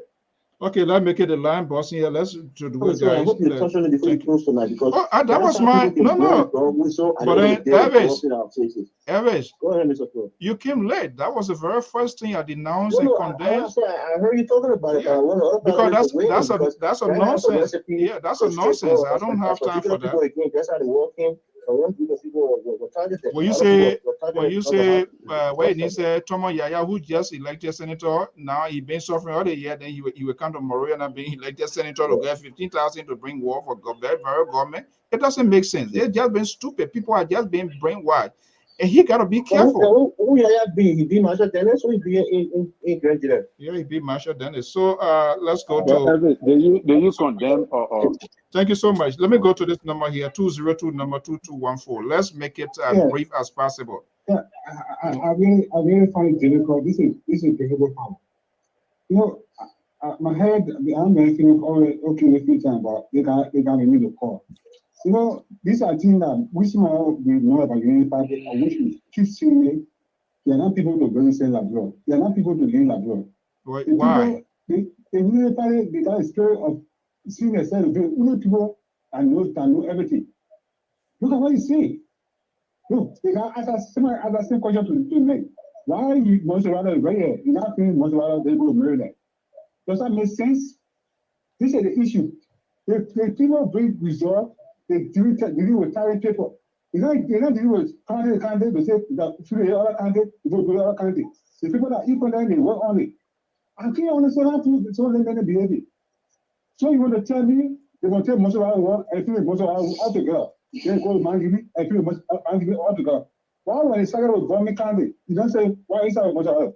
Okay, let's make it a line, boss. Here, let's do it, guys. I hope you touch on it before you close tonight, because that was my no. But then, Elvis, go ahead, Mr. Pro. You came late. That was the very first thing I denounced and condemned. I heard you talking about it, because that's a nonsense. Yeah, that's a nonsense. I don't have time for that. That's how they walk in. When you say, wait, he said, Tomo Yaya, who just elected senator, now he been suffering all the year, then he will come to Moria and being elected senator to get 15,000 to bring war for very government. It doesn't make sense. They're just being stupid. People are just being brainwashed. And he got to be careful. Who Yaya be? He be Marshall Dennis, or he be in Grand Jury? Yeah, he be Marshall Dennis. So let's go to... Do you condemn or... Thank you so much. Let me go to this number here, 202 number 2214. Let's make it as brief as possible. Yeah, I really find it difficult. This is difficult power. You know, my head, I'm thinking, okay, let's be talking about they got to need a call. You know, these are things that we know about Union Party, or which we keep saying. They are not people to bring sales abroad. They are not people to gain abroad. Why? The Union Party, they got a story of seeing themselves, only people that know everything. Look at what you say. Look, they got ask the same question to me. Why you most rather right here? You're not feeling most rather they go to marry that. Does that make sense? This is the issue. The people bring result, they deal with talent people. They're not dealing with candidate, they say that through the other candidate, they go to the other candidate. The people that equal them, they work on it. I can't understand how to let behave. So you want to tell me they're going to take most of our work and feel most of our all together. They go to Mangibi and feel Mangibi all together. Why when they started with Bomi Kandi, you don't say why is that much of us?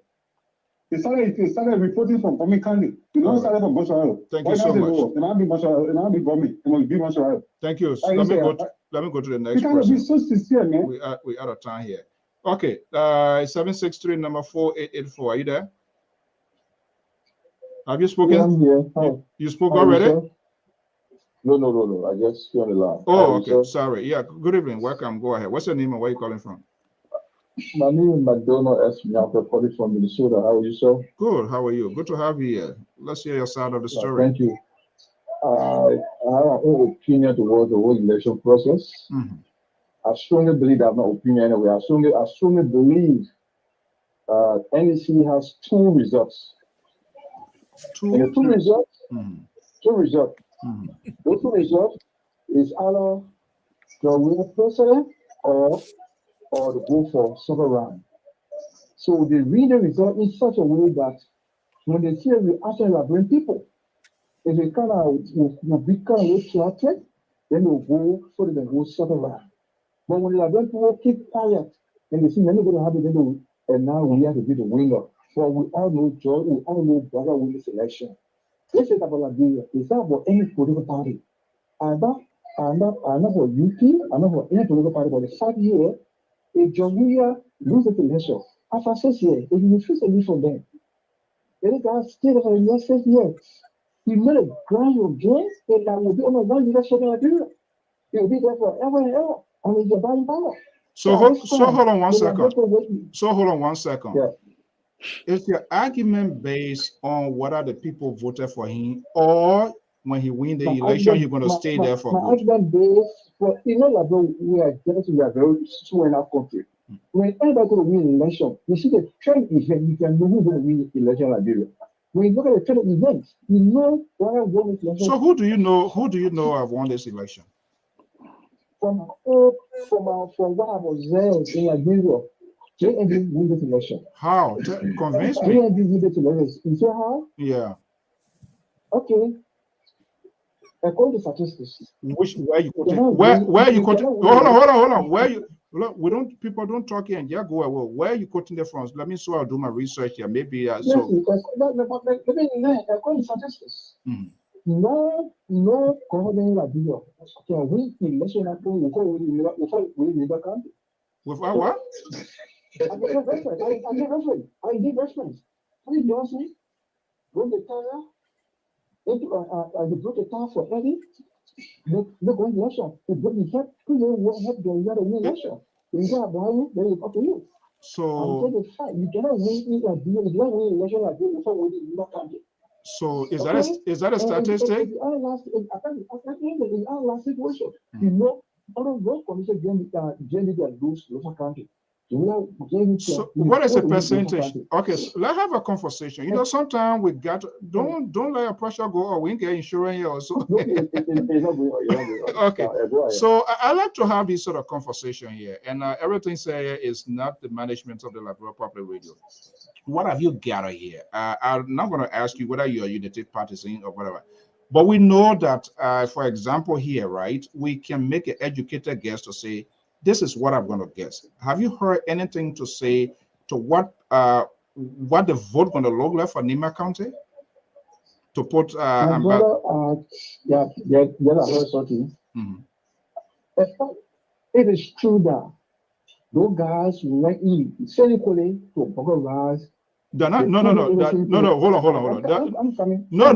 They started reporting from Bomi Kandi. You don't start from Boswell. Thank you so much. It might be Boswell, it might be Bomi, it must be Boswell. Thank you. Let me go to the next person. Be so sincere, man. We out of time here. Okay, 763 number 4884. Are you there? Have you spoken? Yeah, I'm here. Hi. You spoke already? No. I just hear the line. Oh, okay. Sorry. Yeah. Good evening. Welcome. Go ahead. What's your name and where are you calling from? My name is McDonald S. Miapo, calling from Minnesota. How are you, sir? Good. How are you? Good to have you here. Let's hear your side of the story. Thank you. I have my own opinion towards the whole election process. Mm-hmm. I strongly believe I have no opinion anyway. I strongly believe NEC has two results. Two results. Mm-hmm. Mm-hmm. Those two results is either the winner president or the go for sovereign. So they read the result in such a way that when they see a reaction, they bring people. If they kind of will be kind of retracted, then they'll go so that they go sovereign. But when they people keep quiet and they see many going to have it, and now we have to be the winner. So we all know George, we all know brother win this election. This is about Liberia. It's not about any political party. I'm not for UP, I'm not for any political party, but the fact here, if Jamhuriya loses the election, as I said here, if you refuse to leave from them, then guys stay there for the next 6 years. You made a grand again, and that will be only one election in Liberia. It will be there forever and ever, and it's your buying power. So hold on one second. So hold on one second. Yeah. Is your argument based on whether the people voted for him, or when he win the election, he's going to stay there for my good? argument based for, you know, like we are very two in our country. When anybody going to win election, you see the trend event, you can know who's going to win election in Liberia. When you look at the trend event, you know why I won this election. So who do you know? Who do you know have won this election? From what I was there in Liberia, JNB win this election. How? Convince me. JNB win this election. You see how? Yeah. Okay. According to statistics, where you quoting? Where you quoting? Hold on. Where you? Look, people don't talk here and yeah, go away. Where are you quoting the from? Let me I'll do my research here. Maybe yes, so. According to statistics, no government like this can win election before we leave the country. Without what? I give reference. How do you see? Go the tire. They broke the tire for Eddie. They go in election. They broke the head. Who help the other win election? You got behind you, then it's up to you. So you cannot win election like this before we leave the country. So is that a statistic? In our last situation, you know, all of those commissions generally lose local country. So what is the percentage? Okay, so let's have a conversation. You know, sometimes we got don't let your pressure go, or we can get insurance here also. Okay, so I like to have this sort of conversation here, and everything say is not the management of the Liberal Public Radio. What have you gathered here? I'm not going to ask you whether you're a unity partisan or whatever, but we know that, for example, here, right, we can make an educated guess to say, this is what I'm going to guess. Have you heard anything to say to what the vote going to look like for Nima County? To put I heard something. It is true that those guys went in cynically to burglarize. No, hold on. I'm coming. No.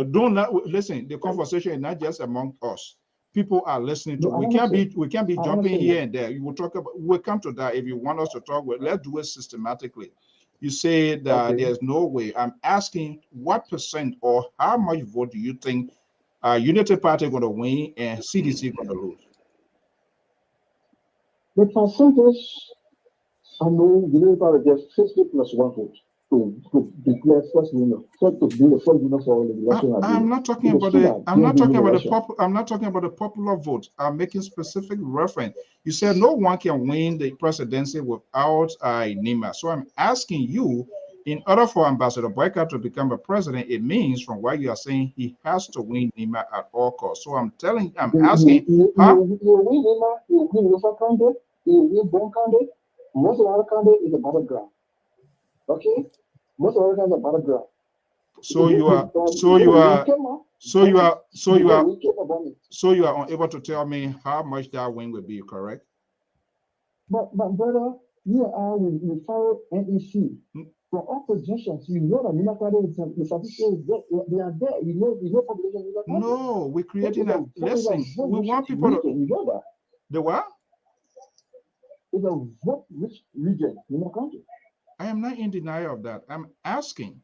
Don't listen. The conversation is not just among us. People are listening to. We can't be jumping here and there. You will talk about. We'll come to that if you want us to talk. Let's do it systematically. You say that there's no way. I'm asking what percent or how much vote do you think Unity Party going to win and CDC going to lose? The percentage, I know Unity Party gets 50 plus 1 vote to declare first winner, to be the first winner for the election. I'm not talking about the popular vote. I'm making specific reference. You said no one can win the presidency without Nima. So I'm asking you, in order for Ambassador Boyka to become a president, it means from what you are saying he has to win Nima at all costs. So I'm asking, you win Nima, you win local candidate, you win bomb candidate. Most of our candidate is a battleground. Okay, most of our candidate is a battleground. So you are unable to tell me how much that win will be, correct? But brother, you and I will follow NEC. For all projections, you know that the statistics they are there. You know population. No, we're creating a listen. We want people to. You know that. The what? It's a vote-rich region in the country. I am not in denial of that. I'm asking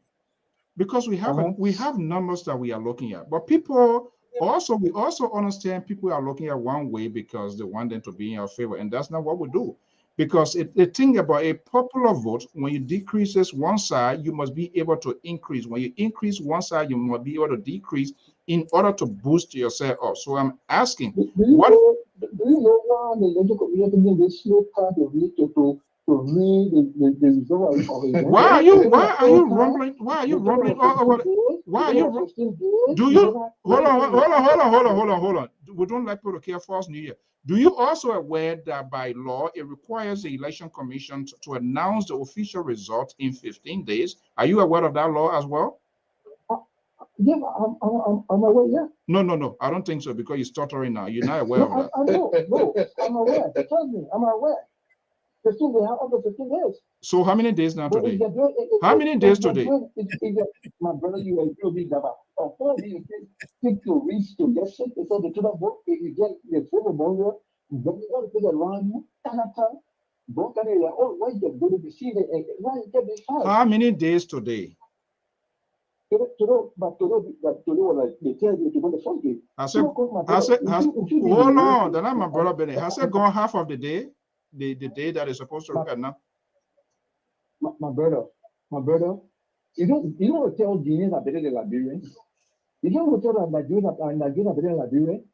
because we have numbers that we are looking at, but people we also understand people are looking at one way because they want them to be in our favor, and that's not what we do. Because the thing about a popular vote, when you decreases one side, you must be able to increase. When you increase one side, you must be able to decrease in order to boost yourself up. So I'm asking, do you know why the electoral community they slow down to read the result of it? Why are you rumbling? Why are you rumbling? Do you hold on? We don't like people to care false New Year. Do you also aware that by law it requires the election commission to announce the official result in 15 days? Are you aware of that law as well? Yeah, I'm aware. Yeah. No. I don't think so because you're stuttering now. You're not aware of that. No, I'm aware. Trust me, I'm aware. 15 days, up to 15 days. So how many days now today? How many days today? My brother, you will be about. Of course, you take to reach to get sick. So the total vote, if you get the full vote, Then you got to put around you, Tanata, broken area. Oh, why you going to be seen? Why you get this house? How many days today? But today was like they tell you to go to the day. Hold on, then I'm my brother Benny. Has it gone half of the day? The day that is supposed to look at now? My brother, you don't tell Guineans are better than Liberians. You don't tell them that Nigerians are better than Liberians.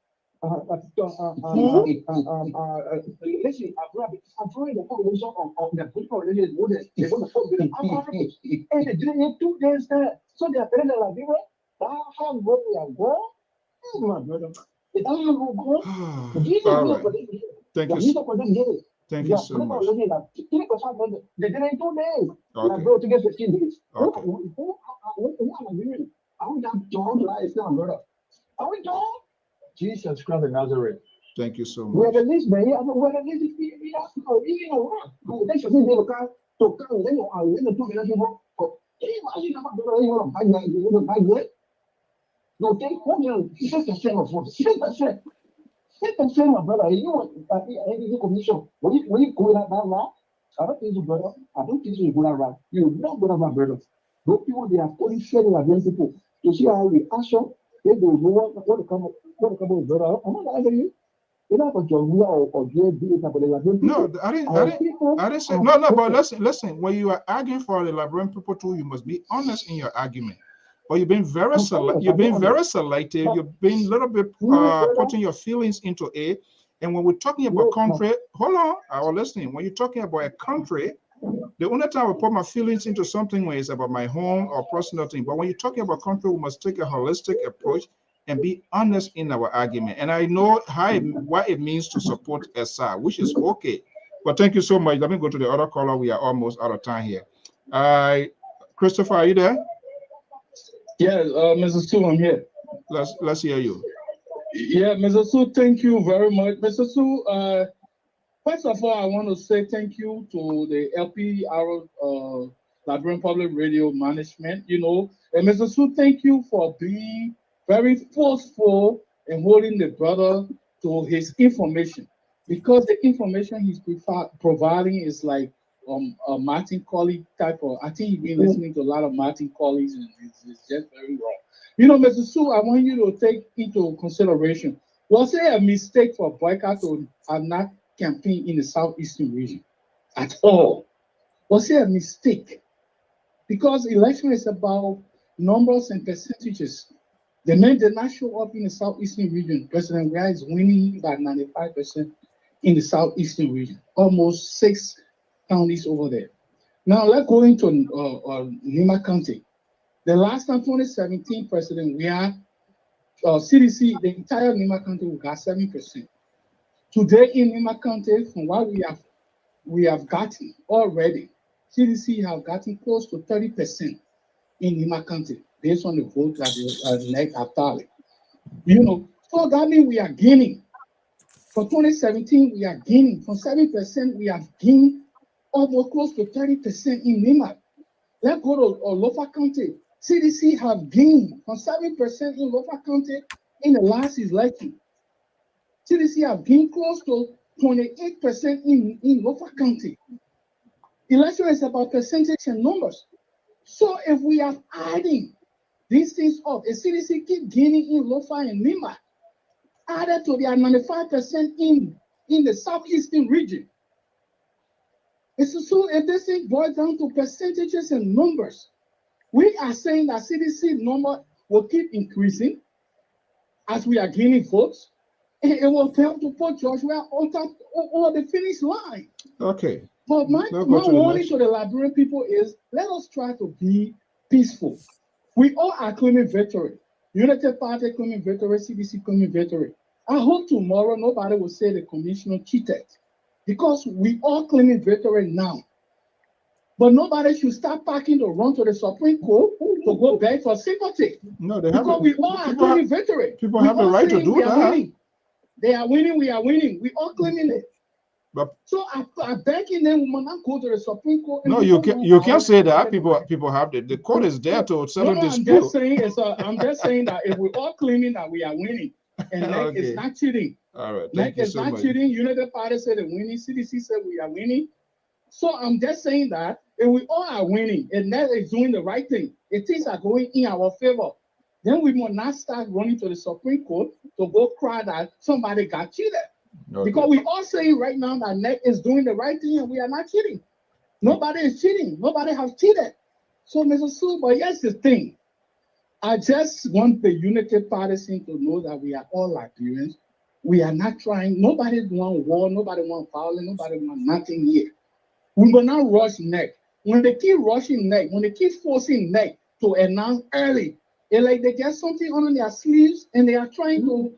Listen, I'm trying to focus on the people related with it. They're going to focus on and they didn't 2 days there. So they are better than Liberia. How where we are going, my brother. All right. Thank you. Thank you so much. They didn't 2 days. Okay. Bro, to get 15 days. Okay. Who am I doing? Are we that John lies now, brother? Are we John? Jesus Christ of Nazareth. Thank you so much. We're the least, man. We're the least. We have to go. Even a lot. They should be able to come. Then you are in the 2 minutes. No, take 6% of what? 6%. 6%, my brother. You know, any commission. When you go that now, I don't think you, brother. I don't think you go that right. You don't go that right, brother. Those people, they are fully sharing against people. You see how we action. They don't know what to come with, brother. I'm not asking you. No, I didn't say no, but listen, when you are arguing for the Liberian people too, you must be honest in your argument. But you've been very selective, you've been a little bit putting your feelings into it. And when we're talking about country, hold on, I was listening. When you're talking about a country, the only time I put my feelings into something where it's about my home or personal thing. But when you're talking about country, we must take a holistic approach and be honest in our argument. And I know what it means to support SR, which is okay. But thank you so much. Let me go to the other caller. We are almost out of time here. Christopher, are you there? Yes, Mr. Sue, I'm here. Let's hear you. Yeah, Mr. Sue, thank you very much. Mr. Sue, first of all, I want to say thank you to the Lpr, Liberian Public Radio Management, you know. And Mr. Sue, thank you for being very forceful in holding the brother to his information, because the information he's providing is like a Martin Colley type of. I think you've been listening to a lot of Martin Colleys, and it's just very wrong. You know, Mr. Sue, I want you to take into consideration, was it a mistake for boycott to not campaign in the southeastern region at all? Was it a mistake? Because election is about numbers and percentages. The men did not show up in the southeastern region. President Weah is winning by 95% in the southeastern region, almost 6 counties over there. Now let's go into Nima County. The last time, 2017, President Weah, CDC, the entire Nima County, we got 7%. Today in Nima County, from what we have gotten already, CDC have gotten close to 30% in Nima County, based on the vote that is next after. You know, so that means we are gaining. For 2017, we are gaining. From 7%, we have gained almost close to 30% in Nima. Let's go to Lofa County. CDC have gained from 7% in Lofa County in the last election. CDC have gained close to 28% in Lofa County. Election is about percentage and numbers. So if we are adding these things up, if CDC keep gaining in Lofa and Nima, added to their 95% in the southeastern region. So if this thing boils down to percentages and numbers, we are saying that CDC number will keep increasing as we are gaining votes, and it will help to put Joshua over the finish line. Okay. But my warning to the Liberian people is, let us try to be peaceful. We all are claiming victory. United Party claiming victory, CDC claiming victory. I hope tomorrow nobody will say the commissioner cheated, because we all claiming victory now. But nobody should start packing to run to the Supreme Court to go beg for sympathy. No, they because we all are claiming victory. People have the right to do that. Winning. They are winning, we are winning. We all claiming it. But so I begging them will not go to the Supreme Court. No, you can't say that. People have the court is there to settle dispute. I'm just saying that if we all claiming that we are winning, And NEC is not cheating. All right. NEC is not cheating. United Party said they're winning. CDC said we are winning. So I'm just saying that if we all are winning and NEC is doing the right thing, if things are going in our favor, then we must not start running to the Supreme Court to go cry that somebody got cheated. Okay. Because we all saying right now that NEC is doing the right thing and we are not cheating. Nobody is cheating. Nobody has cheated. So, Mr. Sue, but here's the thing. I just want the United Party to know that we are all Liberians. We are not trying. Nobody want war. Nobody want violence. Nobody want nothing here. We will not rush NEC. When they keep rushing NEC, when they keep forcing NEC to announce early, it's like they get something under their sleeves and they are trying to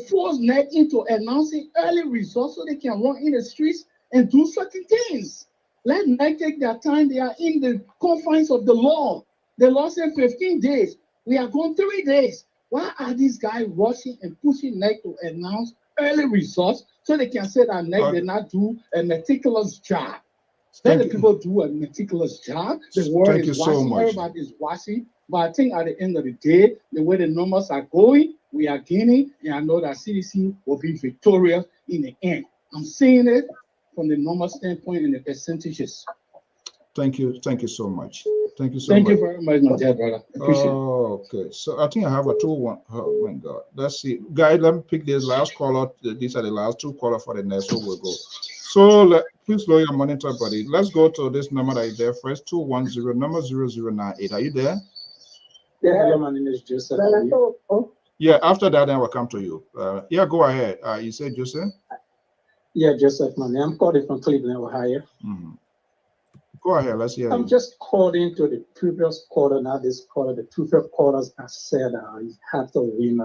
force NEC into announcing early results so they can run in the streets and do certain things. Let NEC take their time. They are in the confines of the law. The law said 15 days. We are going 3 days. Why are these guys rushing and pushing NEC to announce early results so they can say that NEC did not do a meticulous job? Let the people do a meticulous job. The world is watching. Everybody is watching. But I think at the end of the day, the way the numbers are going, we are gaining. And I know that CDC will be victorious in the end. I'm saying it from the number standpoint and the percentages. Thank you. Thank you so much. Thank you so much. Thank you very much, my dear brother. Appreciate it. Okay. So I think I have a 2-1. Oh my God. Let's see. Guys, let me pick this last caller. These are the last 2 callers for the next, so we'll go. So please lower your monitor, buddy. Let's go to this number that is there first, 210, number 0098. Are you there? Yeah, hello, my name is Joseph. Yeah, after that, then we'll come to you. Yeah, go ahead. You said Joseph? Yeah, Joseph, my name. I'm calling from Cleveland, Ohio. Mm-hmm. Go ahead, let's hear you. I'm just calling to the previous caller, not this caller. The previous callers have said you have to win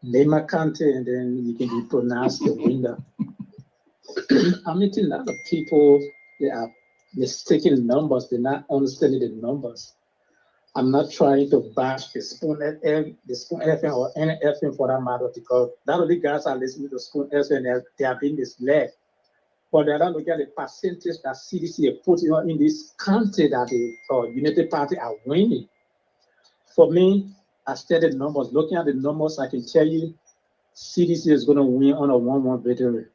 name a country and then you can be pronounced the winner. I'm meeting a lot of people, they are mistaking numbers, they're not understanding the numbers. I'm not trying to bash the Spoon FM or any FM for that matter, because a lot of the guys are listening to Spoon FM, they are being misled. But they're not looking at the percentage that CDC is putting on in this country that the United Party are winning. For me, I stated numbers. Looking at the numbers, I can tell you CDC is going to win on a 1-1 victory.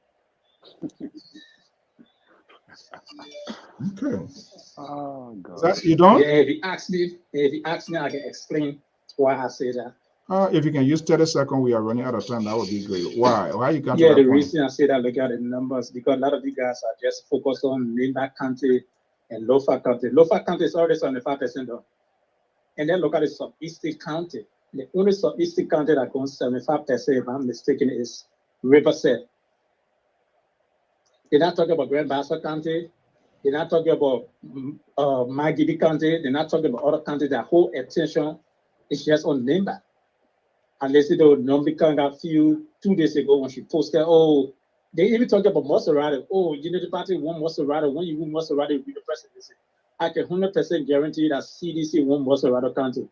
Okay. Oh God. That, you don't? Yeah, if you ask me, I can explain why I say that. If you can use 30 seconds, we are running out of time. That would be great. Why? Why you can't? Yeah, the reason I say that, look at the numbers, because a lot of you guys are just focused on mainland country and low-fat country. Low-fat country is already 75% though. And then look at the southeastern county. The only southeastern county that goes 75%, if I'm mistaken, is Riverside. They're not talking about Grand Bassa County. They're not talking about Magidi County. They're not talking about other counties. Their whole attention is just on Limba. And they see the number coming out 2 days ago when she posted, oh, they even talked about Maserati. Oh, Unity Party won Maserati. When you win Maserati, you'll be the president. I can 100% guarantee that CDC won Maserati County.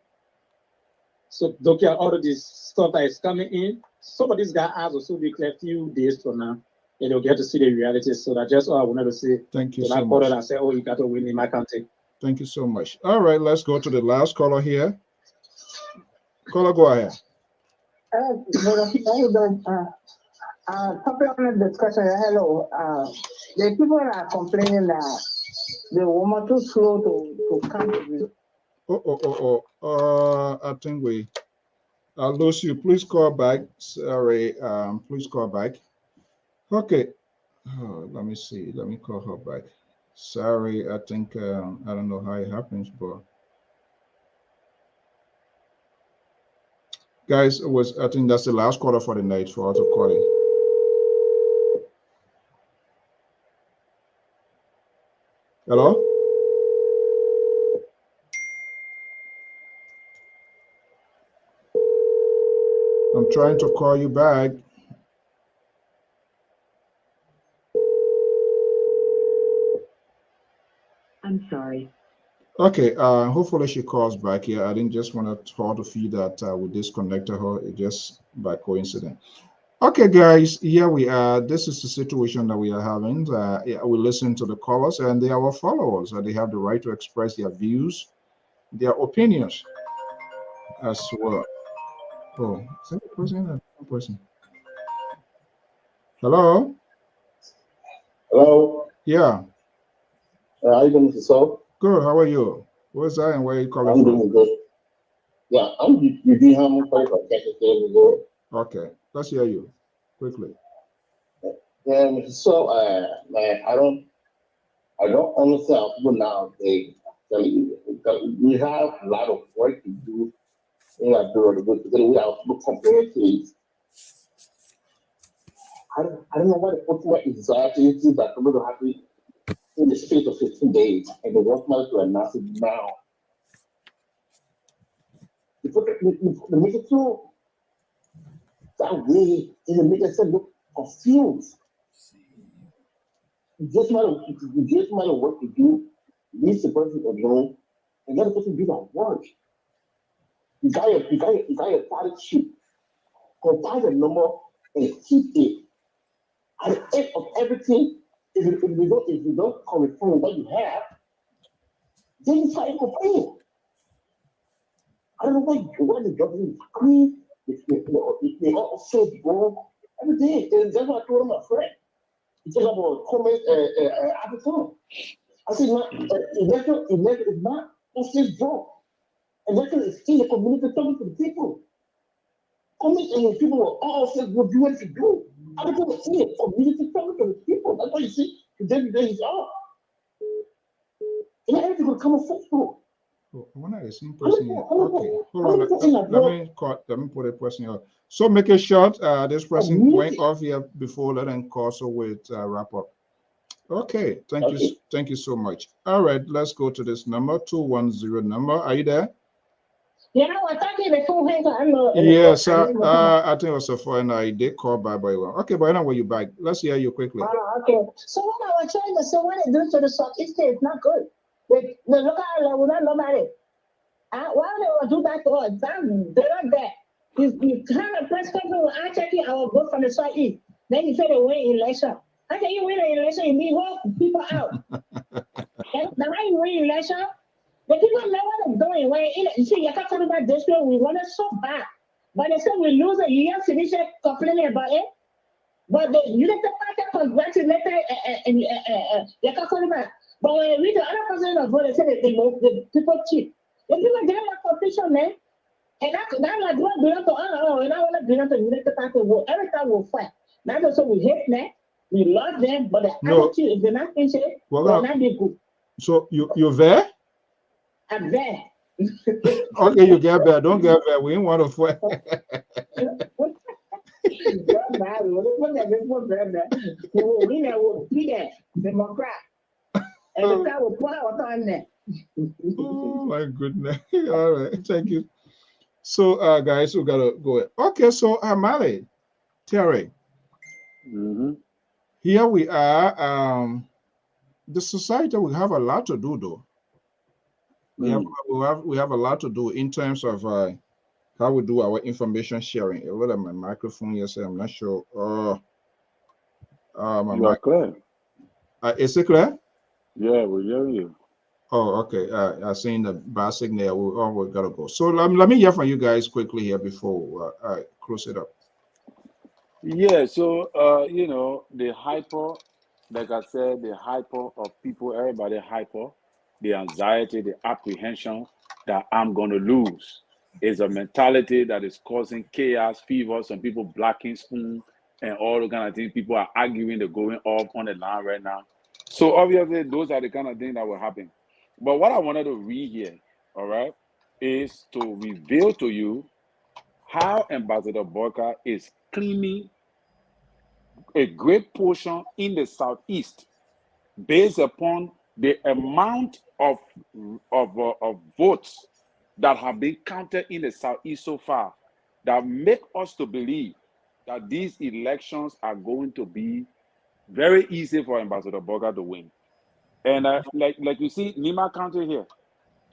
So look at all of this stuff that is coming in. Some of these guys will be clear a few days from now. And they'll get to see the reality. So that's just all I wanted to say. Thank you so much. I said, oh, you got to win in my country. Thank you so much. All right, let's go to the last caller here. Caller, go ahead. Topic on the discussion. Hello. The people are complaining that the woman too slow to come to I think we lose you. Please call back. Sorry. Please call back. Okay. Oh, let me see. Let me call her back. Sorry. I think I don't know how it happens, but guys, I think that's the last caller for the night for out of calling. Hello? I'm trying to call you back. I'm sorry. Okay, hopefully she calls back here. I didn't just want her to feel that we disconnected her just by coincidence. Okay, guys, here we are. This is the situation that we are having. We listen to the callers, and they are our followers. They have the right to express their views, their opinions as well. Oh, is that the person that person. Hello? Hello? Yeah. How you doing, Mr. Saul? Good, how are you? What's that and where are you calling I'm from? doing good. Yeah, I'm Eugene Hammond, calling from Texas, Missouri. Okay, let's hear you quickly. Yeah, Mr. Saul, man, I don't understand how people nowadays. We have a lot of work to do in our bureau because we have to compare things. I don't know what the ultimate anxiety is that people don't have to in the space of 15 days and they want to announce it now. The make it so that way in the make it look confused. It just matter what you do, leave the person alone, and let the person do that work. You got your target sheet, compile the number, and keep it. At the end of everything, if you don't confirm what you have, then you try to complain. I don't know why the government agree. They all say wrong every day. And that's what I told my friend. He said about comments at the time. I said, election is not just wrong. Election is still a community talking to the people. Comments and people will all say what you want to do. Other people see it, community talking to the people. That's why you see today is off. And everything will come and through. Oh, I wonder the same person here. Okay, hold on. Let me put a person here. So make it short. This person went off here before. Let them call so with wrap up. Okay, thank you so much. All right, let's go to this number 210 number. Are you there? You know, I thought you were Yes, I think it was a phone. I did call by one. Okay, but anyway, you back. Let's hear you quickly. Okay. So what I was trying to say, what they do to the Southeast is not good. The local level, not nobody. Why they will do that to us? They're not there. You kind of press conference, I check it, I will go from the Southeast. Then you say they win election. How can you win an election? You need all people out. And the way you win election, the people know what they're doing. When you see, you can't talk about this way, we want it so bad. But they say we lose it. You hear Sinisha complaining about it. But you let the party congratulate and you can't talk about. But when you read the other person of vote, they say the people cheat. The people get like competition, man. And that like what belong to and I want to belong to the party vote. Every time we fight. Now so we hate them, we love them, but the attitude, if they're not in shape, they're not be good. So you're there? I'm there. Okay, you get there. Don't get there. We ain't want to fight. Oh my goodness. All right, thank you. So guys, we gotta go. Okay, so Mali, Terry. Here we are. The society will have a lot to do though. We have a lot to do in terms of how we do our information sharing. A lot of my microphone yesterday, I'm not sure. You are clear. Is it clear? Yeah, we're hearing you. Oh, okay. I seen the bad signal. We gotta go. So let me hear from you guys quickly here before I close it up. Yeah. So you know, the hyper, like I said, the hyper of people, everybody hyper, the anxiety, the apprehension that I'm gonna lose is a mentality that is causing chaos, fever. Some people blacking spoon and all the kind of things. People are arguing, they're going off on the line right now. So obviously, those are the kind of things that will happen. But what I wanted to read here, all right, is to reveal to you how Ambassador Boyka is cleaning a great portion in the Southeast based upon the amount of votes that have been counted in the Southeast so far that make us to believe that these elections are going to be very easy for Ambassador Boyka to win. And like you see, Nima County here,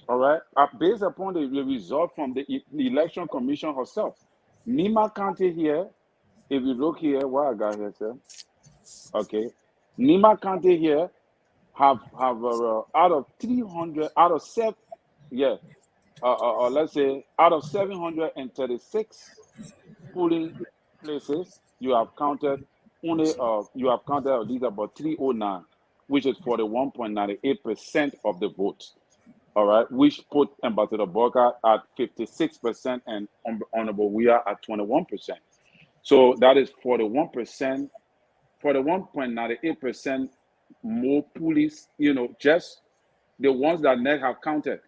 all right, based upon the result from the election commission herself, Nima County here, if you look here, what I got here, sir, okay, Nima County here have out of 300, out of seven, yeah, let's say out of 736 polling places, you have counted only at least about 309, which is 41.98% of the votes. All right, which put Ambassador Boga at 56% and Honorable Weah at 21%. So that is 41%, 41.98% more police, just the ones that NEC have counted.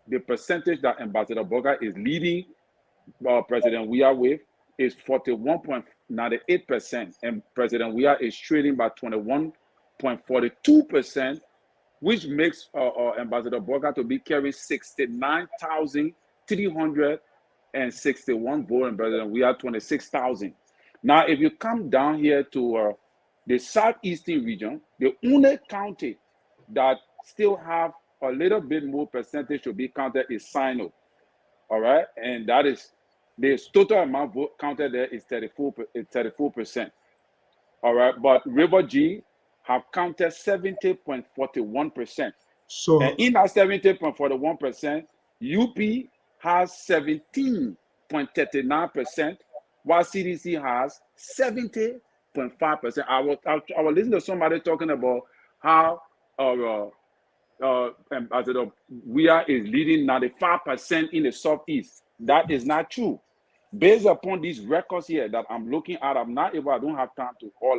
The percentage that Ambassador Boga is leading President Weah with is 41.98%, and President Weah is trailing by 21.42%, which makes Ambassador Boga to be carrying 69,361 votes, and President Weah 26,000. Now, if you come down here to the southeastern region, the only county that still have a little bit more percentage to be counted is Sino. All right, and that is the total amount vote counted there is 34%. All right, but River G have counted 70.41%. So, and in that 70.41%, UP has 17.39%, while CDC has 70.5%. I was listening to somebody talking about how Ambassador Weah is leading 95% in the Southeast. That is not true. Based upon these records here that I'm looking at, I don't have time to call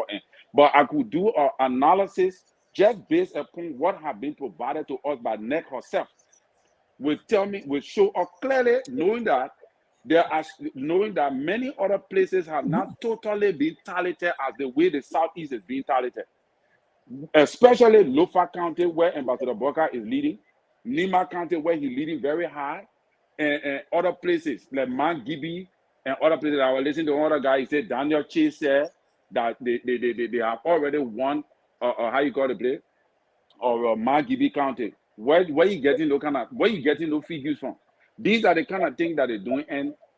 in, but I could do an analysis just based upon what have been provided to us by NEC herself. Will show us clearly, knowing that many other places have not totally been tallied as the way the Southeast is being tallied. Especially Lofa County, where Ambassador Boga is leading, Nima County, where he's leading very high, and other places like Mount Gibby and other places. I was listening to another guy. He said Daniel Chase said that they have already won. How you call the place? Or Mount Gibby County. Where you getting those figures from? These are the kind of things that they're doing,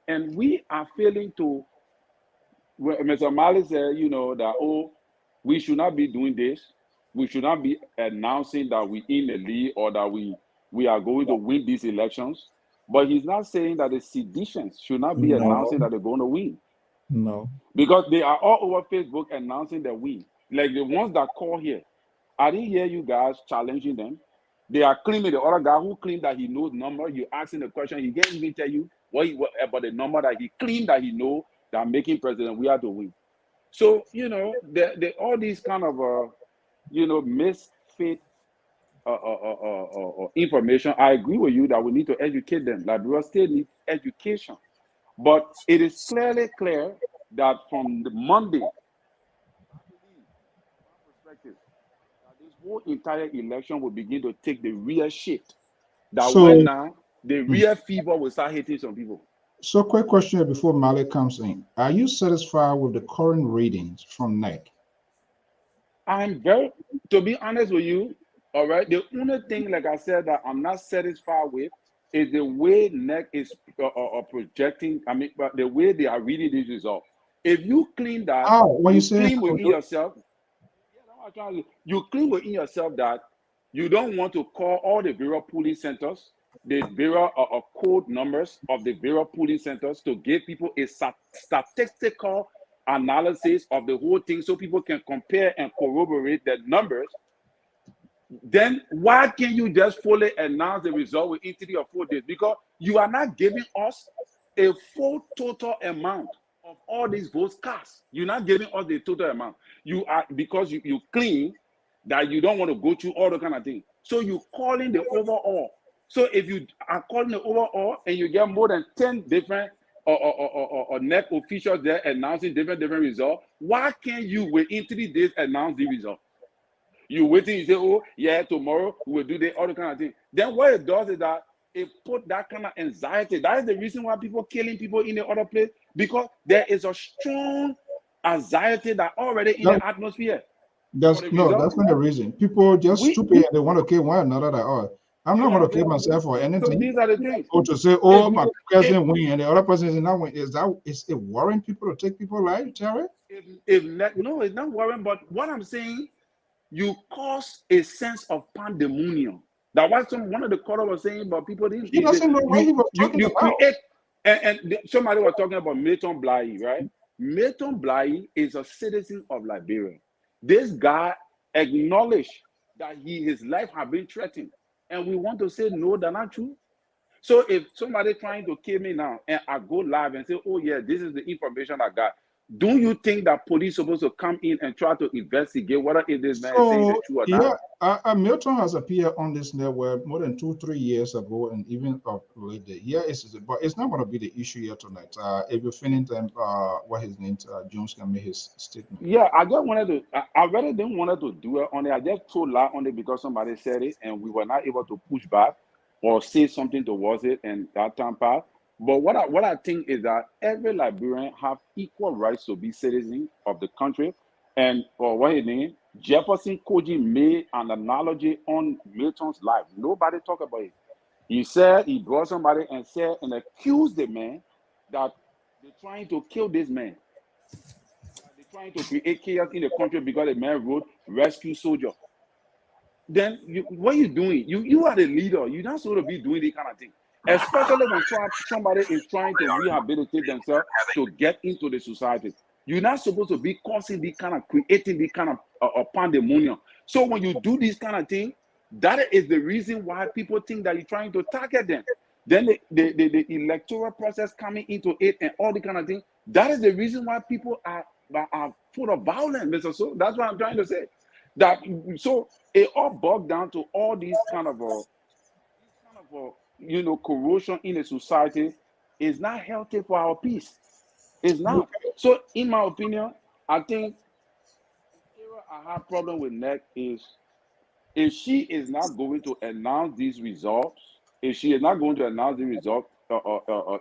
and we are failing to. Mr. Mali said, that we should not be doing this. We should not be announcing that we in the lead or that we are going to win these elections. But he's not saying that the seditions should not be announcing that they're going to win. No. Because they are all over Facebook announcing their win. Like the ones that call here. I didn't hear you guys challenging them. They are claiming the other guy who claimed that he knows number. You asking the question, he can't even tell you what about the number that he claimed that he know that making President Weah to win. So, all these kind of, misfit information. I agree with you that we need to educate them. Liberia State needs education. But it is clearly clear that from the Monday, perspective, that this whole entire election will begin to take the real shit. The real fever will start hitting some people. So, quick question before Malik comes in. Are you satisfied with the current readings from NEC? To be honest with you, all right, the only thing, like I said, that I'm not satisfied with is the way NEC is projecting, but the way they are reading these results. If you claim that, you claim within yourself that you don't want to call all the various polling centers, the various code numbers of the various polling centers to give people a statistical analysis of the whole thing so people can compare and corroborate the numbers, then why can't you just fully announce the result within 3 or 4 days? Because you are not giving us a full total amount of all these votes cast. You're not giving us the total amount. Because you claim that you don't want to go through all the kind of things. So you're calling the overall. So if you are calling the overall and you get more than 10 different or NEC officials there announcing different results, why can't you within 3 days announce the result? You waiting, you say, oh yeah, tomorrow we'll do the other kind of thing. Then what it does is that it put that kind of anxiety. That is the reason why people killing people in the other place, because there is a strong anxiety that already in the atmosphere. That's not the reason. People just stupid and they want to kill one another. I'm not going to kill myself for anything. So these are the things. Or to say, oh, my cousin win and the other person is not win. Is it worrying people to take people's life, Terry? No, it's not worrying. But what I'm saying, you cause a sense of pandemonium. That was one of the callers was saying, but people didn't. He doesn't know what he was talking about. Somebody was talking about Milton Bly, right? Milton Bly is a citizen of Liberia. This guy acknowledged that his life had been threatened, and we want to say no, that's not true. So if somebody trying to kill me now, and I go live and say, "Oh yeah, this is the information I got," do you think that police supposed to come in and try to investigate whether if this man is saying the truth or not? Milton has appeared on this network more than 2-3 years ago, and even of late. Here is, but it's not going to be the issue here tonight. If you finish them, what his name, Jones can make his statement. Yeah, I just wanted to. I really didn't want to do it on it. I just told lie on it because somebody said it, and we were not able to push back or say something towards it, and that time passed. But what I think is that every Liberian have equal rights to be citizens of the country. And for what his name, Jefferson Koji made an analogy on Milton's life. Nobody talk about it. He said he brought somebody and said and accused the man that they're trying to kill this man. They're trying to create chaos in the country because the man wrote rescue soldier. Then what are you doing? You are the leader. You're not supposed to be doing this kind of thing. Especially when somebody is trying to rehabilitate themselves to get into the society. You're not supposed to be causing this kind of, creating this kind of pandemonium. So when you do this kind of thing, that is the reason why people think that you're trying to target them. Then the electoral process coming into it and all the kind of thing, that is the reason why people are full of violence, Mr. So that's what I'm trying to say. That so it all boils down to all these kind of corrosion in a society is not healthy for our peace. It's not. So in my opinion, I think the area I have problem with NEC is if she is not going to announce these results, if she is not going to announce the results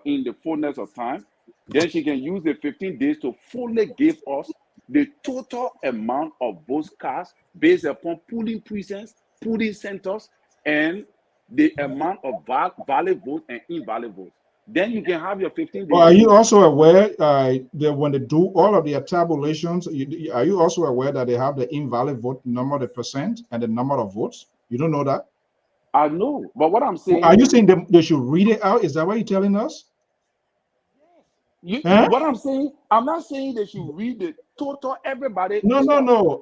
in the fullness of time, then she can use the 15 days to fully give us the total amount of votes cast based upon polling precincts, polling centers, and the amount of valid votes and invalid votes. Then you can have your 15 days. Well, are you also aware that when they do all of their tabulations, are you also aware that they have the invalid vote number, the percent, and the number of votes? You don't know that? I know, but what I'm saying, are you saying they should read it out? Is that what you're telling us? What I'm saying, I'm not saying they should read the total everybody. No.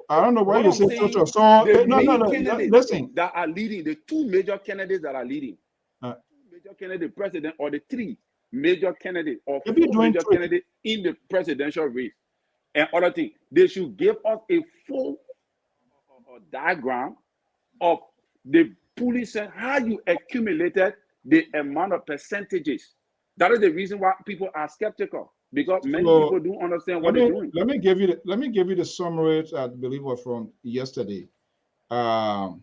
I don't know why you say total. So listen. That are leading, the two major candidates that are leading, two major candidate president, or the three major candidates or four major candidates in the presidential race, and other things, they should give us a full diagram of the police and how you accumulated the amount of percentages. That is the reason why people are skeptical, because many people don't understand what they're doing. Let me give you the summary, I believe, was from yesterday. The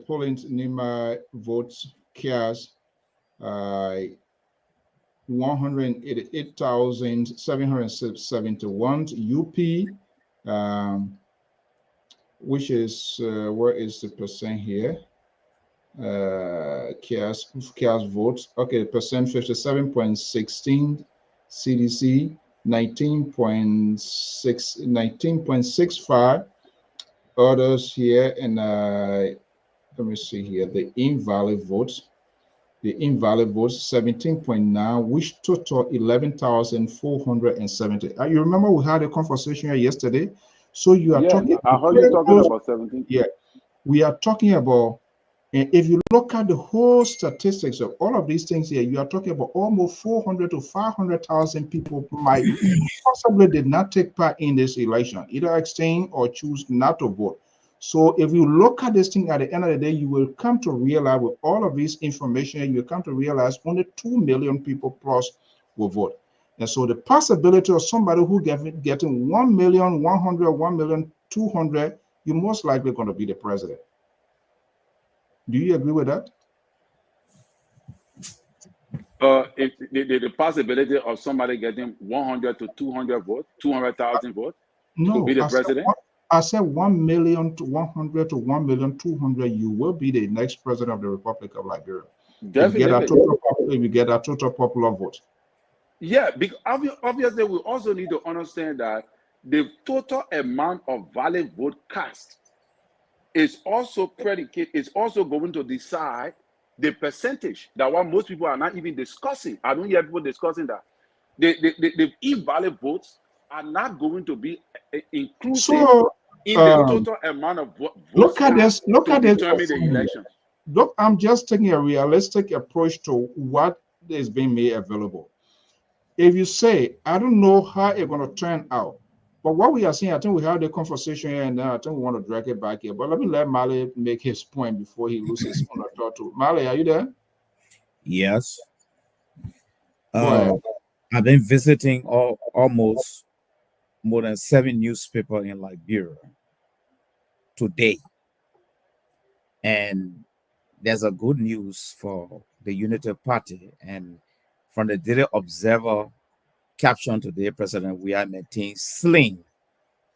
polling Nima votes cast 188,771 UP, which is where is the percent here? Cast votes. Okay, percent 57.16, CDC 19.65, others here, and let me see here the invalid votes. The invalid votes 17.9, which total 11,470. You remember we had a conversation here yesterday. So you are talking. I heard you talking about 17. Yeah, we are talking about. And if you look at the whole statistics of all of these things here, you are talking about almost 400 to 500,000 people might possibly did not take part in this election, either abstain or choose not to vote. So if you look at this thing at the end of the day, you will come to realize with all of this information, you will come to realize only 2 million people plus will vote. And so the possibility of somebody who getting 1,100,000, 1,200,000, you're most likely going to be the president. Do you agree with that? The possibility of somebody getting 100 to 200 votes, 200,000 votes, to be the president? I said 1,100,000 to 1,200,000. You will be the next president of the Republic of Liberia. Definitely. If you get a total popular vote. Yeah, because obviously we also need to understand that the total amount of valid vote cast is also going to decide the percentage that what most people are not even discussing. I don't hear people discussing that. The invalid votes are not going to be inclusive So in the total amount of votes look at this. Look to at this. determine the elections. Look, I'm just taking a realistic approach to what is being made available. If you say, I don't know how it's going to turn out, but what we are seeing, I think we had the conversation here, and then I think we want to drag it back here. But let me let Mali make his point before he loses his own thought too. Mali, are you there? Yes. Go ahead. I've been visiting almost more than 7 newspapers in Liberia today. And there's a good news for the Unity Party. And from the Daily Observer caption today, President Weah maintains sling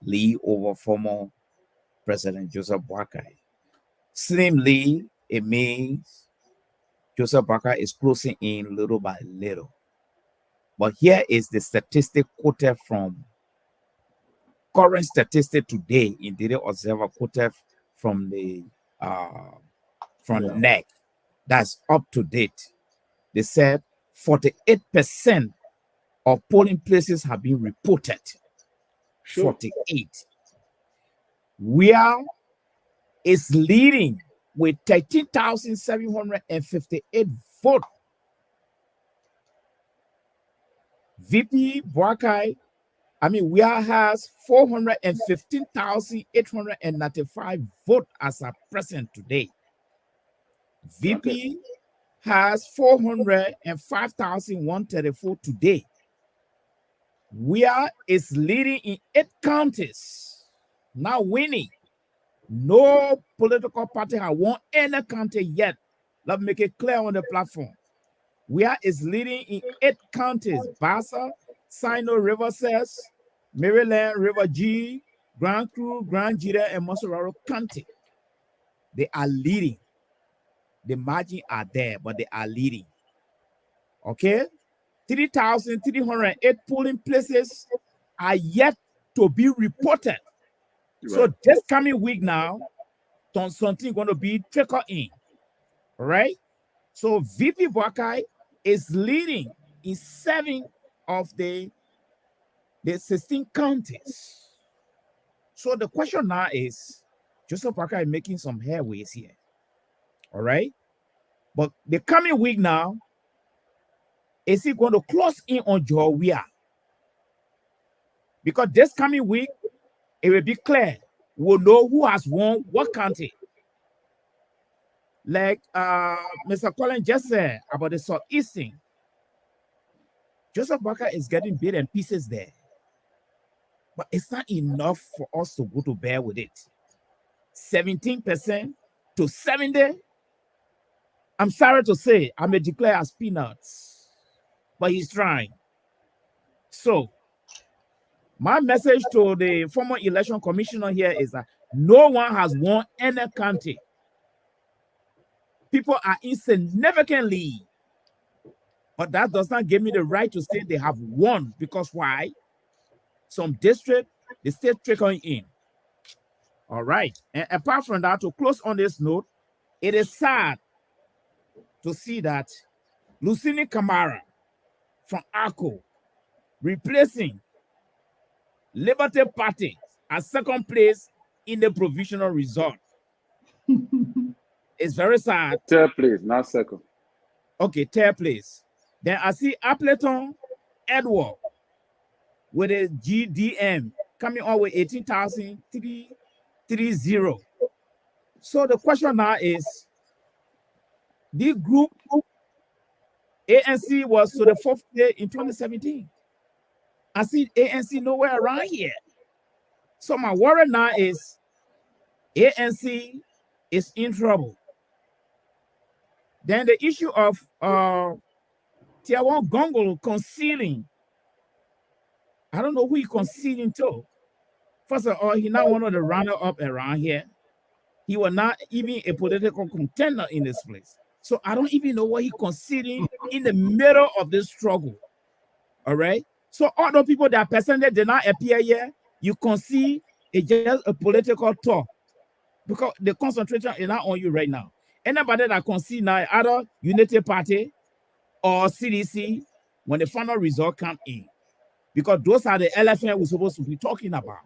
Lee over former President Joseph Boakai. Slim Lee, it means Joseph Boakai is closing in little by little. But here is the statistic quoted from current statistic today in Daily Observer, quoted from the NEC. That's up to date. They said 48% of polling places have been reported. Sure. 48. Weah is leading with 13,758 votes. VP Boakai, Weah has 415,895 votes as a present today. VP has 405,134 today. Weah is leading in 8 counties, now winning. No political party has won any county yet. Let's make it clear on the platform. Weah is leading in 8 counties: Bassa, Sino, River Cess, Maryland, River G, Grand Cru, Grand Jita, and Mosororo County. They are leading. The margin are there, but they are leading. Okay? 3,308 polling places are yet to be reported. Right. So this coming week now, something going to be trickle in. All right? So VP Boakai is leading in 7 of the 16 counties. So the question now is, Joseph Boakai is making some headways here. All right? But the coming week now, is he going to close in on Joe Weah? Because this coming week, it will be clear. We'll know who has won what county. Like Mr. Collins just said about the Southeastern, Joseph Boakai is getting bit and pieces there. But it's not enough for us to go to bear with it. 17% to 70%. I'm sorry to say, I may declare as peanuts, but he's trying. So, my message to the former election commissioner here is that no one has won any county. People are insignificantly, but that does not give me the right to say they have won, because why? Some district, they still trickling in. All right. And apart from that, to close on this note, it is sad to see that Lucini Camara from ARCO replacing Liberty Party at second place in the provisional result. It's very sad. Third place, not second. Okay, third place. Then I see Appleton Edward with a GDM coming on with 18,330. So the question now is, the group ANC was to the 4th place in 2017. I see ANC nowhere around here. So my worry now is ANC is in trouble. Then the issue of Tier 1 Gongolo concealing. I don't know who he concealing to. First of all, he not one of the runner-up around here. He was not even a political contender in this place. So I don't even know what he concealing in the middle of this struggle. All right? So all the people that personally did not appear here, you can see it's just a political talk, because the concentration is not on you right now. Anybody that can see now either Unity Party or CDC when the final result come in, because those are the elephant we're supposed to be talking about.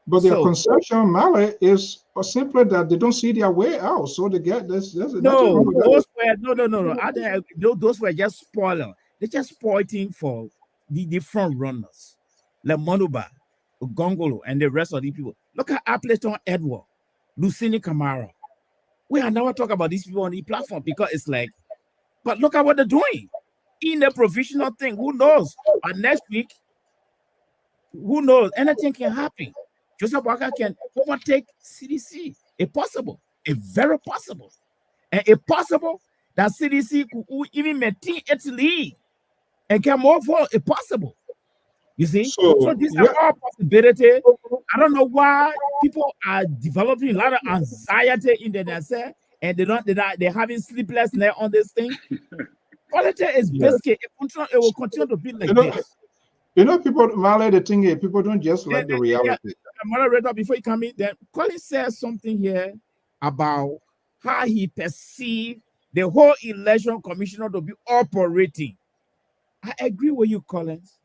But their conception, Mali, is simply that they don't see their way out. So they get this. No, those were just spoiler. They just spoiling for the different runners, like Monuba, Gongolo, and the rest of the people. Look at Appleton Edward, Lucini Camara. We are never talking about these people on the platform because it's like, but look at what they're doing in the provisional thing. Who knows? But next week, who knows? Anything can happen. Joseph Walker can overtake CDC. It's possible. It's very possible. And it's possible that CDC could even maintain its lead and get more votes. It's possible. You see? So these are all possibilities. I don't know why people are developing a lot of anxiety in themselves and they're having sleepless night on this thing. Politics is basically, it will continue to be like this. You know, people, Mali, the thing is, people don't just like the reality. Moderator, before you come in, then Colin says something here about how he perceived the whole election commissioner to be operating. I agree with you, Collins.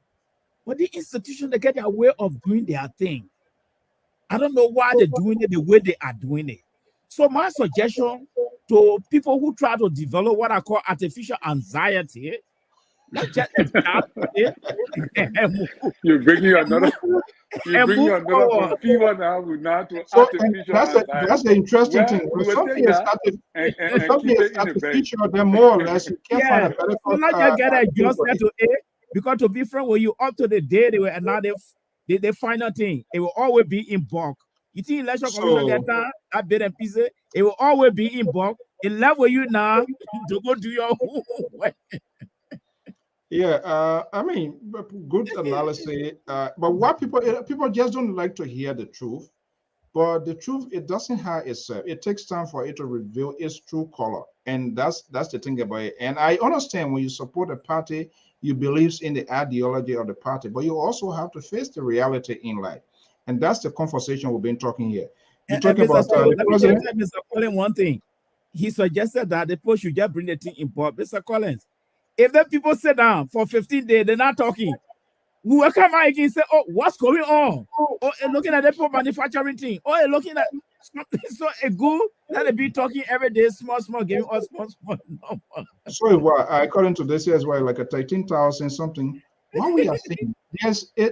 But the institution, they get their way of doing their thing. I don't know why they're doing it the way they are doing it. So my suggestion to people who try to develop what I call artificial anxiety, let's just start it. You're bringing another from fever now to artificial anxiety. That's the interesting thing. When something is artificial, then more or less you can't find a better. So not just get adjusted to it, because to be frank with you, up to the day they were another the final thing, it will always be in bulk. You think election commission get time, that bit and piece, it will always be in bulk. It left with you now to go do your work. Yeah, I mean, good analysis. But what people just don't like to hear the truth. But the truth, it doesn't hide itself. It takes time for it to reveal its true color, and that's the thing about it. And I understand when you support a party, you believe in the ideology of the party, but you also have to face the reality in life, and that's the conversation we've been talking here. You talk about the president. Mr. Collins, one thing he suggested that the post should just bring the thing in port. Mr. Collins, if the people sit down for 15 days, they're not talking. We will come out again and say, oh, what's going on? Oh, looking at the people manufacturing thing. Oh, looking at so a good that they be talking every day, small, giving us small. So what according to this as well, like a 13,000 something. What we are saying,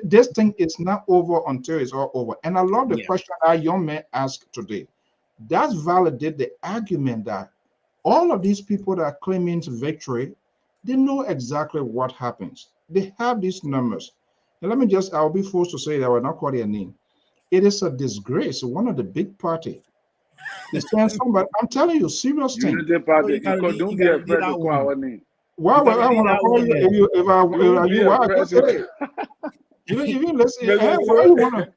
this thing is not over until it's all over. And I love the question our young man asked today. That validates the argument that all of these people that are claiming victory, they know exactly what happens. They have these numbers. And let me just, I'll be forced to say that I will not call their name. It is a disgrace. One of the big party. They send somebody, I'm telling you, serious thing. Unity Party, don't be afraid to call our name. Why would I want to call you if I say even listen, why you want to?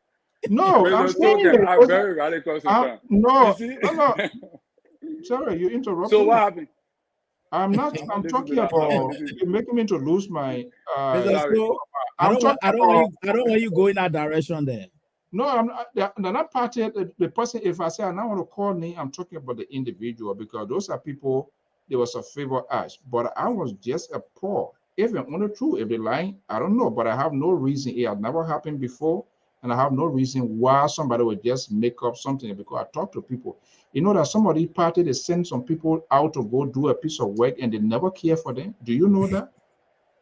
No, I'm saying I'm very radical sometimes. No. Sorry, you interrupted. So what happened? I'm talking about you're making me to lose my I don't want you go in that direction there. No, I'm not party. The person, if I say I now want to call me, I'm talking about the individual, because those are people, there was a favor asked. But I was just a poor. If it's only true, if they're lying, I don't know. But I have no reason. It had never happened before. And I have no reason why somebody would just make up something, because I talk to people. You know that somebody party, they send some people out to go do a piece of work and they never care for them. Do you know that?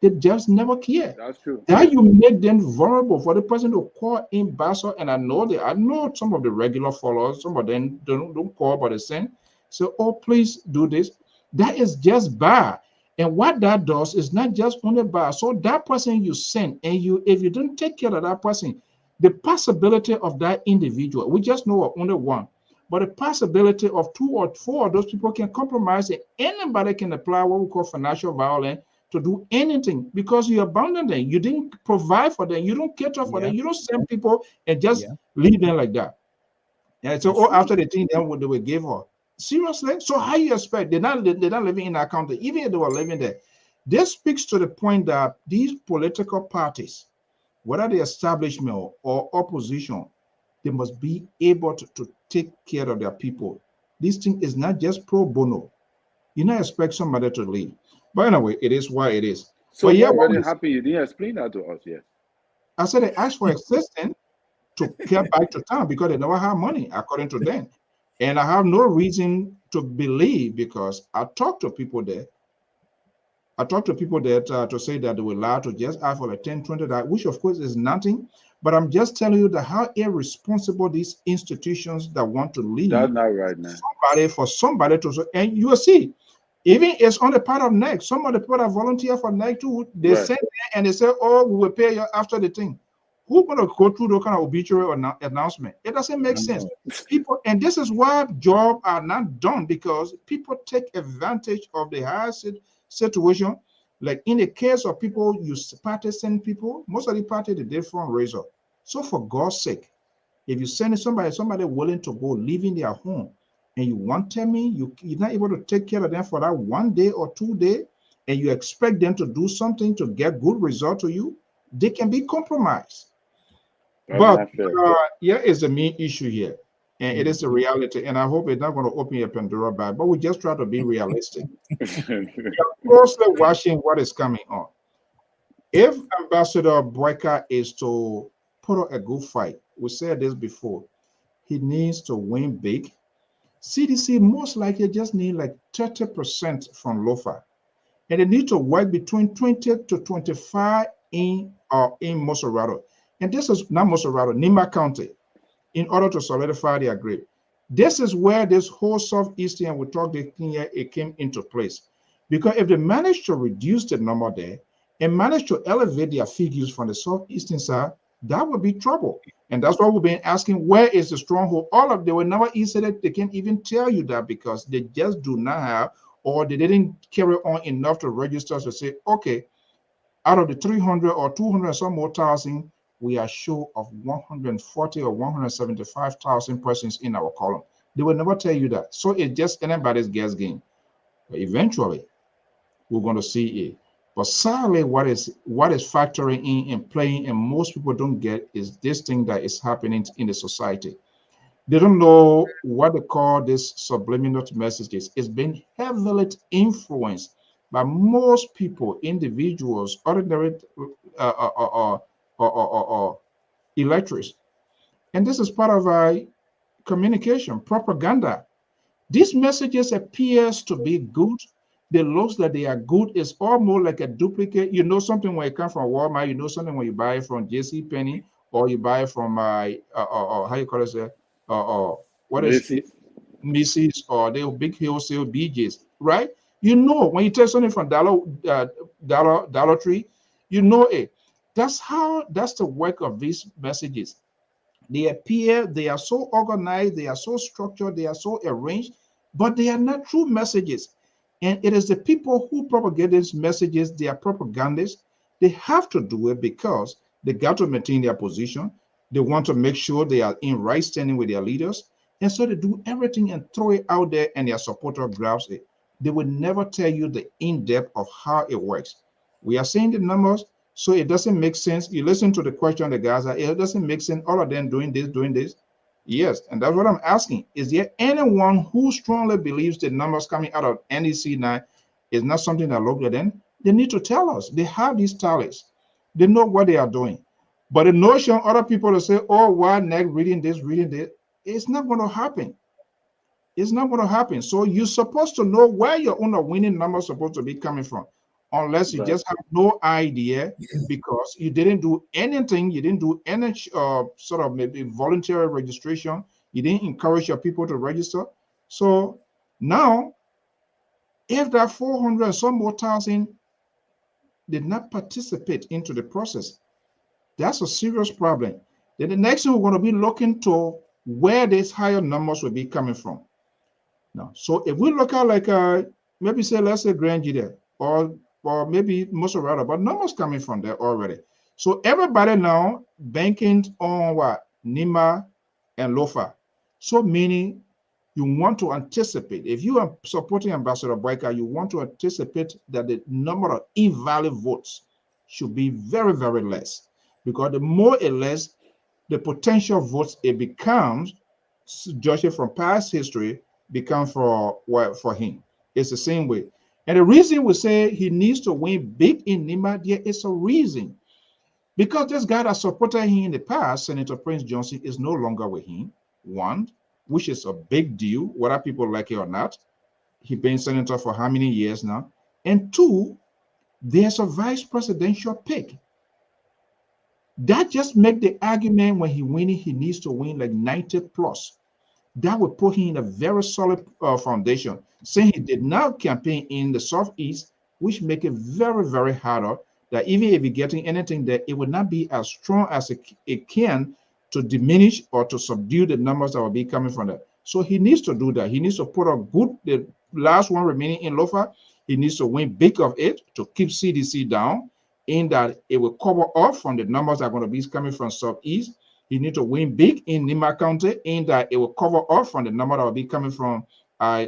They just never care. That's true. That you make them vulnerable for the person to call in Basel. And I know some of the regular followers, some of them don't call, but they send. So, oh, please do this. That is just bad. And what that does is not just only bad. So that person you send, and if you don't take care of that person, the possibility of that individual, we just know of only one, but the possibility of 2 or 4 of those people can compromise it. Anybody can apply what we call financial violence to do anything, because you abandoned them. You didn't provide for them. You don't cater for them. You don't send people and just leave them like that. And so after the thing, then what they will give her. Seriously? So how you expect? They're not living in our country. Even if they were living there. This speaks to the point that these political parties, whether the establishment or opposition, they must be able to take care of their people. This thing is not just pro bono. You not expect somebody to leave. But anyway, it is what it is. So but I'm yeah, not really happy you didn't explain that to us yet. I said they asked for assistance to get back to town because they never have money, according to them. And I have no reason to believe, because I talked to people there. I talked to people there to say that they were allowed to just ask for like 10, 20, which of course is nothing. But I'm just telling you that how irresponsible these institutions that want to leave. That's not right, man. Somebody to, and you will see, even it's on the part of NEC. Some of the people that volunteer for NEC too, they Right. send there and they say, oh, we will pay you after the thing. Who's going to go through those kind of obituary or announcement? It doesn't make sense. People, and this is why jobs are not done, because people take advantage of the high situation. Like in the case of people, you partisan people, most of the party, they did fundraiser. So for God's sake, if you send somebody willing to go, leaving their home, and you want to tell me you're not able to take care of them for that 1 day or 2 days, and you expect them to do something to get good result to you, they can be compromised. But here is the main issue here, and it is a reality, and I hope it's not going to open a Pandora bag, but we just try to be realistic. We are closely watching what is coming on. If Ambassador Boyka is to put up a good fight, we said this before, he needs to win big. CDC most likely just need like 30% from LOFA, and they need to work between 20 to 25 in Mosorado. And this is not Mosorado, Nima County, in order to solidify their grip. This is where this whole Southeastern, we talked here, it came into place. Because if they manage to reduce the number there and manage to elevate their figures from the Southeastern side, that would be trouble. And that's why we've been asking, where is the stronghold? All of them were never easy that they can't even tell you that, because they just do not have, or they didn't carry on enough to register to say, okay, out of the 300 or 200 some more thousand, we are sure of 140 or 175,000 persons in our column. They will never tell you that. So it's just anybody's guess game. But eventually, we're going to see it. But sadly, what is factoring in and playing, and most people don't get, is this thing that is happening in the society. They don't know what they call this subliminal messages. It's been heavily influenced by most people, individuals, ordinary electors. And this is part of our communication, propaganda. These messages appears to be good. The looks that they are good is almost like a duplicate. You know something when it comes from Walmart. You know something when you buy it from JCPenney, or you buy it from how you call it? What is Macy's, or the big wholesale BJ's, right? You know when you take something from Dollar Tree, you know it. That's the work of these messages. They appear, they are so organized, they are so structured, they are so arranged, but they are not true messages. And it is the people who propagate these messages, they are propagandists. They have to do it because they got to maintain their position. They want to make sure they are in right standing with their leaders. And so they do everything and throw it out there, and their supporter grabs it. They will never tell you the in-depth of how it works. We are seeing the numbers, so it doesn't make sense. You listen to the question the guys are, it doesn't make sense. All of them doing this. Yes, and that's what I'm asking. Is there anyone who strongly believes the numbers coming out of NEC now is not something that looked at them? They need to tell us. They have these tallies. They know what they are doing. But the notion other people to say, oh, why NEC reading this, it's not going to happen. It's not going to happen. So you're supposed to know where your own winning number is supposed to be coming from, unless you just have no idea, because you didn't do anything. You didn't do any sort of maybe voluntary registration. You didn't encourage your people to register. So now, if that 400 and some more thousand did not participate into the process, that's a serious problem. Then the next thing we're going to be looking to where these higher numbers will be coming from. Now, so if we look at like maybe say, let's say Grand Judea, or maybe Mosorado, but numbers coming from there already. So everybody now banking on what? Nima and Lofa. So meaning you want to anticipate, if you are supporting Ambassador Boyka, you want to anticipate that the number of invalid votes should be very, very less, because the more or less the potential votes it becomes, judging from past history, become for him. It's the same way. And the reason we say he needs to win big in Nima, there is a reason. Because this guy that supported him in the past, Senator Prince Johnson, is no longer with him. One, which is a big deal, whether people like it or not. He's been senator for how many years now? And two, there's a vice presidential pick. That just make the argument when he winning, he needs to win like 90 plus. That would put him in a very solid foundation. Saying he did not campaign in the Southeast, which make it very, very harder that even if you're getting anything there, it would not be as strong as it can to diminish or to subdue the numbers that will be coming from there. So he needs to do that. He needs to put a good, the last one remaining in Lofa, he needs to win big of it to keep CDC down, in that it will cover off from the numbers that are going to be coming from Southeast. He needs to win big in Nima County, in that it will cover off from the number that will be coming from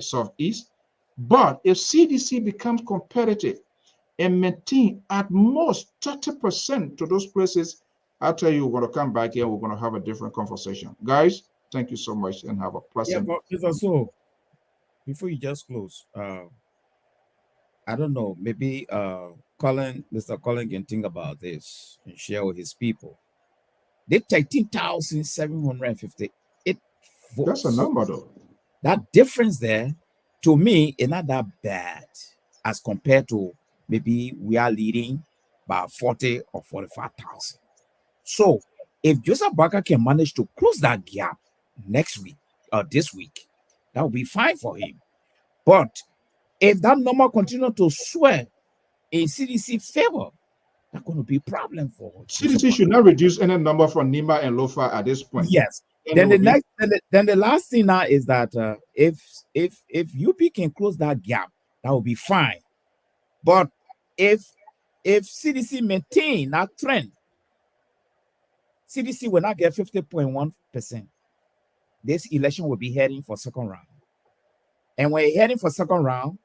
Southeast. But if CDC becomes competitive and maintain at most 30% to those places, I'll tell you, we're going to come back here. We're going to have a different conversation. Guys, thank you so much and have a pleasant. Yeah, but so before you just close, I don't know, maybe Mr. Colin can think about this and share with his people. They 13,758 votes. That's a number, though. That difference there, to me, is not that bad as compared to maybe we are leading by 40 or 45,000. So if Joseph Barker can manage to close that gap next week or this week, that will be fine for him. But if that number continues to swell in CDC favor, that's going to be a problem for CDC should not reduce any number from Nima and Lofa at this point. Yes. Then the last thing now is that if UP can close that gap, that will be fine. But if CDC maintain that trend, CDC will not get 50.1%. This election will be heading for second round. And when you're heading for second round,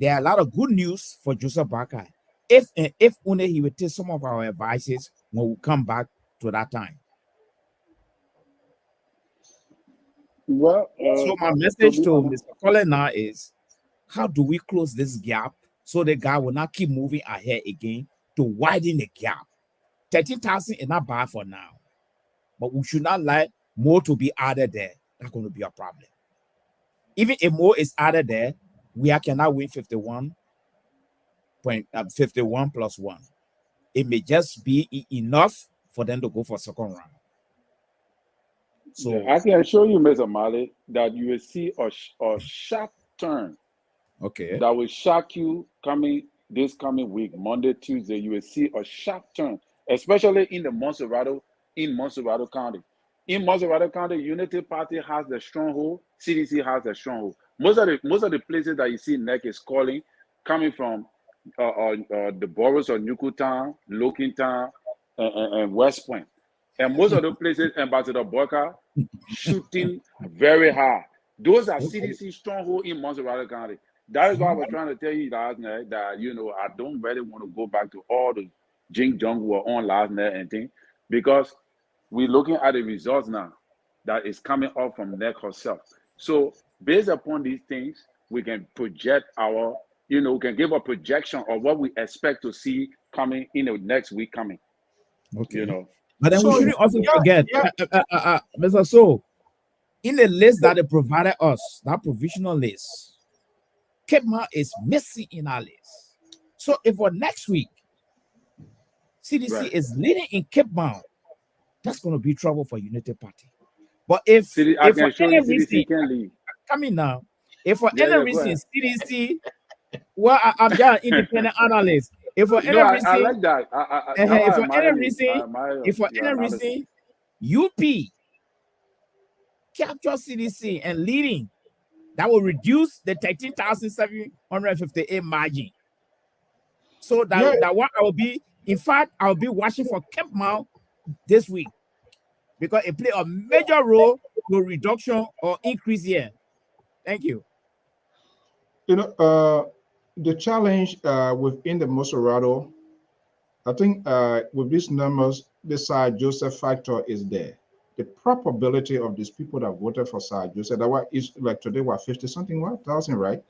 there are a lot of good news for Joseph Barker. If only he would take some of our advices when we come back to that time. Well, so my message to Mr. Colin now is, how do we close this gap so the guy will not keep moving ahead again to widen the gap? 13,000 is not bad for now, but we should not let more to be added there. That's going to be a problem. Even if more is added there, we cannot win 51 plus 1. It may just be enough for them to go for second round. So I can show you, Mr. Mali, that you will see a sharp turn. Okay. That will shock you this coming week, Monday, Tuesday. You will see a sharp turn, especially in Montserrado County. In Montserrado County, Unity Party has the stronghold. CDC has the stronghold. Most of the places that you see NEC is calling, coming from the boroughs of Newtown, Lokintown, and West Point. And most of the places, Ambassador Boyka, shooting very hard. Those are CDC stronghold in Montserrado County. That is why I was trying to tell you last night that, I don't really want to go back to all the Jing Jong who were on last night and things, because we're looking at the results now that is coming up from NEC herself. So based upon these things, we can project we can give a projection of what we expect to see coming in the next week coming. Okay. But then we shouldn't also forget, Mr. So, in the list that they provided us, that provisional list, Cape Mount is missing in our list. So if for next week, CDC is leading in Cape Mount, that's going to be trouble for United Party. But if for any reason, coming now, if for any reason CDC, well, I'm just an independent analyst. If for any reason, I like that. If for any reason, UP capture CDC and leading, that will reduce the 13,758 margin. So that one I will be, in fact, I'll be watching for Cape Mount this week, because it played a major role to reduction or increase here. Thank you. The challenge within the Montserrado, I think with these numbers, the side Joseph factor is there. the probability of these people that voted for Sir Joseph, that is like today, what, 50 something thousand, right?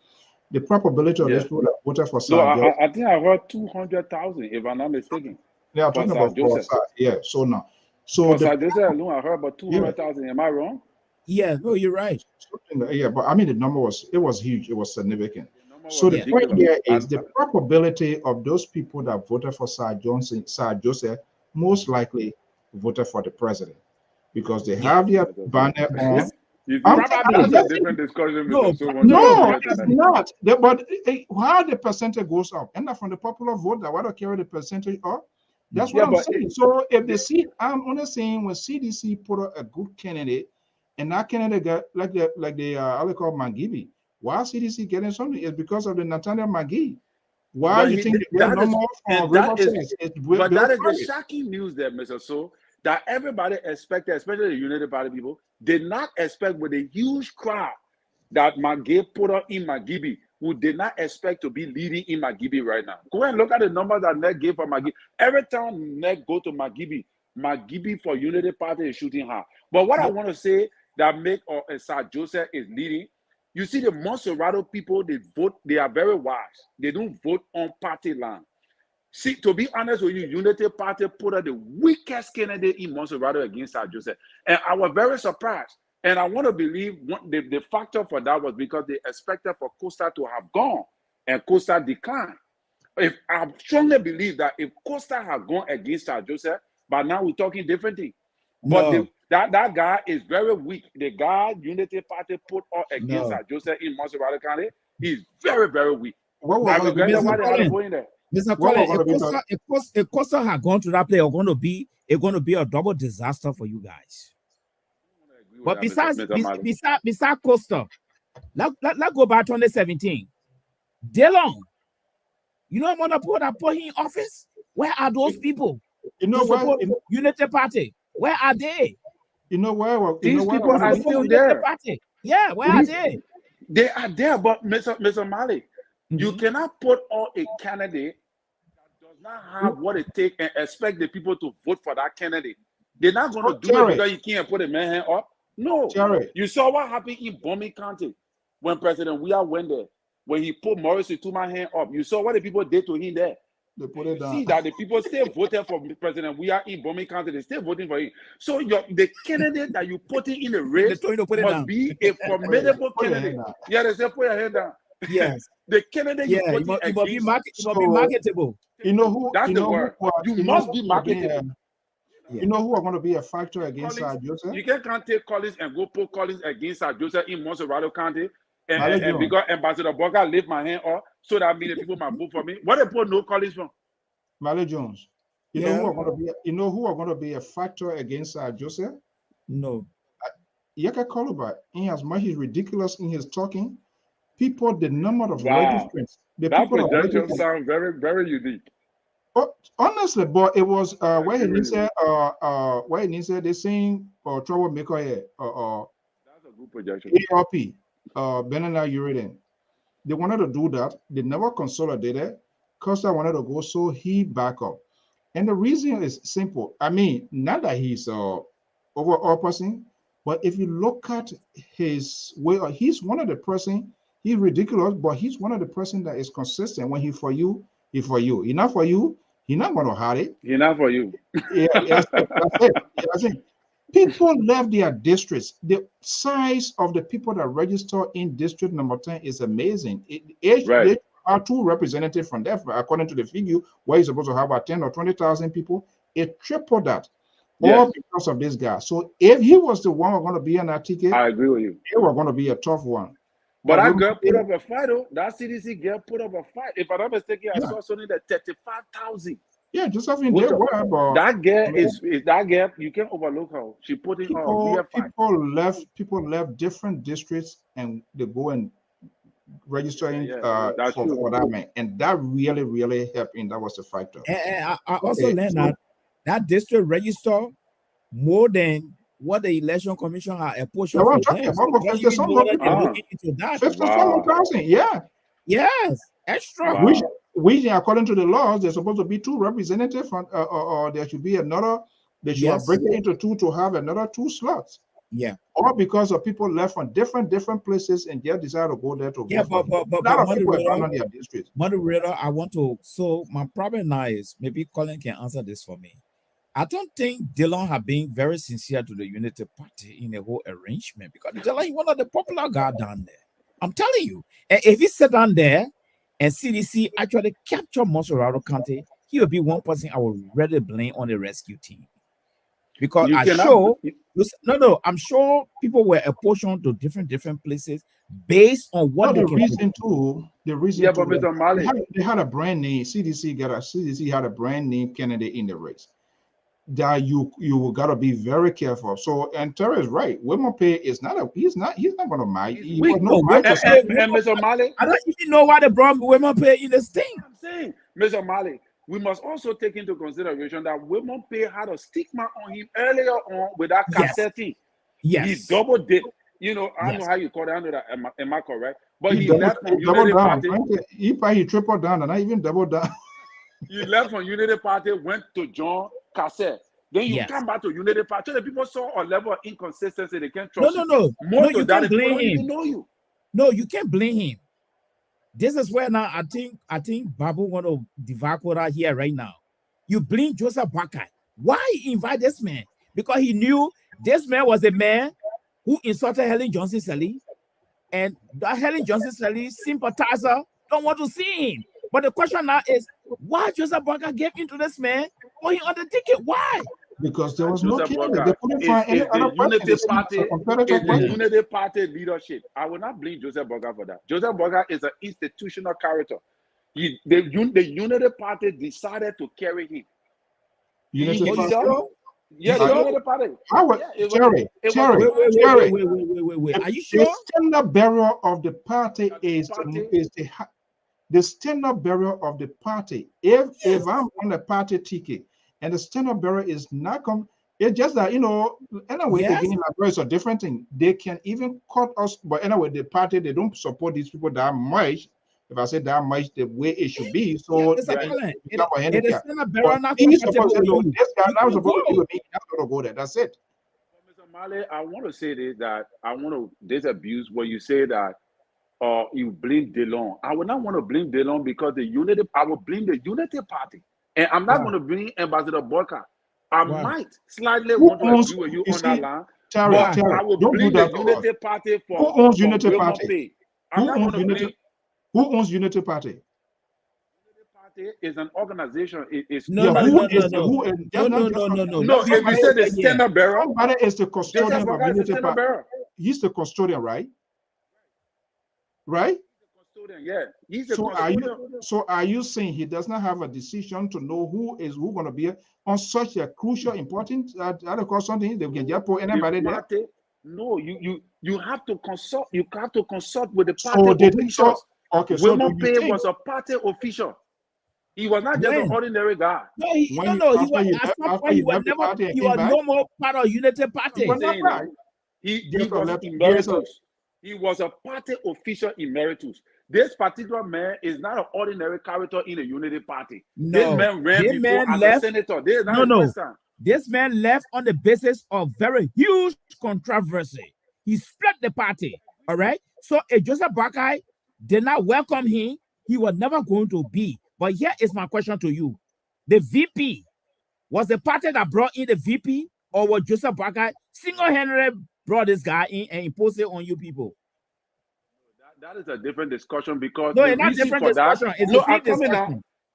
The probability of these people that voted for Sir No, Joseph. I think I heard 200,000, if I'm not mistaken. They are For talking Sir about Joseph. yeah. So now, so For the Sir Joseph alone, I heard about 200,000. Am I wrong? Yeah, no, you're right. Yeah, but I mean the number was huge, it was significant. So was the point ridiculous. here is the probability of those people that voted for Sir Joseph most likely voted for the president because they have their banner on. That's a different discussion. No, no, it's not. But how the percentage goes up, and from the popular vote, that why don't carry the percentage up? That's what I'm saying. So if they see, I'm only saying when CDC put out a good candidate, and that candidate got like the how they call Magibi. Why CDC getting something is because of the Nathaniel Magee. Why you think they get no more from Riverside? But that is the shocking news there, Mr. So, that everybody expected, especially the United Party people, did not expect with a huge crowd that Magee put up in Magibi, who did not expect to be leading in Magibi right now. Go and look at the numbers that NEC gave for Magibi. Every time NEC go to Magibi for Unity Party is shooting hard. But what I want to say that make Sir Joseph is leading, you see the Monserrato people, they vote, they are very wise. They don't vote on party line. See, to be honest with you, Unity Party put out the weakest candidate in Monserrato against Sir Joseph. And I was very surprised. And I want to believe the factor for that was because they expected for Costa to have gone and Costa declined. I strongly believe that if Costa had gone against Sir Joseph, but now we're talking different thing. But that guy is very weak. The guy Unity Party put up against Sir Joseph in Monserrato County is very, very weak. I regret why they had to go in there. Mr. Collins, if Costa had gone to that place, it's going to be a double disaster for you guys. But besides Costa, let's go back to 2017. DeLong, you know what that put him in office? Where are those people? You know what? Unity Party. Where are they? You know where? These people are still there. Party. Yeah, where are they? They are there, but Mr. Mali, you cannot put out a candidate that does not have what it takes and expect the people to vote for that candidate. They're not going to do it because you can't put a man up. No. You saw what happened in Bombay County when President Weah went there. When he put Morrissey to my hand up. You saw what the people did to him there. They put it down. See that the people still voted for President Weah in Bombay County. They're still voting for him. So the candidate that you put in the race must be a formidable candidate. Yeah, they say put your head down. Yes. The candidate you put it must be marketable. You know who? That's the word. You must be marketable. You know who are going to be a factor against Sir Joseph? You can't take Collins and go put Collins against Sir Joseph in Monserrato County. And because Ambassador Boga lift my hand up, so that means the people might vote for me. What they put no Collins from? Mally Jones. You know who are going to be? You know who are going to be a factor against Joseph? No. Yaka Koluba, in as much as ridiculous in his talking, people the number of registrants. That projection sounds very, very unique. But honestly, but it was where he said they saying troublemaker here. That's a good projection. ARP, Benana Uridan. They wanted to do that. They never consolidated. Costa wanted to go, so he back up. And the reason is simple. I mean, not that he's overall person, but if you look at his way, he's one of the person. He's ridiculous, but he's one of the person that is consistent. When he for you, he for you. He not for you, he not going to hide it. He not for you. Yeah, that's it. That's it. People left their districts. The size of the people that register in district number 10 is amazing. There are 2 representatives from there, according to the figure, where you're supposed to have about 10 or 20,000 people. It tripled that. All because of this guy. So if he was the one who was going to be on that ticket, I agree with you. It was going to be a tough one. But that girl put up a fight, though. That CDC girl put up a fight. If I'm not mistaken, I saw something that 35,000. Yeah, just something there. That girl is that girl. You can't overlook her. She put in her people left different districts and they go and registering for that man, and that really helped. And that was the factor. And I also learned that district register more than what the election commission had a portion for them. Yes, extra. Which according to the laws, there's supposed to be 2 representatives, or there should be another They should have break it into two to have another 2 slots. Yeah. Or because of people left from different places and they decide to go there to yeah, vote. but A lot of people abandon their districts. Moderator, I want to. So my problem now is maybe Colin can answer this for me. I don't think Dillon have been very sincere to the Unity Party in the whole arrangement because Dillon is one of the popular guys down there. I'm telling you, and if he sat down there and CDC actually capture Monserrato County, he will be one person I would rather blame on the rescue team. Because I'm sure people were apportioned to different places based on what the reason too. But Mr. Mali, they had a brand name. CDC had a brand name candidate in the race. That you gotta be very careful. So, and Terry is right. Wilmot Pay is he's not gonna match. Mr. Mali, I don't even know why they brought Wilmot Pay in this thing. I'm saying, Mr. Mali, we must also take into consideration that Wilmot Pay had a stigma on him earlier on with that cassette thing. Yes. He double did. You know, I know how you call it. I know that. Am I correct? But he left from Unity Party. He tripled down and I even doubled down. He left from Unity Party, went to John Cassette. Then you come back to Unity Party. So the people saw a level of inconsistency. They can't trust you. No, you can't blame him. Even know you. No, you can't blame him. This is where now I think Babu want to divide quota here right now. You blame Joseph Bakai. Why invite this man? Because he knew this man was a man who insulted Helen Johnson Sally, and that Helen Johnson Sally sympathizer don't want to see him. But the question now is, why Joseph Bakai gave into this man for him on the ticket? Why? Because there was no candidate. They couldn't find any other Unity Party. It's the Unity Party leadership. I will not blame Joseph Boga for that. Joseph Boga is an institutional character. The Unity Party decided to carry him. Unity Party? Yeah, the Unity Party. Terry. Wait. Are you sure? The standard bearer of the party is the standard bearer of the party. If I'm on the party ticket, and the standard bearer is not come. It's just that, anyway, again, it's a different thing. They can even cut us, but anyway, the party, they don't support these people that much. If I say that much, the way it should be. So, this guy now supposed to go there. That's it. Mr. Mali, I want to say this, that I want to disabuse when you say that you blame Dillon. I would not want to blame Dillon because I will blame the Unity Party. And I'm not going to bring Ambassador Boyka. I might slightly want to agree with you on that line. Terry, I will blame the Unity Party for who owns Unity Party? Who owns Unity Party? Unity Party is an organization. No. No. If you say the standard bearer, somebody is the custodian of Unity Party. He's the custodian, right? Right? Yeah, so are you saying he does not have a decision to know who going to be on such a crucial, important something they can just put anybody there? No, you have to consult. You have to consult with the party officials. Wilmot Pay was a party official. He was not just an ordinary guy. He was no more part of Unity Party. He was emeritus. He was a party official emeritus. This particular man is not an ordinary character in the Unity Party. No. This man ran before as a senator. This man left on the basis of very huge controversy. He split the party. All right. So if Joseph Bakai did not welcome him, he was never going to be. But here is my question to you. The VP, was the party that brought in the VP, or was Joseph Bakai single-handedly brought this guy in and imposed it on you people? That is a different discussion because the reason for that.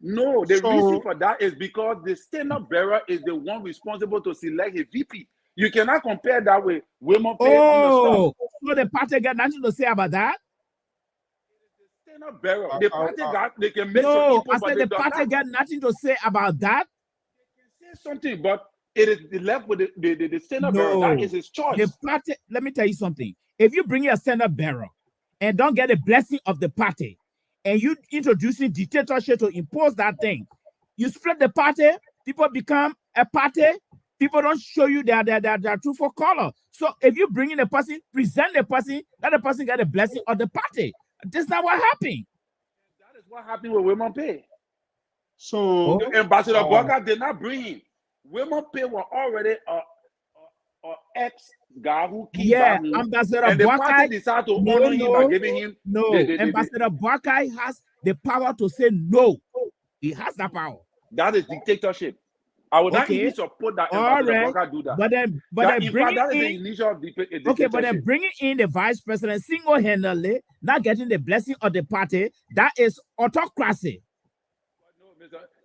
The reason for that is because the standard bearer is the one responsible to select a VP. You cannot compare that with Wilmot Pay. So the party got nothing to say about that? The standard bearer. The party they can make the party got nothing to say about that. They can say something, but it is left with the standard bearer. That is his choice. The party, let me tell you something. If you bring a standard bearer and don't get the blessing of the party, and you introducing dictatorship to impose that thing, you split the party, people become a party, people don't show you their truthful color. So if you bring in a person, present the person, let the person get the blessing of the party. That's not what happened. That is what happened with Wilmot Pay. So Ambassador Boga did not bring him. Women pay were already a ex guy who came Yeah, back home, Ambassador and the party Boakai. decided to No, honor him by no, giving him no. Ambassador Boakai has the power to say no. He has that power. that is dictatorship. I would not Okay. even support that All Ambassador right. Boakai do that. But then In bring fact, that is it the in. initial of the Okay, but then bringing in the vice president single-handedly, not getting the blessing of the party, that is autocracy.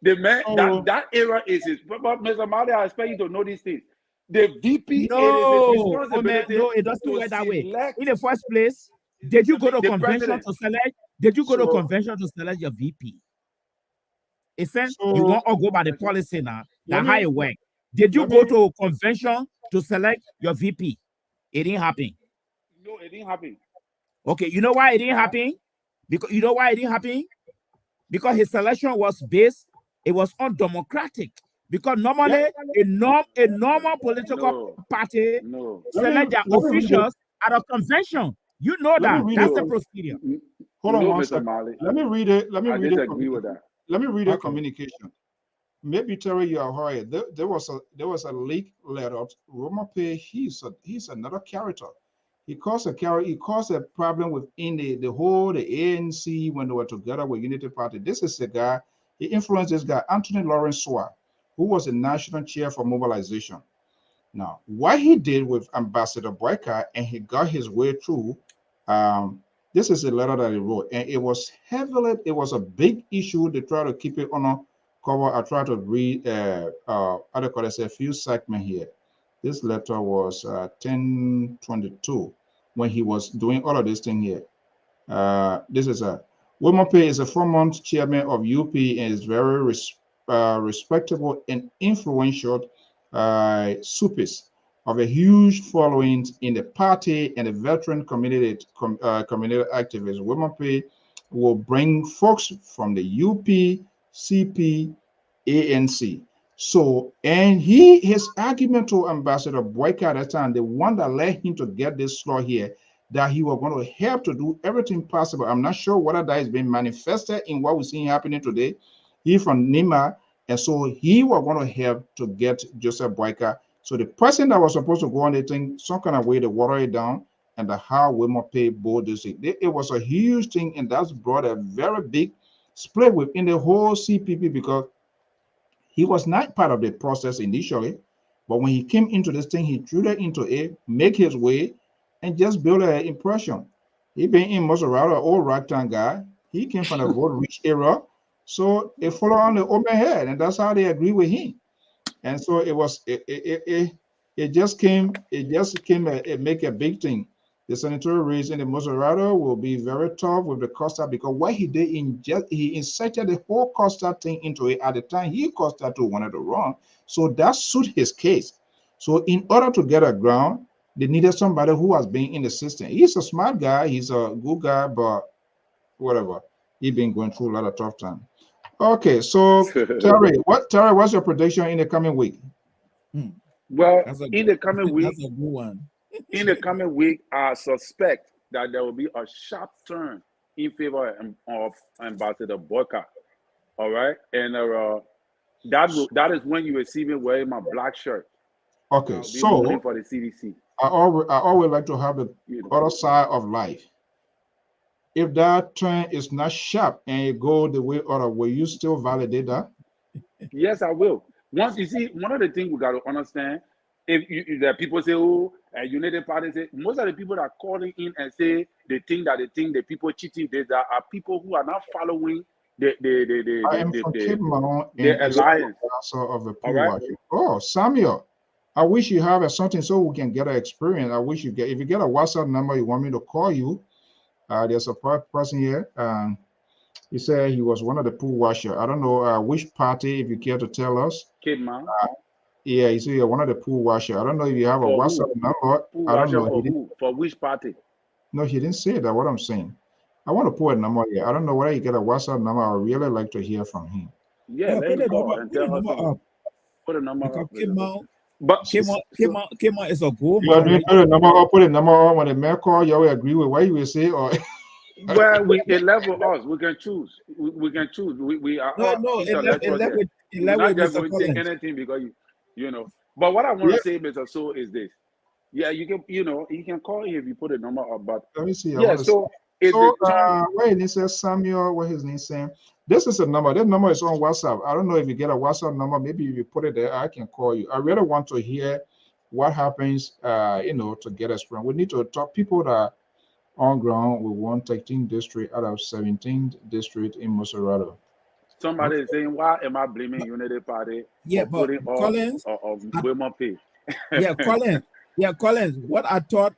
The man that era is his. But Mr. Mali, I expect you to know these things. The VP, No, it is his responsibility. no, it doesn't work that way. In the first place, did you go to convention to select? Did you go to convention to select your VP? It says you won't all go by the policy now. That's how it works. Did you go to convention to select your VP? It didn't happen. No, it didn't happen. Okay, you know why it didn't happen? Because you know why it didn't happen? Because his selection was based, it was undemocratic. Because normally a normal political party select their officials at a convention. You know that. That's the procedure. Hold on one second. Let me read it. Let me read it. Agree with that. Let me read a communication. Maybe Terry, you are right. There was a leak letter. Roma Pay, he's another character. He caused a problem within the ANC when they were together with Unity Party. This is a guy, he influenced this guy, Anthony Lawrence Swar, who was the national chair for mobilization. Now, what he did with Ambassador Boyka, and he got his way through, this is a letter that he wrote, and it was a big issue. They try to keep it on a cover. I try to read, a few segments here. This letter was 10/22 when he was doing all of this thing here. This is Womope is a 4-month chairman of UP and is very respectable and influential supist of a huge following in the party and a veteran community activist. Womope will bring folks from the UP, CP, ANC. So, and his argument to Ambassador Boyka at that time, the one that led him to get this law here, that he was going to help to do everything possible. I'm not sure whether that is being manifested in what we're seeing happening today. He from Nima, and so he was going to help to get Joseph Boyka. So the person that was supposed to go on the thing, some kind of way to water it down, and the how we must pay both this thing. It was a huge thing, and that's brought a very big split within the whole CPP because he was not part of the process initially, but when he came into this thing, he threw it into it, make his way, and just build an impression. He been in Maserati, an old ragtime guy. He came from the road rich era, so they follow on the open head, and that's how they agree with him. And so it just came make a big thing. The senatorial race in the Maserati will be very tough with the Costa because what he did he inserted the whole Costa thing into it at the time he Costa too wanted to run. So that suit his case. So in order to get a ground, they needed somebody who has been in the system. He's a smart guy, he's a good guy, but whatever. He's been going through a lot of tough time. Okay, so Terry, what's your prediction in the coming week? Well, in the coming week, that's a good one. In the coming week, I suspect that there will be a sharp turn in favor of Ambassador Boyka. All right, and that is when you will see me wearing my black shirt. Okay, so for the CDC. I always like to have the other side of life. If that turn is not sharp and you go the way other, will you still validate that? Yes, I will. Once you see, one of the things we got to understand, if the people say, "Oh, United Party," say most of the people that are calling in and say they think the people cheating, there are people who are not following the alliance of the pool. Right? Oh, Samuel, I wish you have something so we can get an experience. I wish you get if you get a WhatsApp number, you want me to call you. There's a person here. He said he was one of the pool washer. I don't know which party, if you care to tell us. Kidman. Yeah, he said you're one of the pool washer. I don't know if you have a WhatsApp number. I don't know. For who? For which party? No, he didn't say that. What I'm saying. I want to put a number here. I don't know whether you get a WhatsApp number. I would really like to hear from him. Yeah, let me call and tell her. Put a number up. But Kidman is a good man. Right? Put a number up when the man call. You will agree with what you will say, or well, it level us. We can choose. We can choose. We are no. We're not just going to take anything because you know. But what I want Yeah. to say, Mr. So, is this. Yeah, you can, you can call if you put a number up, but Let me see. I yeah, want to see. so it's So, the term. where it says Samuel, what his name saying? This is a number. That number is on WhatsApp. I don't know if you get a WhatsApp number. Maybe if you put it there, I can call you. I really want to hear what happens, to get us from. We need to talk people that are on ground. We want 13th district out of 17th district in Maserati. Somebody is saying, why am I blaming Unity Party Yeah, for but putting off Collins, women pay? yeah, Collins, what I thought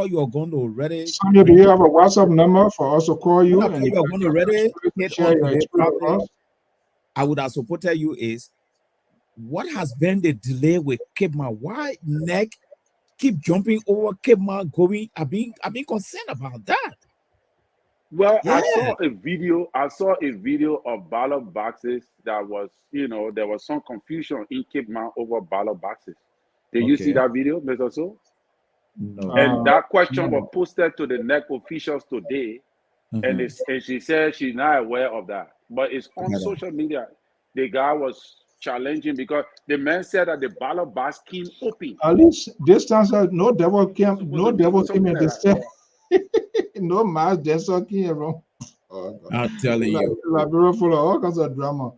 you were going to already Samuel, do you have a WhatsApp number for us to call you? what I thought And you were going to already hit share on your today, experience with probably us? I would have supported you is what has been the delay with Kidman? Why neck keep jumping over Kidman going? I've been concerned about that. Well, Yeah. I saw a video of ballot boxes that was, there was some confusion in Cape Town over ballot boxes. Did you see Okay. that video, Mr. So? No. And that question no. was posted to the NEC officials today, and Mhm. and she said she's not aware of that. But it's on Okay. social media. The guy was challenging because the man said that the ballot box came open. At least this time, no devil came, Supposed no to be devil came something in like this that. no mass came around. Oh, God. I'm telling you. Like full of all kinds of drama.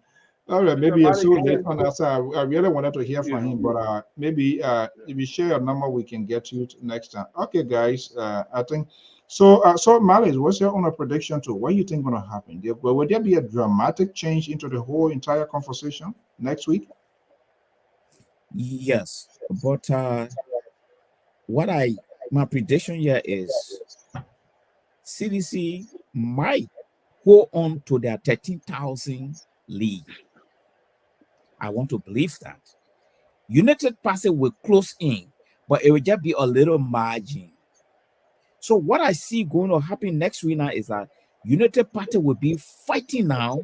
All right, maybe it's so Somebody late said, on us. I really wanted to hear from him, know, but maybe if you share your number, we can get you next time. Okay, guys. I think so. So Malice, what's your own prediction to what you think going to happen? Will there be a dramatic change into the whole entire conversation next week? Yes, but my prediction here is CDC might hold on to their 13,000 lead. I want to believe that. United Party will close in, but it will just be a little margin. So what I see going to happen next week now is that United Party will be fighting now,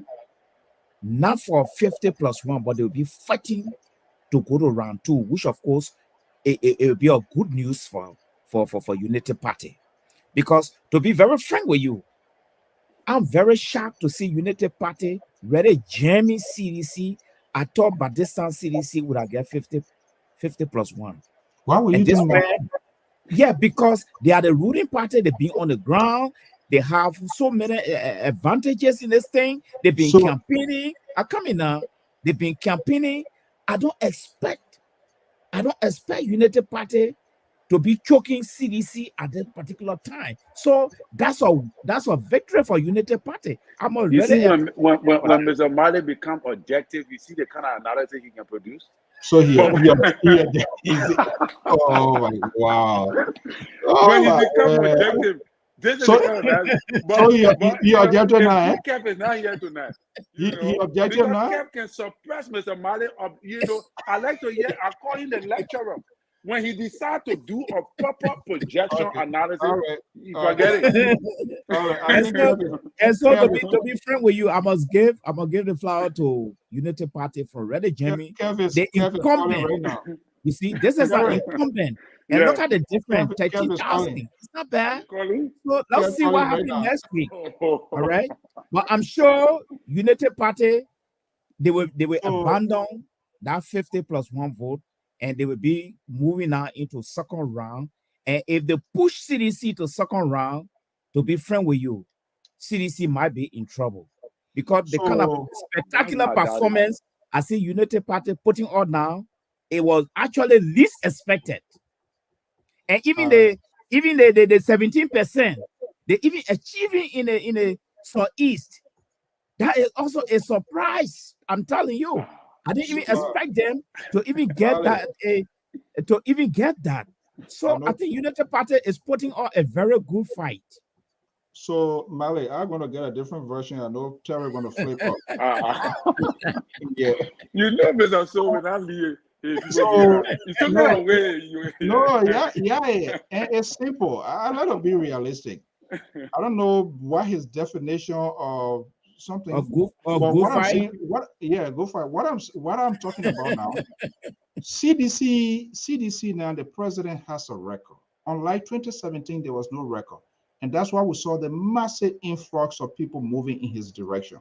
not for 50+1, but they will be fighting to go to round 2, which of course it will be a good news for United Party. Because to be very frank with you, I'm very shocked to see United Party really jamming CDC. I thought by this time CDC would have get 50+1. Why would you think that? Yeah, because they are the ruling party. They've been on the ground. They have so many advantages in this thing. They've been campaigning. I'm coming now. They've been campaigning. I don't expect United Party to be choking CDC at that particular time. So that's a victory for United Party. I'm already. You see, when Mr. Mali become objective, you see the kind of analysis he can produce. So oh my wow! Oh when my, he become objective, this is so, the kind of analysis. So he objected now, Kev is not here tonight. He objected now. Kev can suppress Mr. Mali. I like to hear. I call him the lecturer. When he decides to do a proper projection analysis, you forget it. All right. And so to be frank with you, I must give the flower to Unity Party for Ready Jamie. The incumbent. Right now. You see, this is an incumbent. And look at the difference, 13,000. It's not bad. So let's see what happens next week. All right. But I'm sure Unity Party, they will abandon that 50+1 vote, and they will be moving now into second round. And if they push CDC to second round, to be frank with you, CDC might be in trouble because the kind of spectacular performance I see United Party putting on now, it was actually least expected. And even the 17%, they even achieving in a southeast. That is also a surprise. I'm telling you. I didn't even expect them to even get that. So I think United Party is putting on a very good fight. So Mali, I'm gonna get a different version. I know Terry gonna flip up. Yeah, you know, Mr. So when I leave, and it's simple. I let him be realistic. I don't know what his definition of something go fight. Go fight. What I'm talking about now. CDC now, the president has a record. Unlike 2017, there was no record. And that's why we saw the massive influx of people moving in his direction.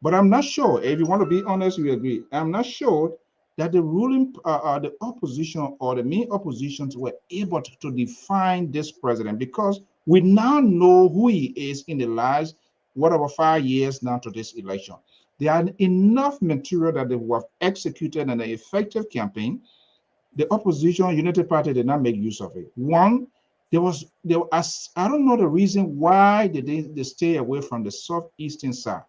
But I'm not sure, if you want to be honest, we agree. I'm not sure that the ruling, the opposition or the main oppositions were able to define this president, because we now know who he is in the last, whatever, 5 years now to this election. There are enough material that they have executed in an effective campaign. The opposition United Party did not make use of it. One, I don't know the reason why they stay away from the southeastern side.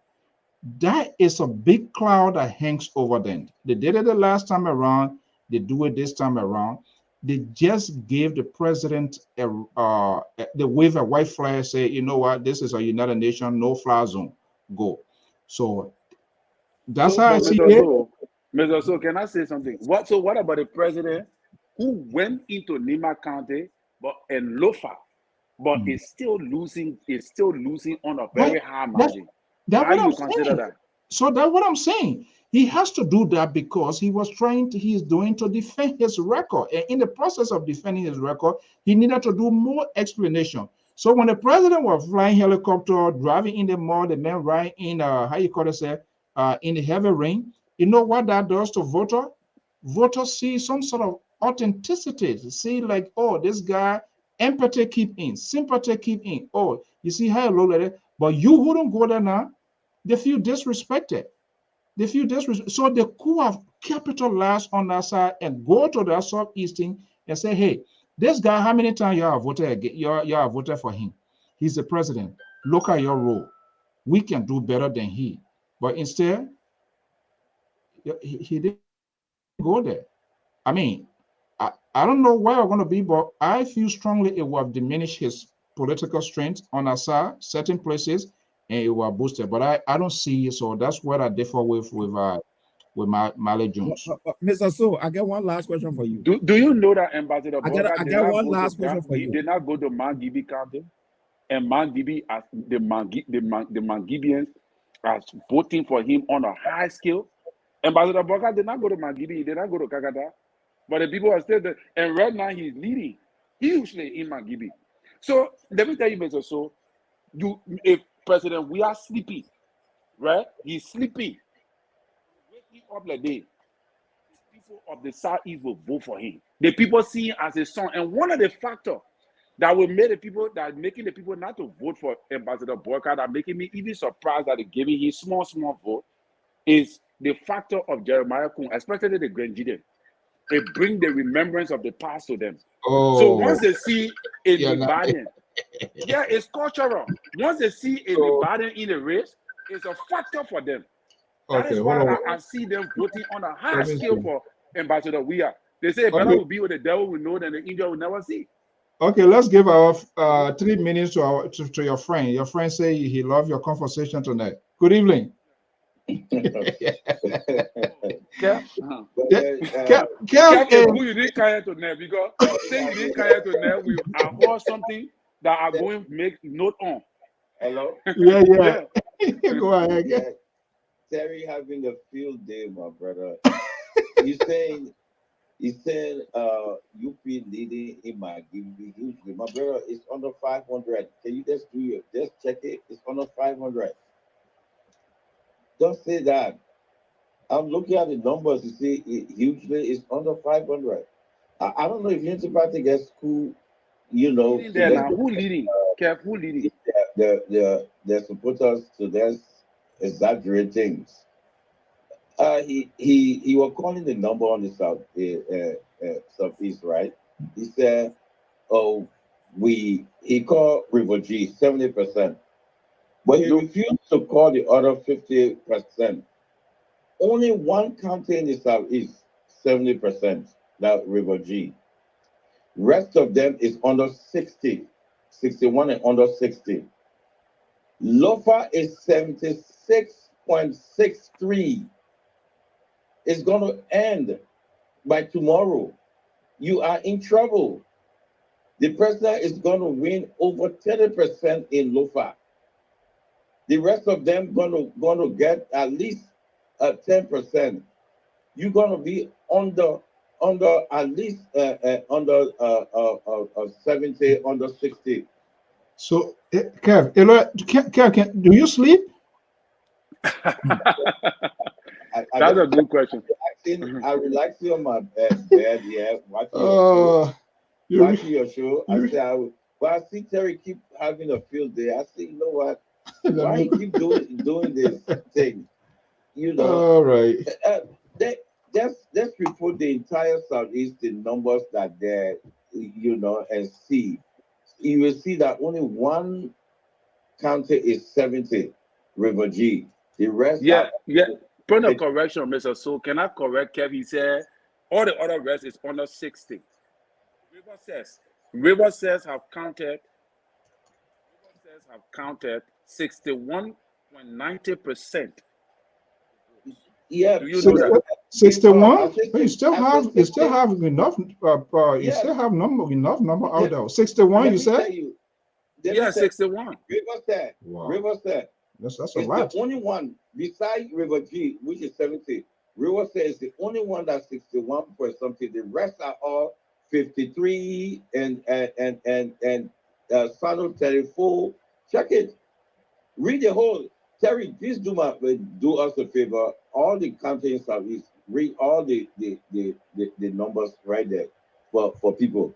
That is a big cloud that hangs over them. They did it the last time around. They do it this time around. They just gave the president the wave a white flag, say, you know what, this is a United Nations no-fly zone. Go. So that's how I see it. Mr. So, can I say something? What about the president who went into Nima County and Lofa, but is still losing on a very high margin? That's How what you I'm consider saying. that? So that's what I'm saying. He has to do that because he's doing to defend his record. And in the process of defending his record, he needed to do more explanation. So when the president was flying helicopter, driving in the mall, the man riding in in the heavy rain, you know what that does to voter? Voters see some sort of authenticity. See, like, oh, this guy, empathy keep in, sympathy keep in. Oh, you see how low like that. But you wouldn't go there now, they feel disrespected. They feel disrespected. So they could have capitalized on that side and go to the southeastern and say, hey, this guy, how many times you have voted for him? He's the president. Look at your role. We can do better than he. But instead, he didn't go there. I mean, I don't know where we're going to be, but I feel strongly it will have diminished his political strength on our side, certain places, and it will boost it. But I don't see it, so that's what I differ with Male Jones. Mr. So, I get one last question for you. Do you know that Ambassador Boga I got one last question for you. He did not go to Mangibi County, and Mangibi, the Mangibians are voting for him on a high scale. Ambassador Boga did not go to Mangibi, he did not go to Kagada, but the people are still there. And right now he's leading hugely in Mangibi. So let me tell you, Mr. So, if President, we are sleepy, right? He's sleepy. Waking up like day. People of the Southeast will vote for him. The people see him as a son. And one of the factors that will make making the people not to vote for Ambassador Boycott, that making me even surprised that they're giving him small vote, is the factor of Jeremiah Kun, especially the Grenadian. It brings the remembrance of the past to them. Oh. So once they see a Libanian, it's cultural. Once they see a Libanian in the race, it's a factor for them. That is why I see them voting on a high scale for Ambassador Weah. They say better will be what the devil will know than the angel will never see. Okay, let's give our 3 minutes to your friend. Your friend say he loved your conversation tonight. Good evening. Who you didn't carry to now, because saying you didn't carry to now, I heard something that I'm going to make note on. Hello? Yeah. Go ahead. Terry having a field day, my brother. He's saying UP leading in my Mangibi hugely. My brother, it's under 500. Can you just check it? It's under 500. Don't say that. I'm looking at the numbers. You see, hugely is under 500. I don't know if Unity Party gets who, Who leading? Kev, who leading? Their supporters, so there's exaggerate things. He was calling the number on the southeast, right? He said, he called Rivergy 70%, but he refused to call the other 50%. Only one county in the southeast, 70%, that Rivergy. Rest of them is under 60, 61 and under 60. Lofa is 76.63. It's going to end by tomorrow. You are in trouble. The president is going to win over 30% in Lofa. The rest of them going to get at least 10%. You're going to be under at least under 70, under 60. So, Kev, do you sleep? That's a good question. I relaxed on my bed, yeah, watching your show. I say, but I see Terry keep having a field day. I say, you know what? Why he keep doing this thing? You know. All right. Let's report the entire Southeast in numbers that there, you know, and see. You will see that only one county is 70, River G. The rest Yeah. Point of correction, Mr. So can I correct Kev? He said all the other rest is under 60. River says have counted 61.90%. Yeah, do you know that? 61. You still have enough. You still have enough number out there. 61. You said. Yeah, 61. Riverside. Wow. Riverside. That's a it's lot. The only one besides River G, which is 70. Riverside is the only one that's 61 point something. The rest are all 53 and Sano 34. Check it. Read the whole. Terry, please do us a favor. All the county in Southeast, read all the numbers right there for people.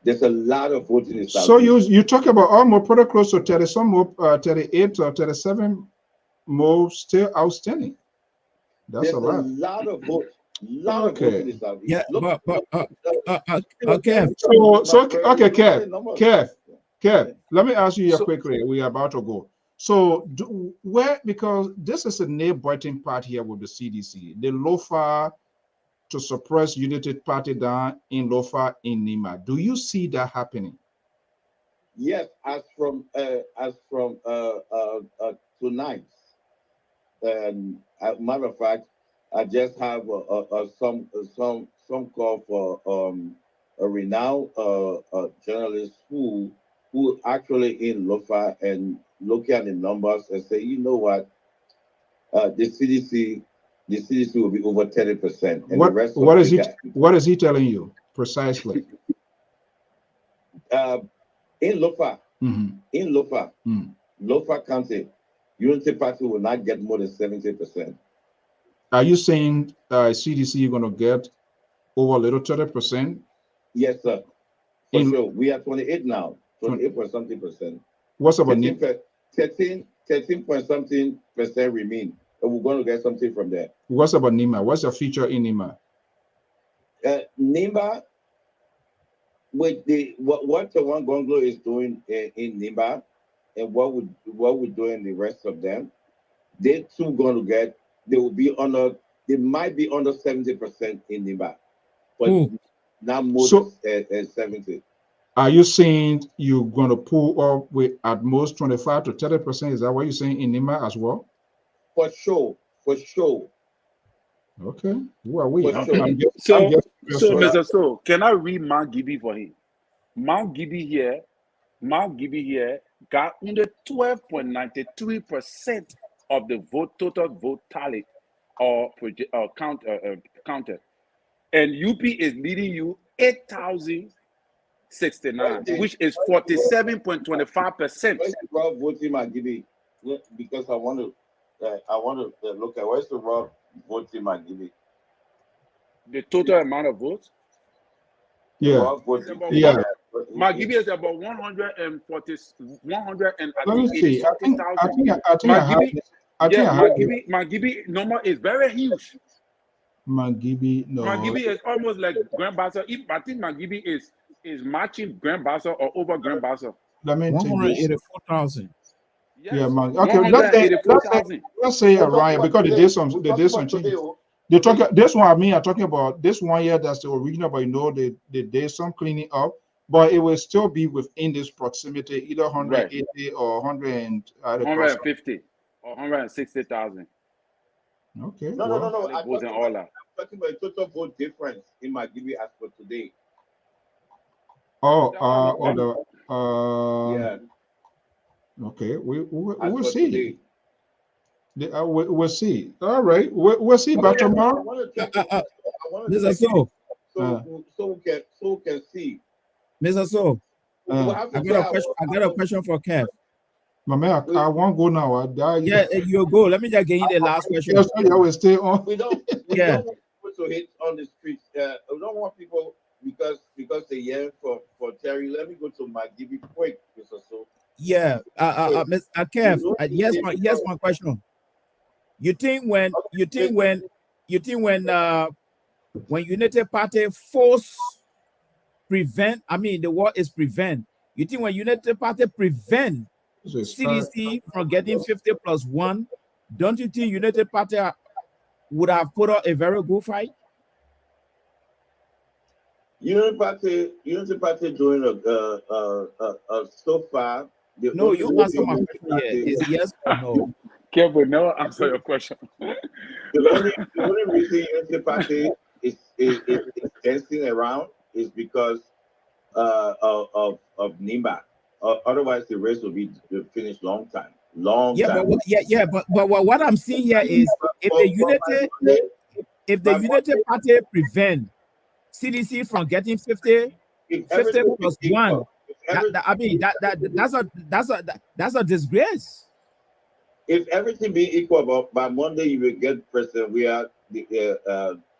There's a lot of voting in Southeast. So you talk about almost pretty close to 30, some more 38 or 37 more still outstanding. That's There's a lot. A lot of votes. Lot of voting in Southeast. Yeah, Look, okay. Okay, Kev, let me ask you here quickly. We are about to go. So because this is a nail-biting part here with the CDC, the LOFA to suppress United Party down in LOFA in Nima. Do you see that happening? Yes, as from tonight. Matter of fact, I just have some call for a renowned journalist who actually in LOFA and look at the numbers and say, you know what, the CDC will be over 30%. And the rest what is he telling you precisely? In LOFA, LOFA County, Unity Party will not get more than 70%. Are you saying CDC going to get over a little 30%? Yes, sir. For sure. We are 28 now, 28 point something percent. What's about 13 point something percent remain. And we're going to get something from there. What's about Nima? What's your feature in Nima? Nima, with what the one Gonglo is doing in Nima, and what we're doing the rest of them, they too going to get. They might be under 70% in Nima, but not more than 70. Are you saying you're going to pull up with at most 25 to 30%? Is that what you're saying in Nima as well? For sure. Okay. Who are we? So, Mr. So, can I read Mount Gibby for him? Mount Gibby here got under 12.93% of the total vote tally or counted. And UP is leading you 8,069, which is 47.25%. Raw voting Mount Gibby, because I want to look at where's the raw voting Mount Gibby. The total amount of votes? Yeah. Mount Gibby is about 140. Let me see. I think Mount Gibby number is very huge. Mount Gibby, no. Mount Gibby is almost like Grand Bassa. I think Mount Gibby is matching Grand Bassa or over Grand Bassa. Let me 184,000. Yes. Yeah, man. Okay, let's say around because they did some changes. They talk this one. I'm talking about this one here. That's the original, but they did some cleaning up, but it will still be within this proximity, either 180 or 150 or 160,000. Okay. No. I'm talking about total vote difference in my Gibby as for today. Yeah. Okay, we'll see. We'll see. All right, we'll see about tomorrow. So we can see. Mr. So, I got a question for Kev. My man, I won't go now. Yeah, you go. Let me just get you the last question. Yes, I will stay on. We don't to hit on the streets. I don't want people because they yearn for Terry. Let me go to my Gibi quick, Mr. So. Yeah, Ms. Kev, yes, my question. You think when United Party force prevent, I mean the word is prevent. You think when United Party prevent CDC from getting 50+1, don't you think United Party would have put up a very good fight? United Party doing so far. No, you answer my question here. Is yes or no? Kevin, no answer your question. The only reason Unity Party is dancing around is because of NIMA. Otherwise, the race will be finished long time. But what I'm seeing here is if the United Party prevent CDC from getting 50+1, that's a disgrace. If everything be equal, by Monday you will get President.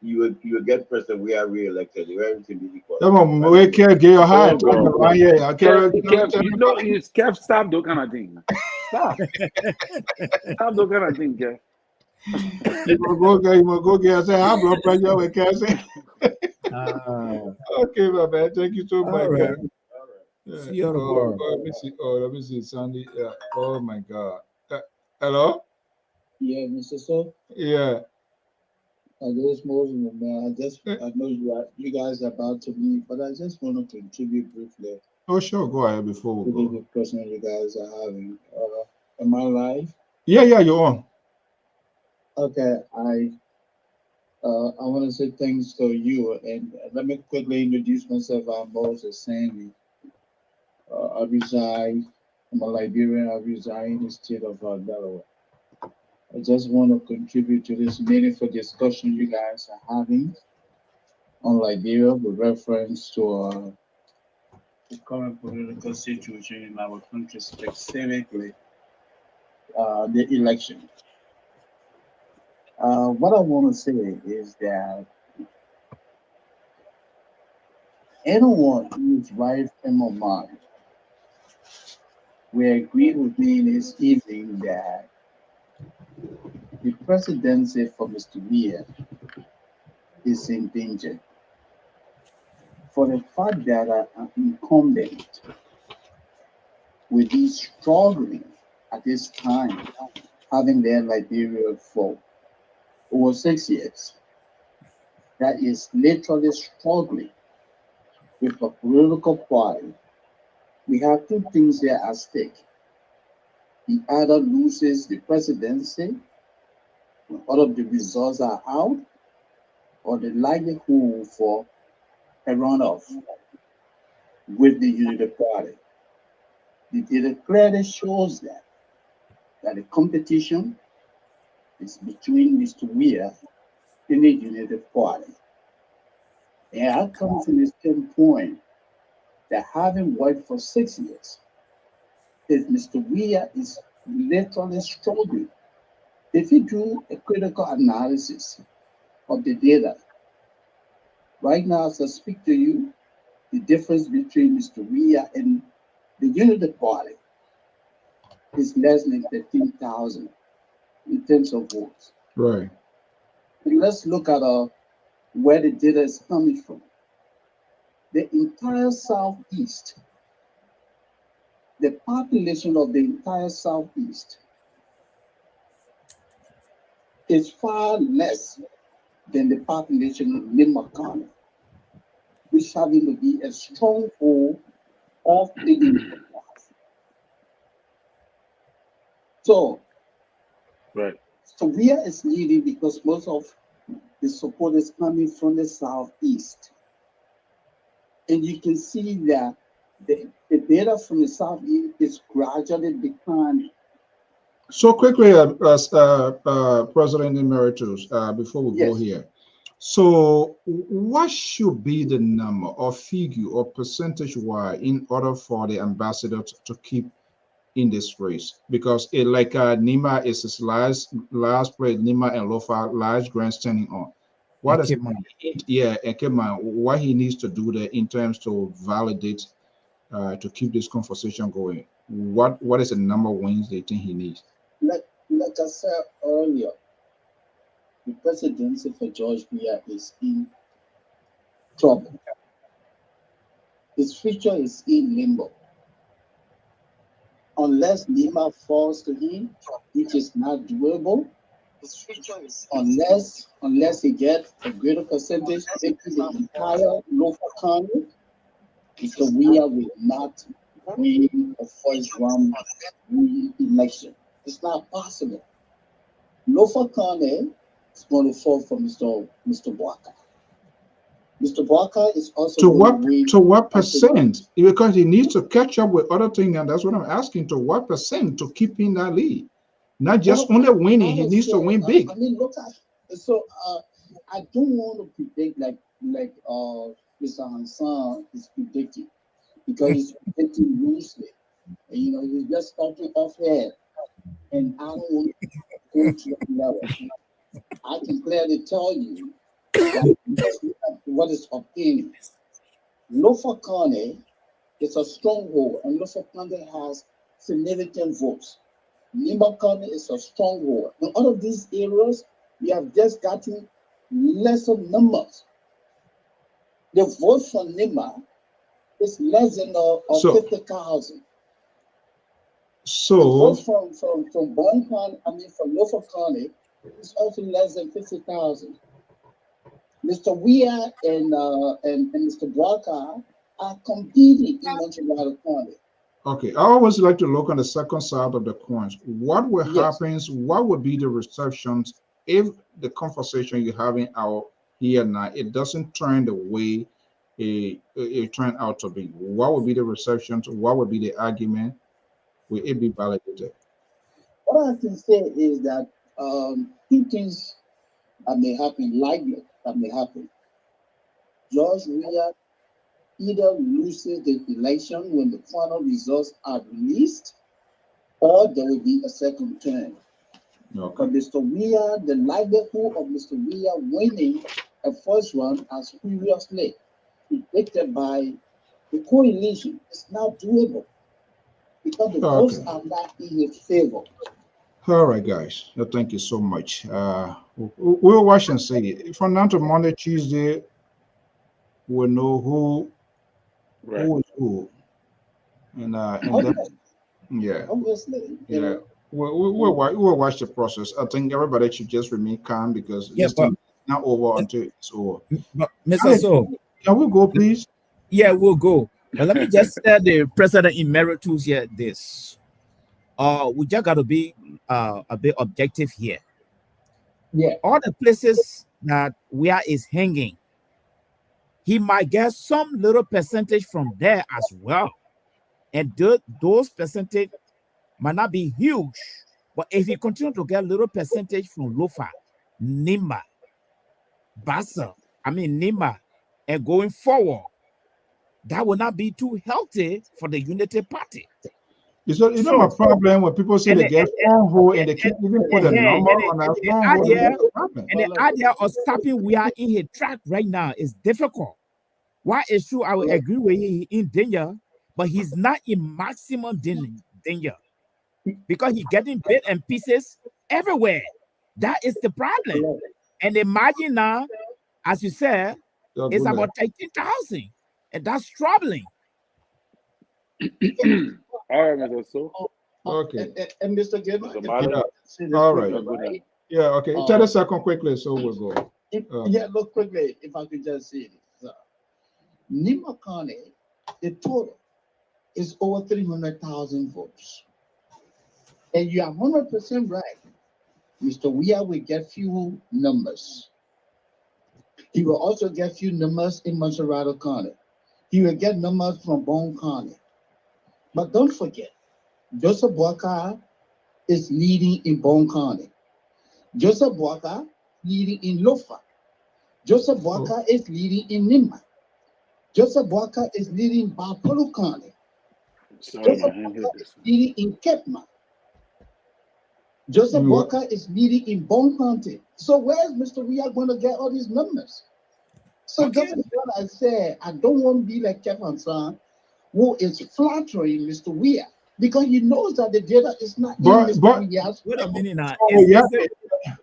You will get President. We are re-elected. If everything be equal. Kev, stop those kind of things. Stop. Stop those kind of things, Kev. You go get say high blood pressure with Cassie. Okay, my man. Thank you so much. Right. Let me see, Sandy. Oh my God. Hello? Yeah, Mr. So. Yeah. I just man. I know you guys are about to leave, but I just want to contribute briefly. Oh, sure. Go ahead before we go. The question you guys are having. Am I live? Yeah, you're on. Okay, I want to say thanks to you, and let me quickly introduce myself. I'm Moses Sandy. I reside. I'm a Liberian. I reside in the state of Delaware. I just want to contribute to this meaningful discussion you guys are having on Liberia with reference to the current political situation in our country, specifically the election. What I want to say is that anyone who is right in my mind will agree with me in this evening that the presidency for Mr. Weah is in danger. For the fact that an incumbent will be struggling at this time, having their Liberia for over 6 years, that is literally struggling with a political party. We have two things here at stake. He either loses the presidency when all of the results are out, or the likelihood for a runoff with the Unity Party. The data clearly shows that the competition is between Mr. Weah and the Unity Party. And I come from the standpoint that having worked for 6 years, if Mr. Weah is literally struggling, if you do a critical analysis of the data, right now as I speak to you, the difference between Mr. Weah and the Unity Party is less than 15,000 in terms of votes. Right. And let's look at where the data is coming from. The entire Southeast, the population of the entire Southeast is far less than the population of Lima County, which having to be a stronghold of the Unity Party. So, so Weah is leading because most of the support is coming from the Southeast. And you can see that the data from the Southeast is gradually declining. So quickly, President Emeritus, before we go here. So what should be the number or figure or percentage-wise in order for the ambassador to keep in this race? Because Nima is his last place, Nima and Lofa, large grandstanding on. What is Ekema. Ekema, what he needs to do there in terms to validate to keep this conversation going? What is the number of wins they think he needs? Like I said earlier, the presidency for George Weah is in trouble. His future is in limbo. Unless Lima falls to him, which is not doable, unless he gets a greater percentage, taking the entire local county, Mr. Weah will not win a first round election. It's not possible. Lofa Kane is going to fall for Mr. Bwaka. Mr. Bwaka is also to what percent? Because he needs to catch up with other things, and that's what I'm asking. To what percent to keep in that lead? Not just only winning, he needs to win big. I mean, look at so I don't want to predict like Mr. Hansan is predicting, because he's predicting loosely. And, you know, he's just talking off head, and I don't want to go to that level. I can clearly tell you what is opinion. Lofa Kane is a stronghold, and Lofa Kane has significant votes. Nimba County is a stronghold. In all of these areas, we have just gotten lesser numbers. The vote for Nimba is less than 50,000. So the vote from Bon County, from Lofa County, is also less than 50,000. Mr. Weah and Mr. Bwaka are competing in Montreal County. Okay, I always like to look on the second side of the coins. What will happen? What would be the receptions if the conversation you're having out here now, it doesn't turn the way it turned out to be? What would be the receptions? What would be the argument? Will it be validated? What I can say is that two things that may happen, likely that may happen. George Weah either loses the election when the final results are released, or there will be a second turn. Okay. But Mr. Weah, the likelihood of Mr. Weah winning a first round as previously predicted by the coalition is not doable, because the votes are not in his favor. All right, guys. Thank you so much. We'll watch and see. From now to Monday, Tuesday, we'll know who is who. And then, yeah. Obviously. Yeah. We'll watch the process. I think everybody should just remain calm, because this thing is not over until it's over. But Mr. So, can we go, please? Yeah, we'll go. But let me just tell the president emeritus here this. We just got to be a bit objective here. Yeah. All the places that Weah is hanging, he might get some little percentage from there as well. And those percentage might not be huge, but if he continue to get little percentage from Lofa, Nimba, Bassa, Nimba, and going forward, that will not be too healthy for the Unity Party. It's not my problem when people say they get stronghold and they can't even put a number on that stronghold. And the idea of stopping Weah in his track right now is difficult. Why it's true, I will agree with you, he's in danger, but he's not in maximum danger, because he's getting bits and pieces everywhere. That is the problem. And the margin now, as you said, is about 13,000, and that's troubling. All right, Mr. So. Okay. And Mr. Gibbon. All right. Yeah, okay. 30 seconds quickly, so we'll go. Look quickly, if I could just say this. Nimba County, the total is over 300,000 votes. And you are 100% right. Mr. Weah will get few numbers. He will also get few numbers in Montserrat County. He will get numbers from Bon County. But don't forget, Joseph Bwaka is leading in Bon County. Joseph Bwaka leading in Lofa. Joseph Bwaka is leading in Nimba. Joseph Bwaka is leading Bapolo County. Joseph Bwaka is leading in Kepma. Joseph Walker is leading in Bond County. So where's Mr. Weir going to get all these numbers? So that is what I say. I don't want to be like Kevin San, who is flattering Mr. Weir because he knows that the data is not in Mr. Weir's. Wait a minute now.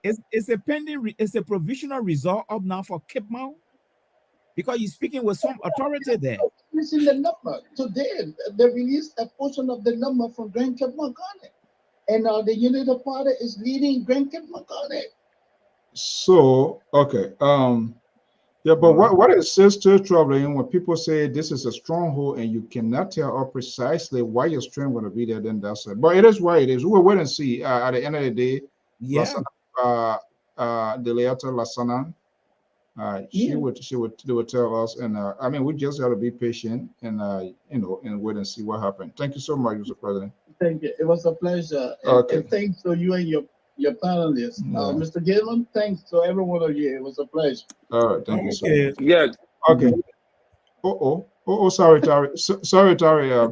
It's a provisional result up now for Cape Mount? Because you're speaking with some authority there. Missing the number. Today, they released a portion of the number from Grand Cape Montgomery. And the United Party is leading Grand Cape Montgomery. So, okay. Yeah, but what is still troubling when people say this is a stronghold and you cannot tell us precisely why your strength going to be there, then that's it. But it is what it is. We'll wait and see. At the end of the day, yeah. The Leata Lasana, they would tell us, and I mean, we just got to be patient and and wait and see what happens. Thank you so much, Mr. President. Thank you. It was a pleasure. And thanks to you and your panelists. Mr. Gilman, thanks to every one of you. It was a pleasure. All right, thank you so much. Yeah. Okay. Sorry, Tari. Sorry, Tari. Yeah,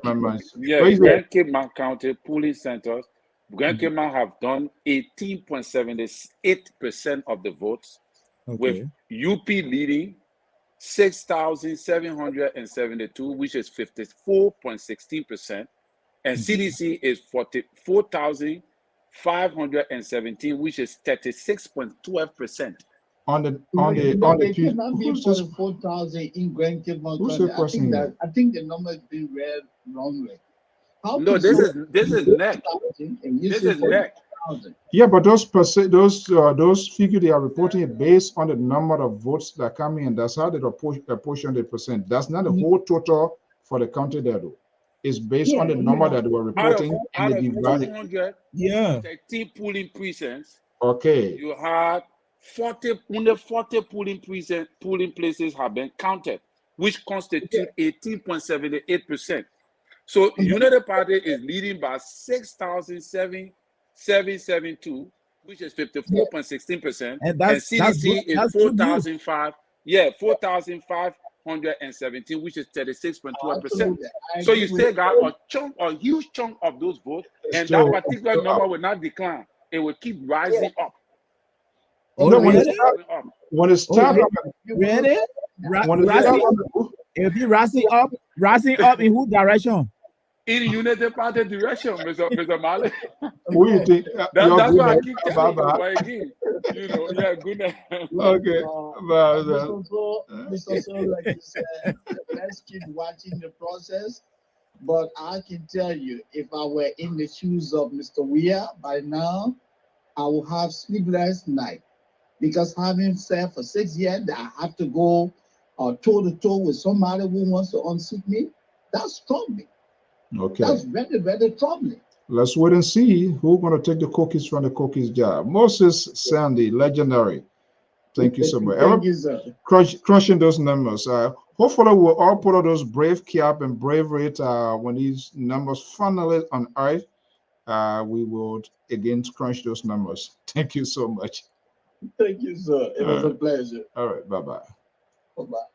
Grand Cape Mount County polling centers. Grand Cape Mount have done 18.78% of the votes, with UP leading 6,772, which is 54.16%, and CDC is 44,517, which is 36.12%. They cannot be 44,000 in Grand Cape Mount County. I think the number is being read wrongly. No, this is neck. This is neck. Yeah, but those figures they are reporting it based on the number of votes that come in. That's how they apportion the percent. That's not the whole total for the county there, though. It's based on the number that they were reporting. Out of 213 polling precincts, you had 40 polling places have been counted, which constitute 18.78%. So United Party is leading by 6,772, which is 54.16%, and CDC is 4,517, which is 36.12%. So you still got a huge chunk of those votes, and that particular number will not decline; it will keep rising up. When it starts, ready? It'll be rising up in whose direction? In the United Party direction, Mr. Mali. What do you think? That's why I keep telling you again. Good night. Okay. Mr. So, like you said, let's keep watching the process. But I can tell you, if I were in the shoes of Mr. Weir by now, I will have sleepless night. Because having said for 6 years that I have to go toe-to-toe with somebody who wants to unseat me, that's troubling. Okay. That's very, very troubling. Let's wait and see who's going to take the cookies from the cookies jar. Moses Sandy, legendary. Thank you so much. Thank you, sir. Crushing those numbers. Hopefully, we'll all put on those brave cap and bravery when these numbers finally on earth. We will again crunch those numbers. Thank you so much. Thank you, sir. It was a pleasure. All right. Bye-bye. Bye-bye.